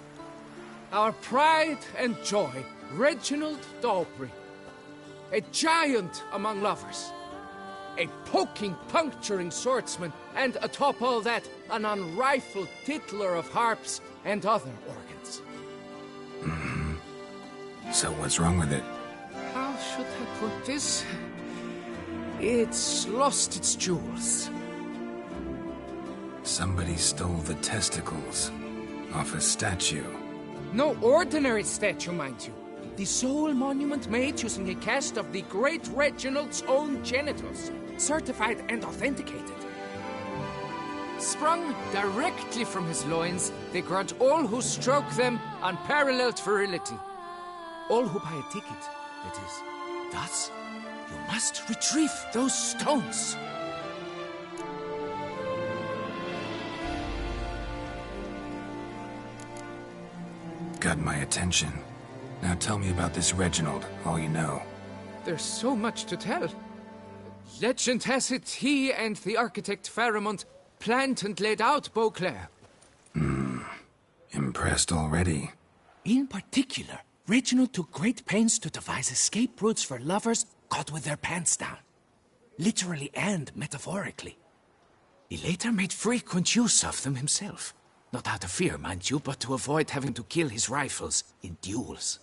Our pride and joy, Reginald Dalbury. A giant among lovers. A poking, puncturing swordsman, and atop all that, an unrifled tittler of harps and other organs. So what's wrong with it? How should I put this? It's lost its jewels. Somebody stole the testicles off a statue. No ordinary statue, mind you. The sole monument made using a cast of the great Reginald's own genitals, certified and authenticated. Sprung directly from his loins, they grant all who stroke them unparalleled virility. All who buy a ticket, that is. Thus, you must retrieve those stones. Got my attention. Now tell me about this Reginald, all you know. There's so much to tell. Legend has it he and the architect Faramond planned and laid out Beauclair. Impressed already. In particular, Reginald took great pains to devise escape routes for lovers caught with their pants down. Literally and metaphorically. He later made frequent use of them himself. Not out of fear, mind you, but to avoid having to kill his rifles in duels.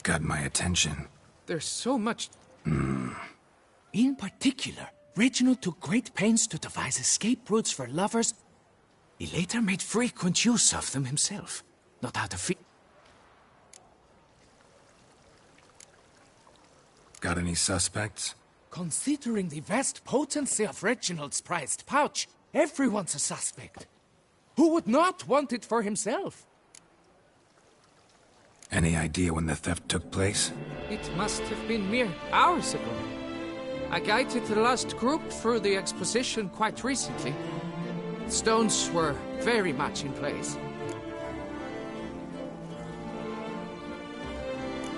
Got my attention. There's so much... In particular, Reginald took great pains to devise escape routes for lovers. He later made frequent use of them himself. Not out of fear... Got any suspects? Considering the vast potency of Reginald's prized pouch, everyone's a suspect. Who would not want it for himself? Any idea when the theft took place? It must have been mere hours ago. I guided the last group through the exposition quite recently. The stones were very much in place.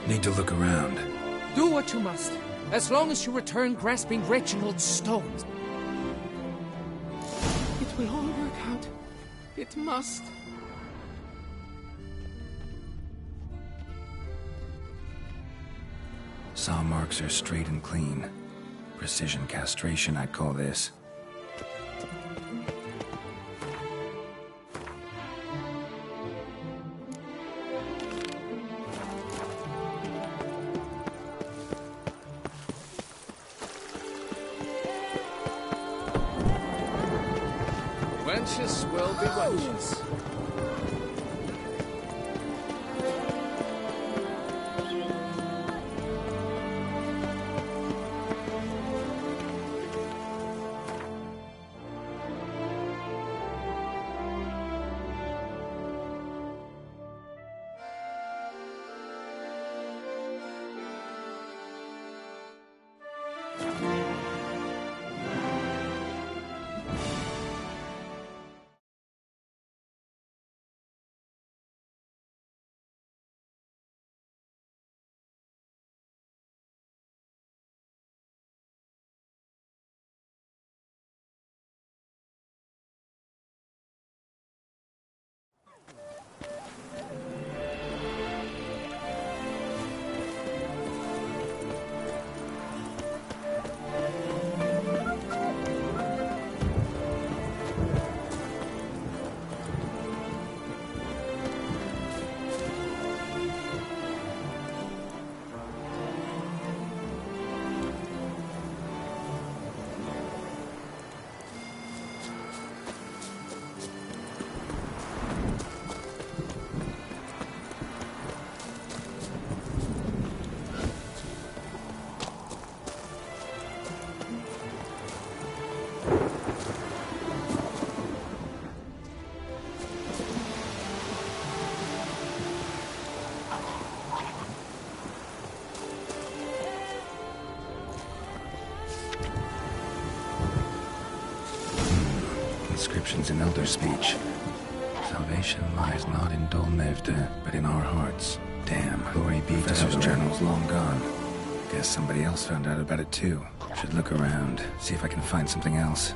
Need to look around. Do what you must, as long as you return grasping Reginald's stones. It will all work out. It must. Saw marks are straight and clean. Precision castration, I'd call this. Wenches will be wenches. inscriptions in Elder speech. Salvation lies not in Dolnevde, but in our hearts. Damn, glory be to Professor's journal's long gone. Guess somebody else found out about it too. Should look around, see if I can find something else.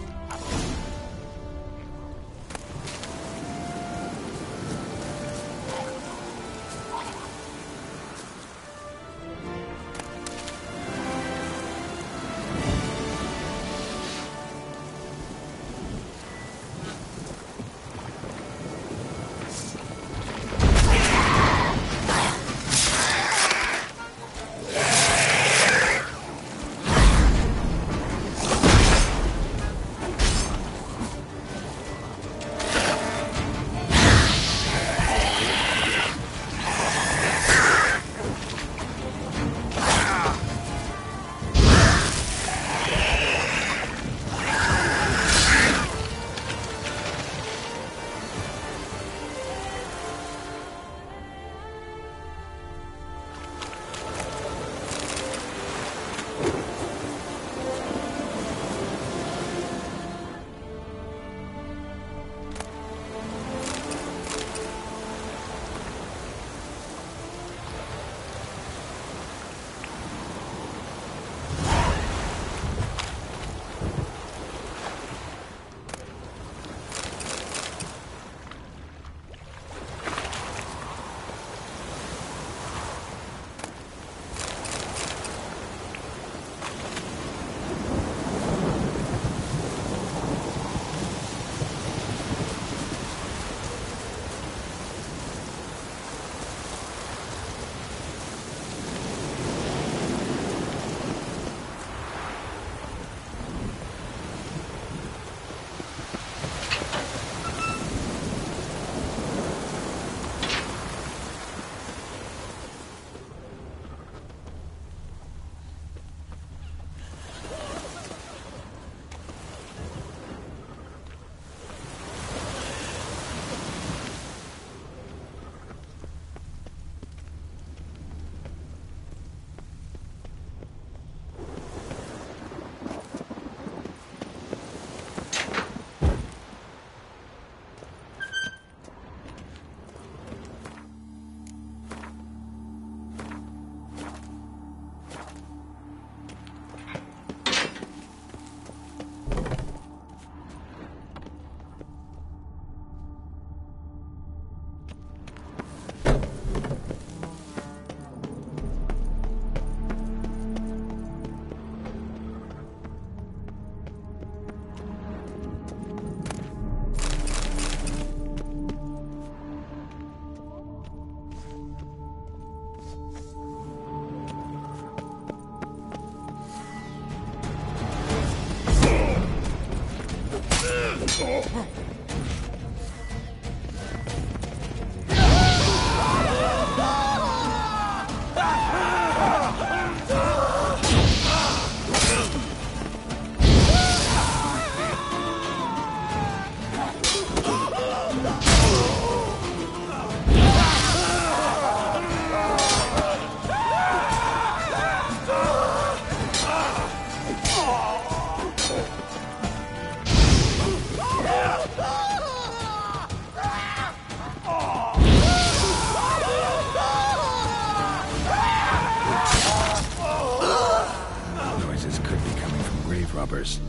robbers.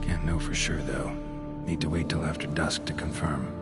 Can't know for sure, though. Need to wait till after dusk to confirm.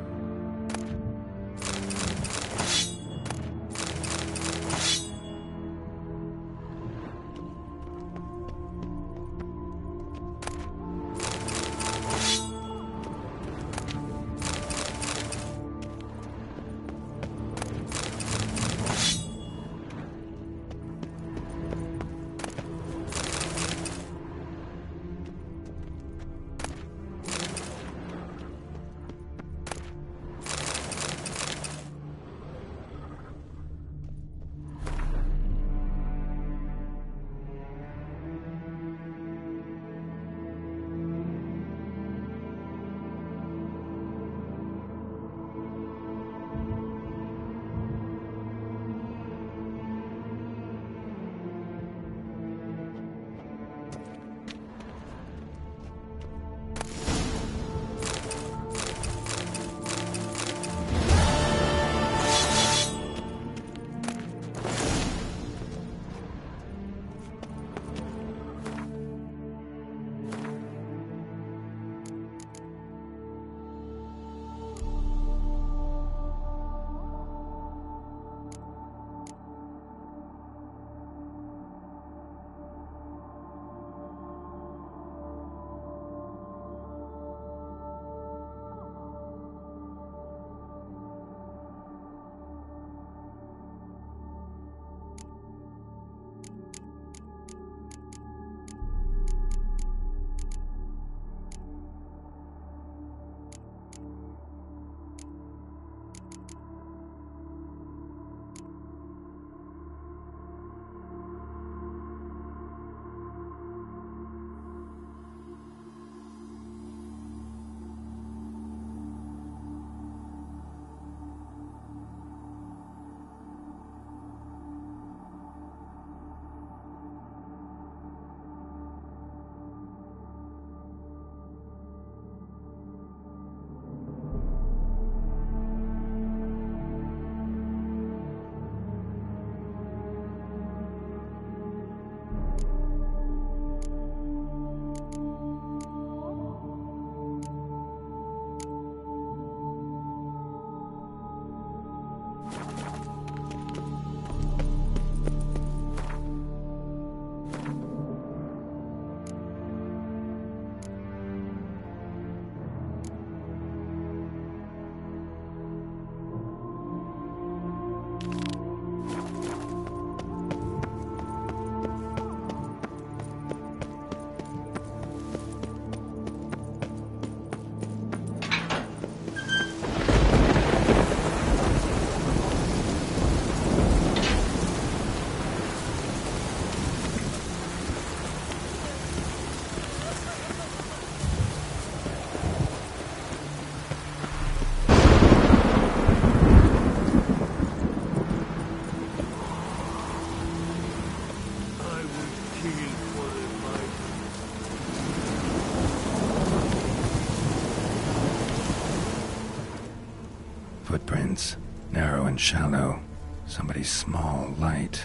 entrance. Narrow and shallow. Somebody small, light.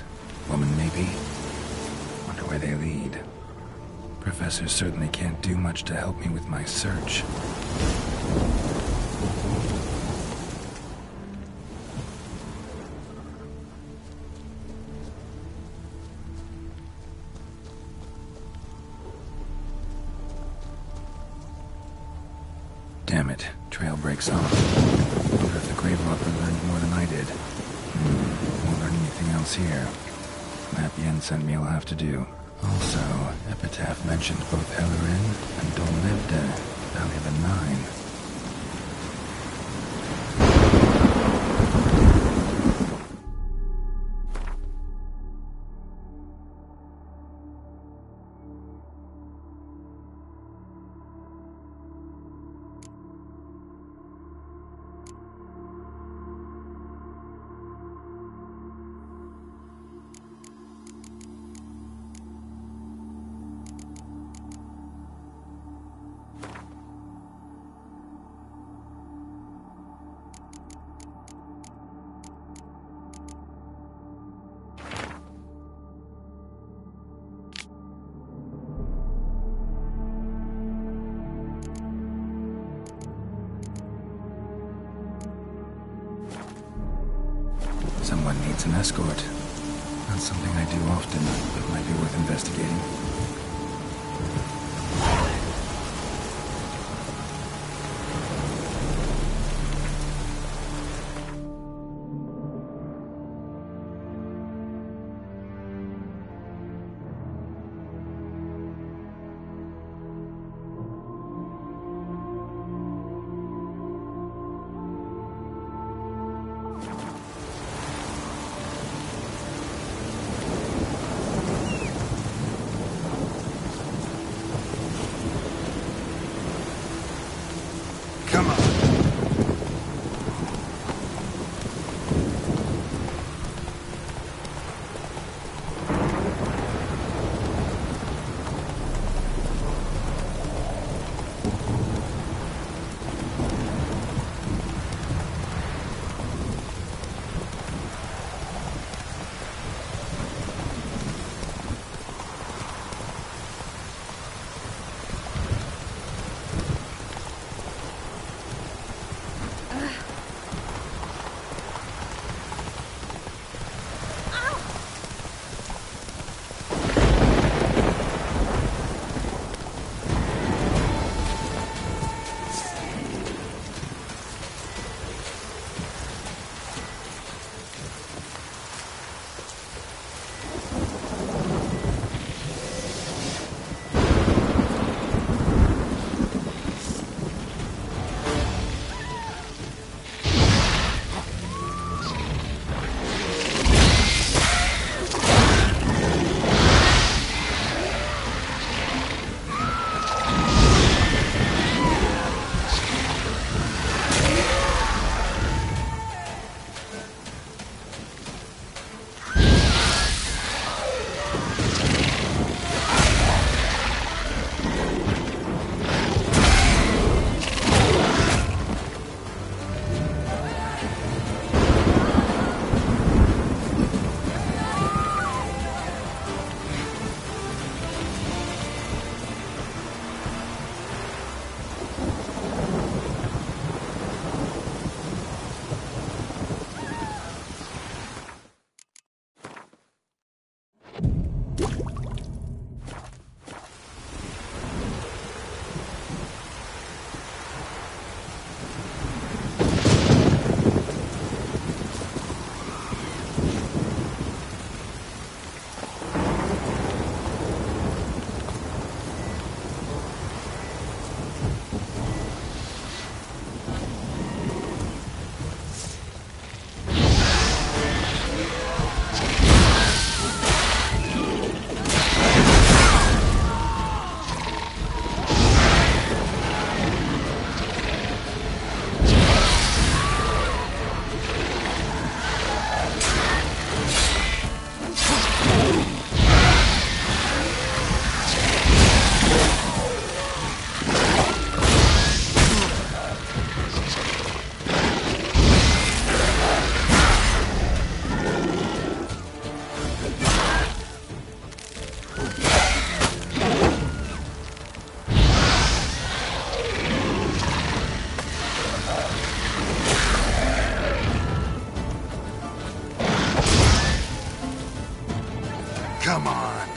Woman, maybe? Wonder where they lead. Professor certainly can't do much to help me with my search. Damn it. Trail breaks off. Wonder if the Gravelopper learned more than I did. Won't learn anything else here. Map Yen sent me will have to do. Also, Epitaph mentioned both Ellerin and Dolmebde, Valley of the Nine. Someone needs an escort. Not something I do often, but might be worth investigating. Come on.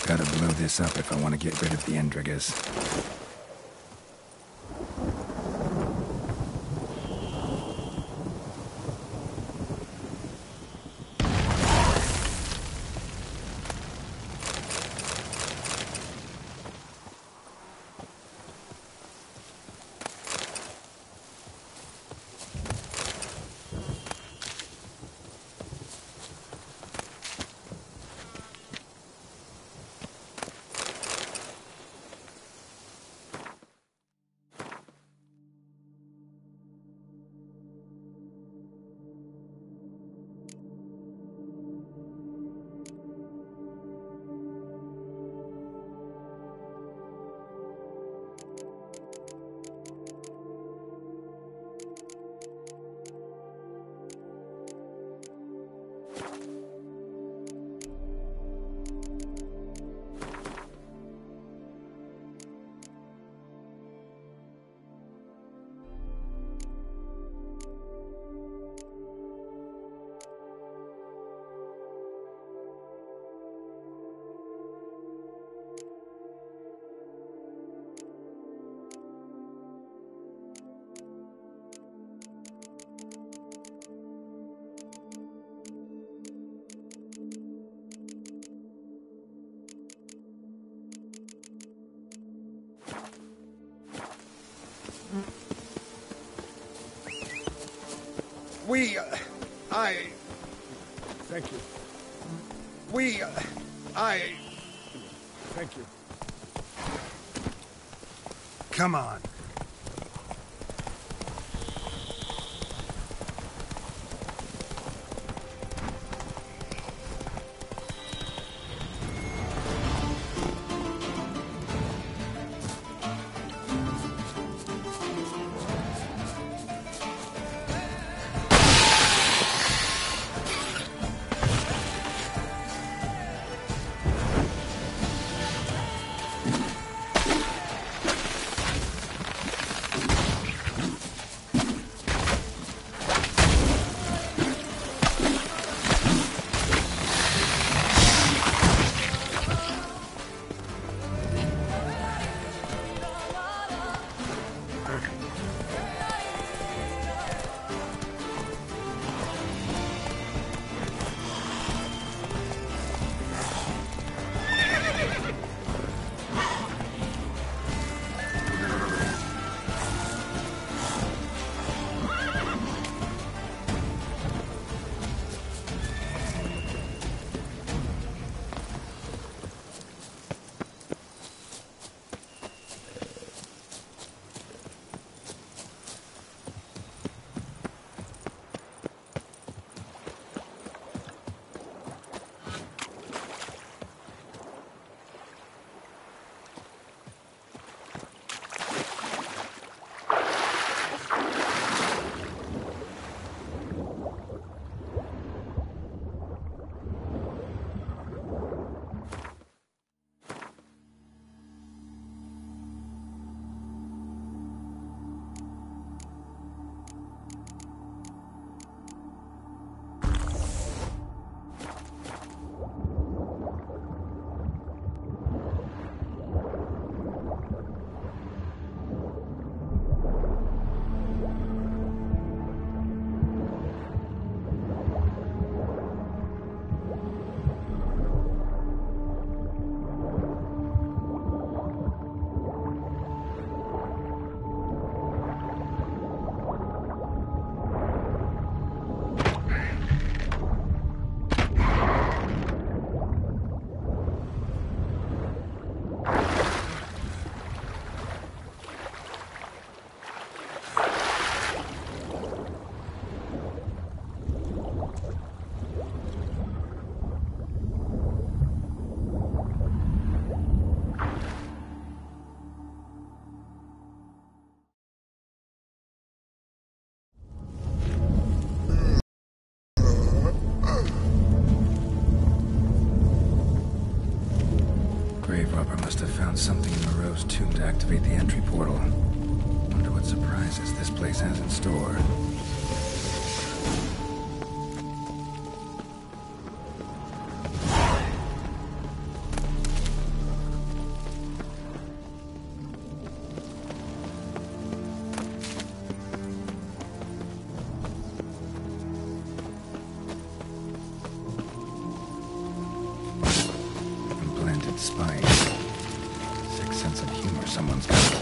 Gotta blow this up if I want to get rid of the Endrigas. Thank you. Thank you. Come on. grave robber must have found something in Moreau's tomb to activate the entry portal. Wonder what surprises this place has in store. Spice. Sick sense of humor someone's got.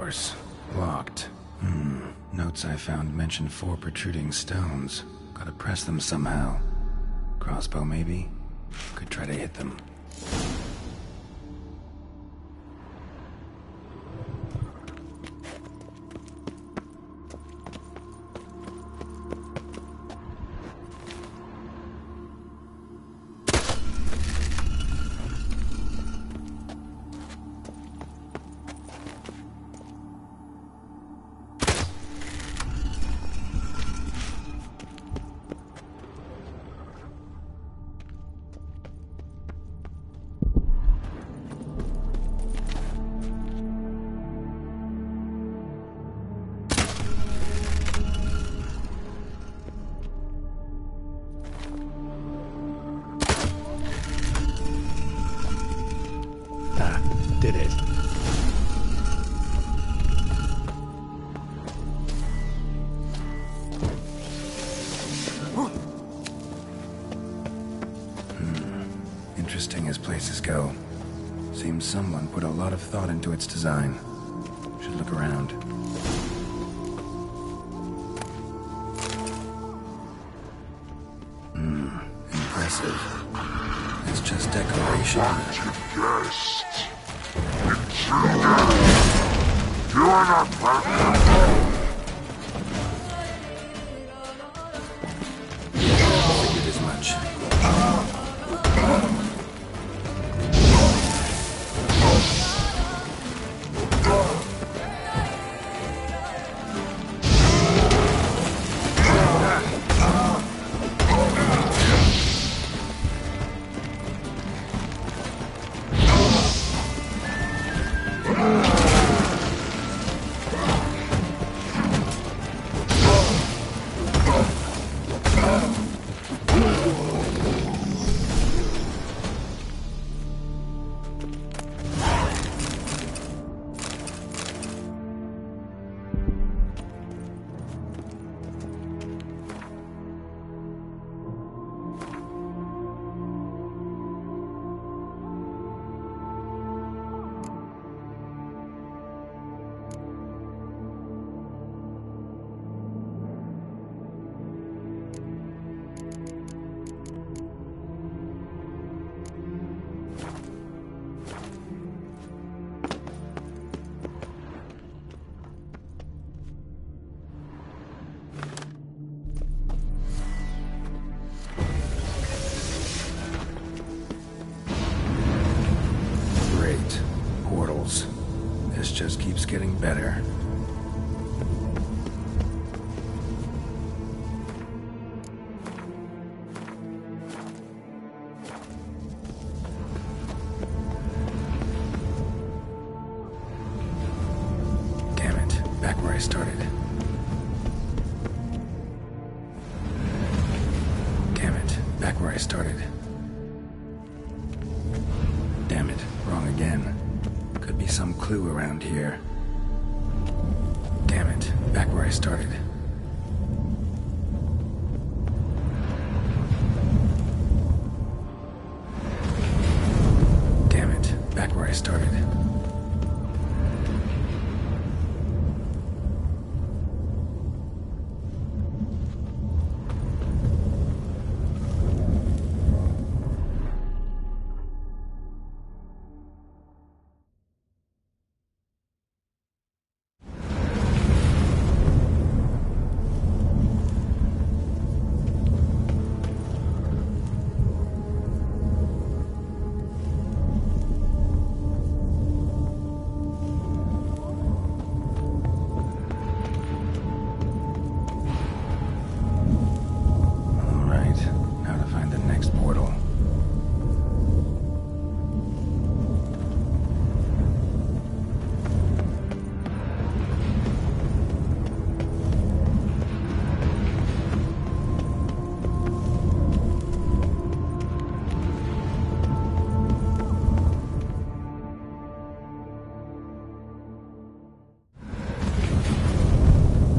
course. Locked. Notes I found mention 4 protruding stones. Gotta press them somehow. Crossbow, maybe? Could try to hit them. Did it. Interesting as places go. Seems someone put a lot of thought into its design. Should look around. Impressive. It's just decoration. You are not welcome. Figured as much. This just keeps getting better. Damn it, back where I started. Damn it, back where I started. Damn it, wrong again. Could be some clue around here. Damn it, back where I started. Damn it, back where I started.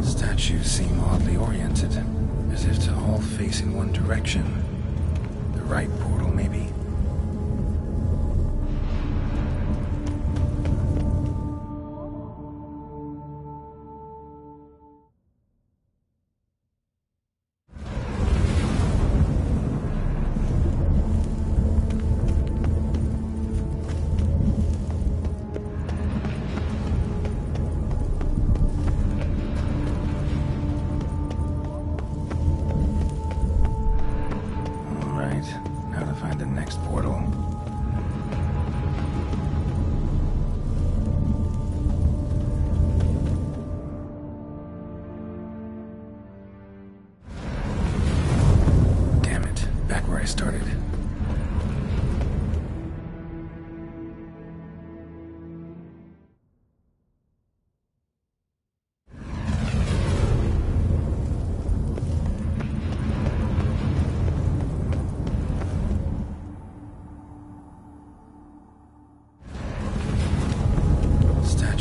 Statues seem oddly oriented, as if to all face in one direction. The right portal, maybe?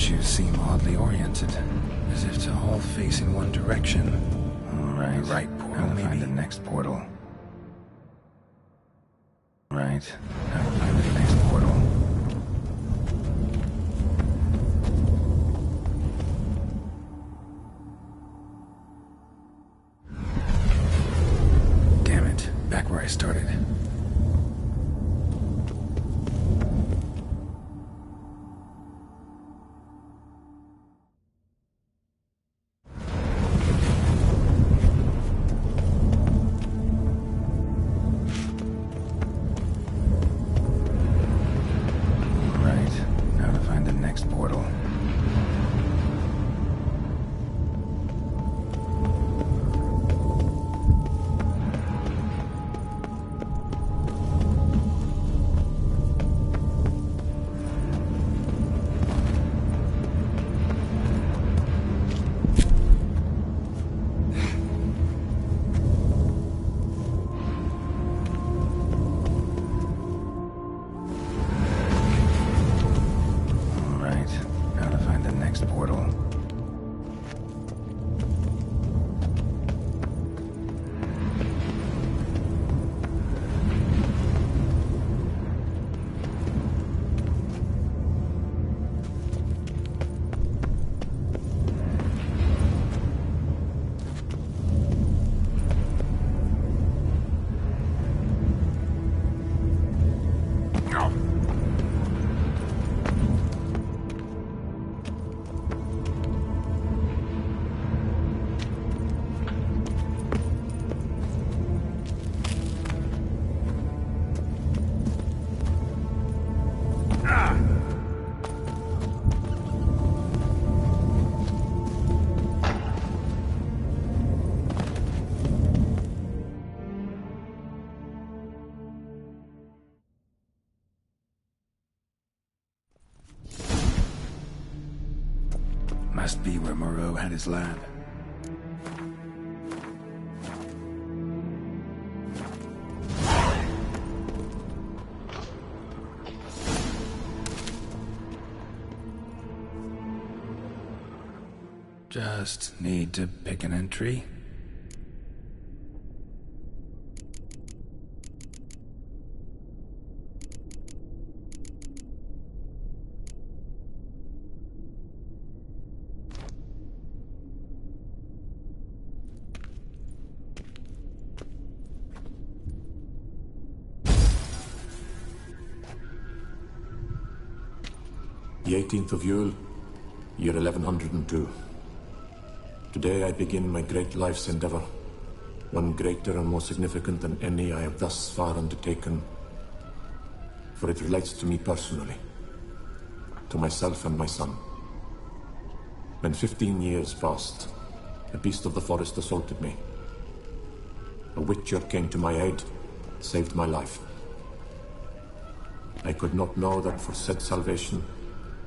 statues seem oddly oriented, as if to all face in one direction. Right. The right portal. I'll find the next portal. Right. I'll find the next portal. Damn it. Back where I started. Must be where Moreau had his lab. Just need to pick an entry. The 18th of Yule, year 1102. Today I begin my great life's endeavor, one greater and more significant than any I have thus far undertaken, for it relates to me personally, to myself and my son. When 15 years passed, a beast of the forest assaulted me. A witcher came to my aid, saved my life. I could not know that for said salvation,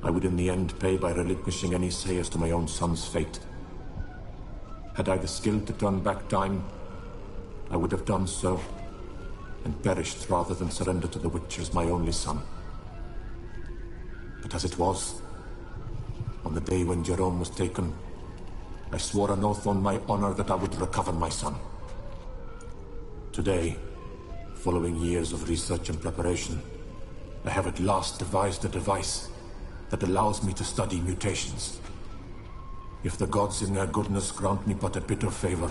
I would in the end pay by relinquishing any say as to my own son's fate. Had I the skill to turn back time, I would have done so, and perished rather than surrender to the Witchers my only son. But as it was, on the day when Jerome was taken, I swore an oath on my honor that I would recover my son. Today, following years of research and preparation, I have at last devised a device that allows me to study mutations. If the gods in their goodness grant me but a bit of favor,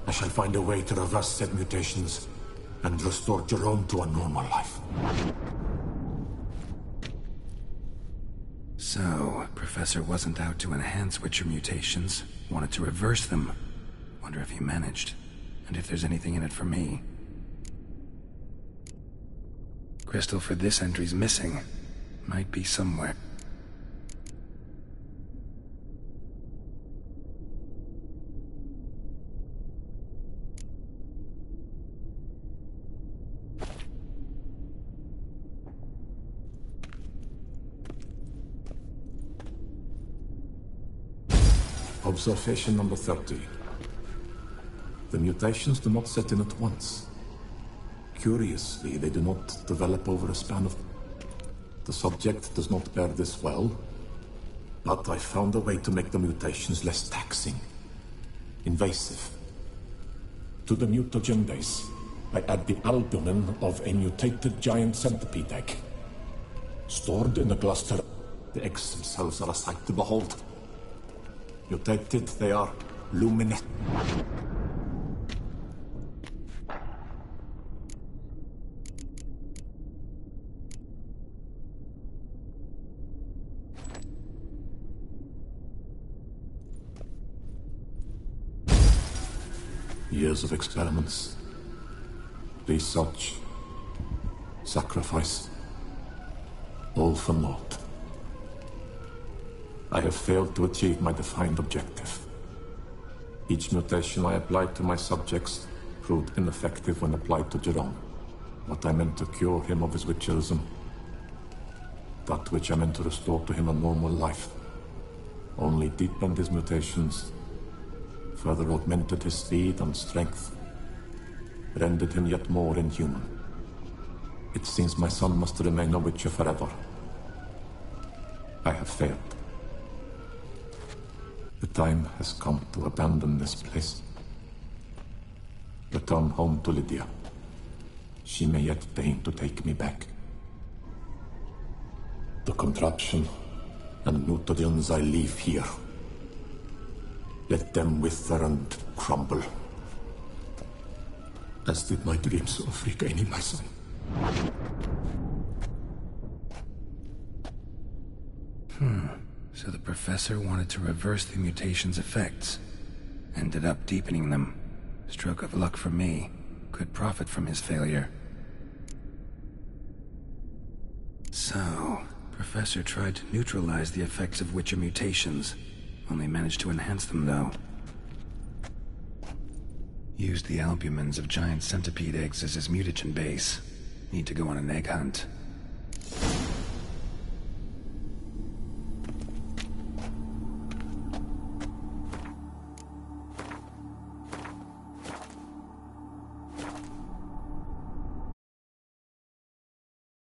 I shall find a way to reverse said mutations and restore Jerome to a normal life. So, Professor wasn't out to enhance Witcher mutations, wanted to reverse them. Wonder if he managed, and if there's anything in it for me. Crystal for this entry's missing. Might be somewhere. Observation number 30. The mutations do not set in at once. Curiously, they do not develop over a span of... The subject does not bear this well, But I found a way to make the mutations less taxing. Invasive. To the mutagen base, I add the albumin of a mutated giant centipede egg. Stored in a cluster, the eggs themselves are a sight to behold. Mutated, they are luminate. Years of experiments, research, sacrifice, all for naught. I have failed to achieve my defined objective. Each mutation I applied to my subjects proved ineffective when applied to Jerome. What I meant to cure him of his witcherism, that which I meant to restore to him a normal life, only deepened his mutations, further augmented his speed and strength, rendered him yet more inhuman. It seems my son must remain a witcher forever. I have failed. The time has come to abandon this place. Return home to Lydia. She may yet deign to take me back. The contraption and mutagens I leave here. Let them wither and crumble. As did my dreams of regaining my son. So the professor wanted to reverse the mutation's effects. Ended up deepening them. Stroke of luck for me. Could profit from his failure. So, Professor tried to neutralize the effects of Witcher mutations. Only managed to enhance them, though. Used the albumins of giant centipede eggs as his mutagen base. Need to go on an egg hunt.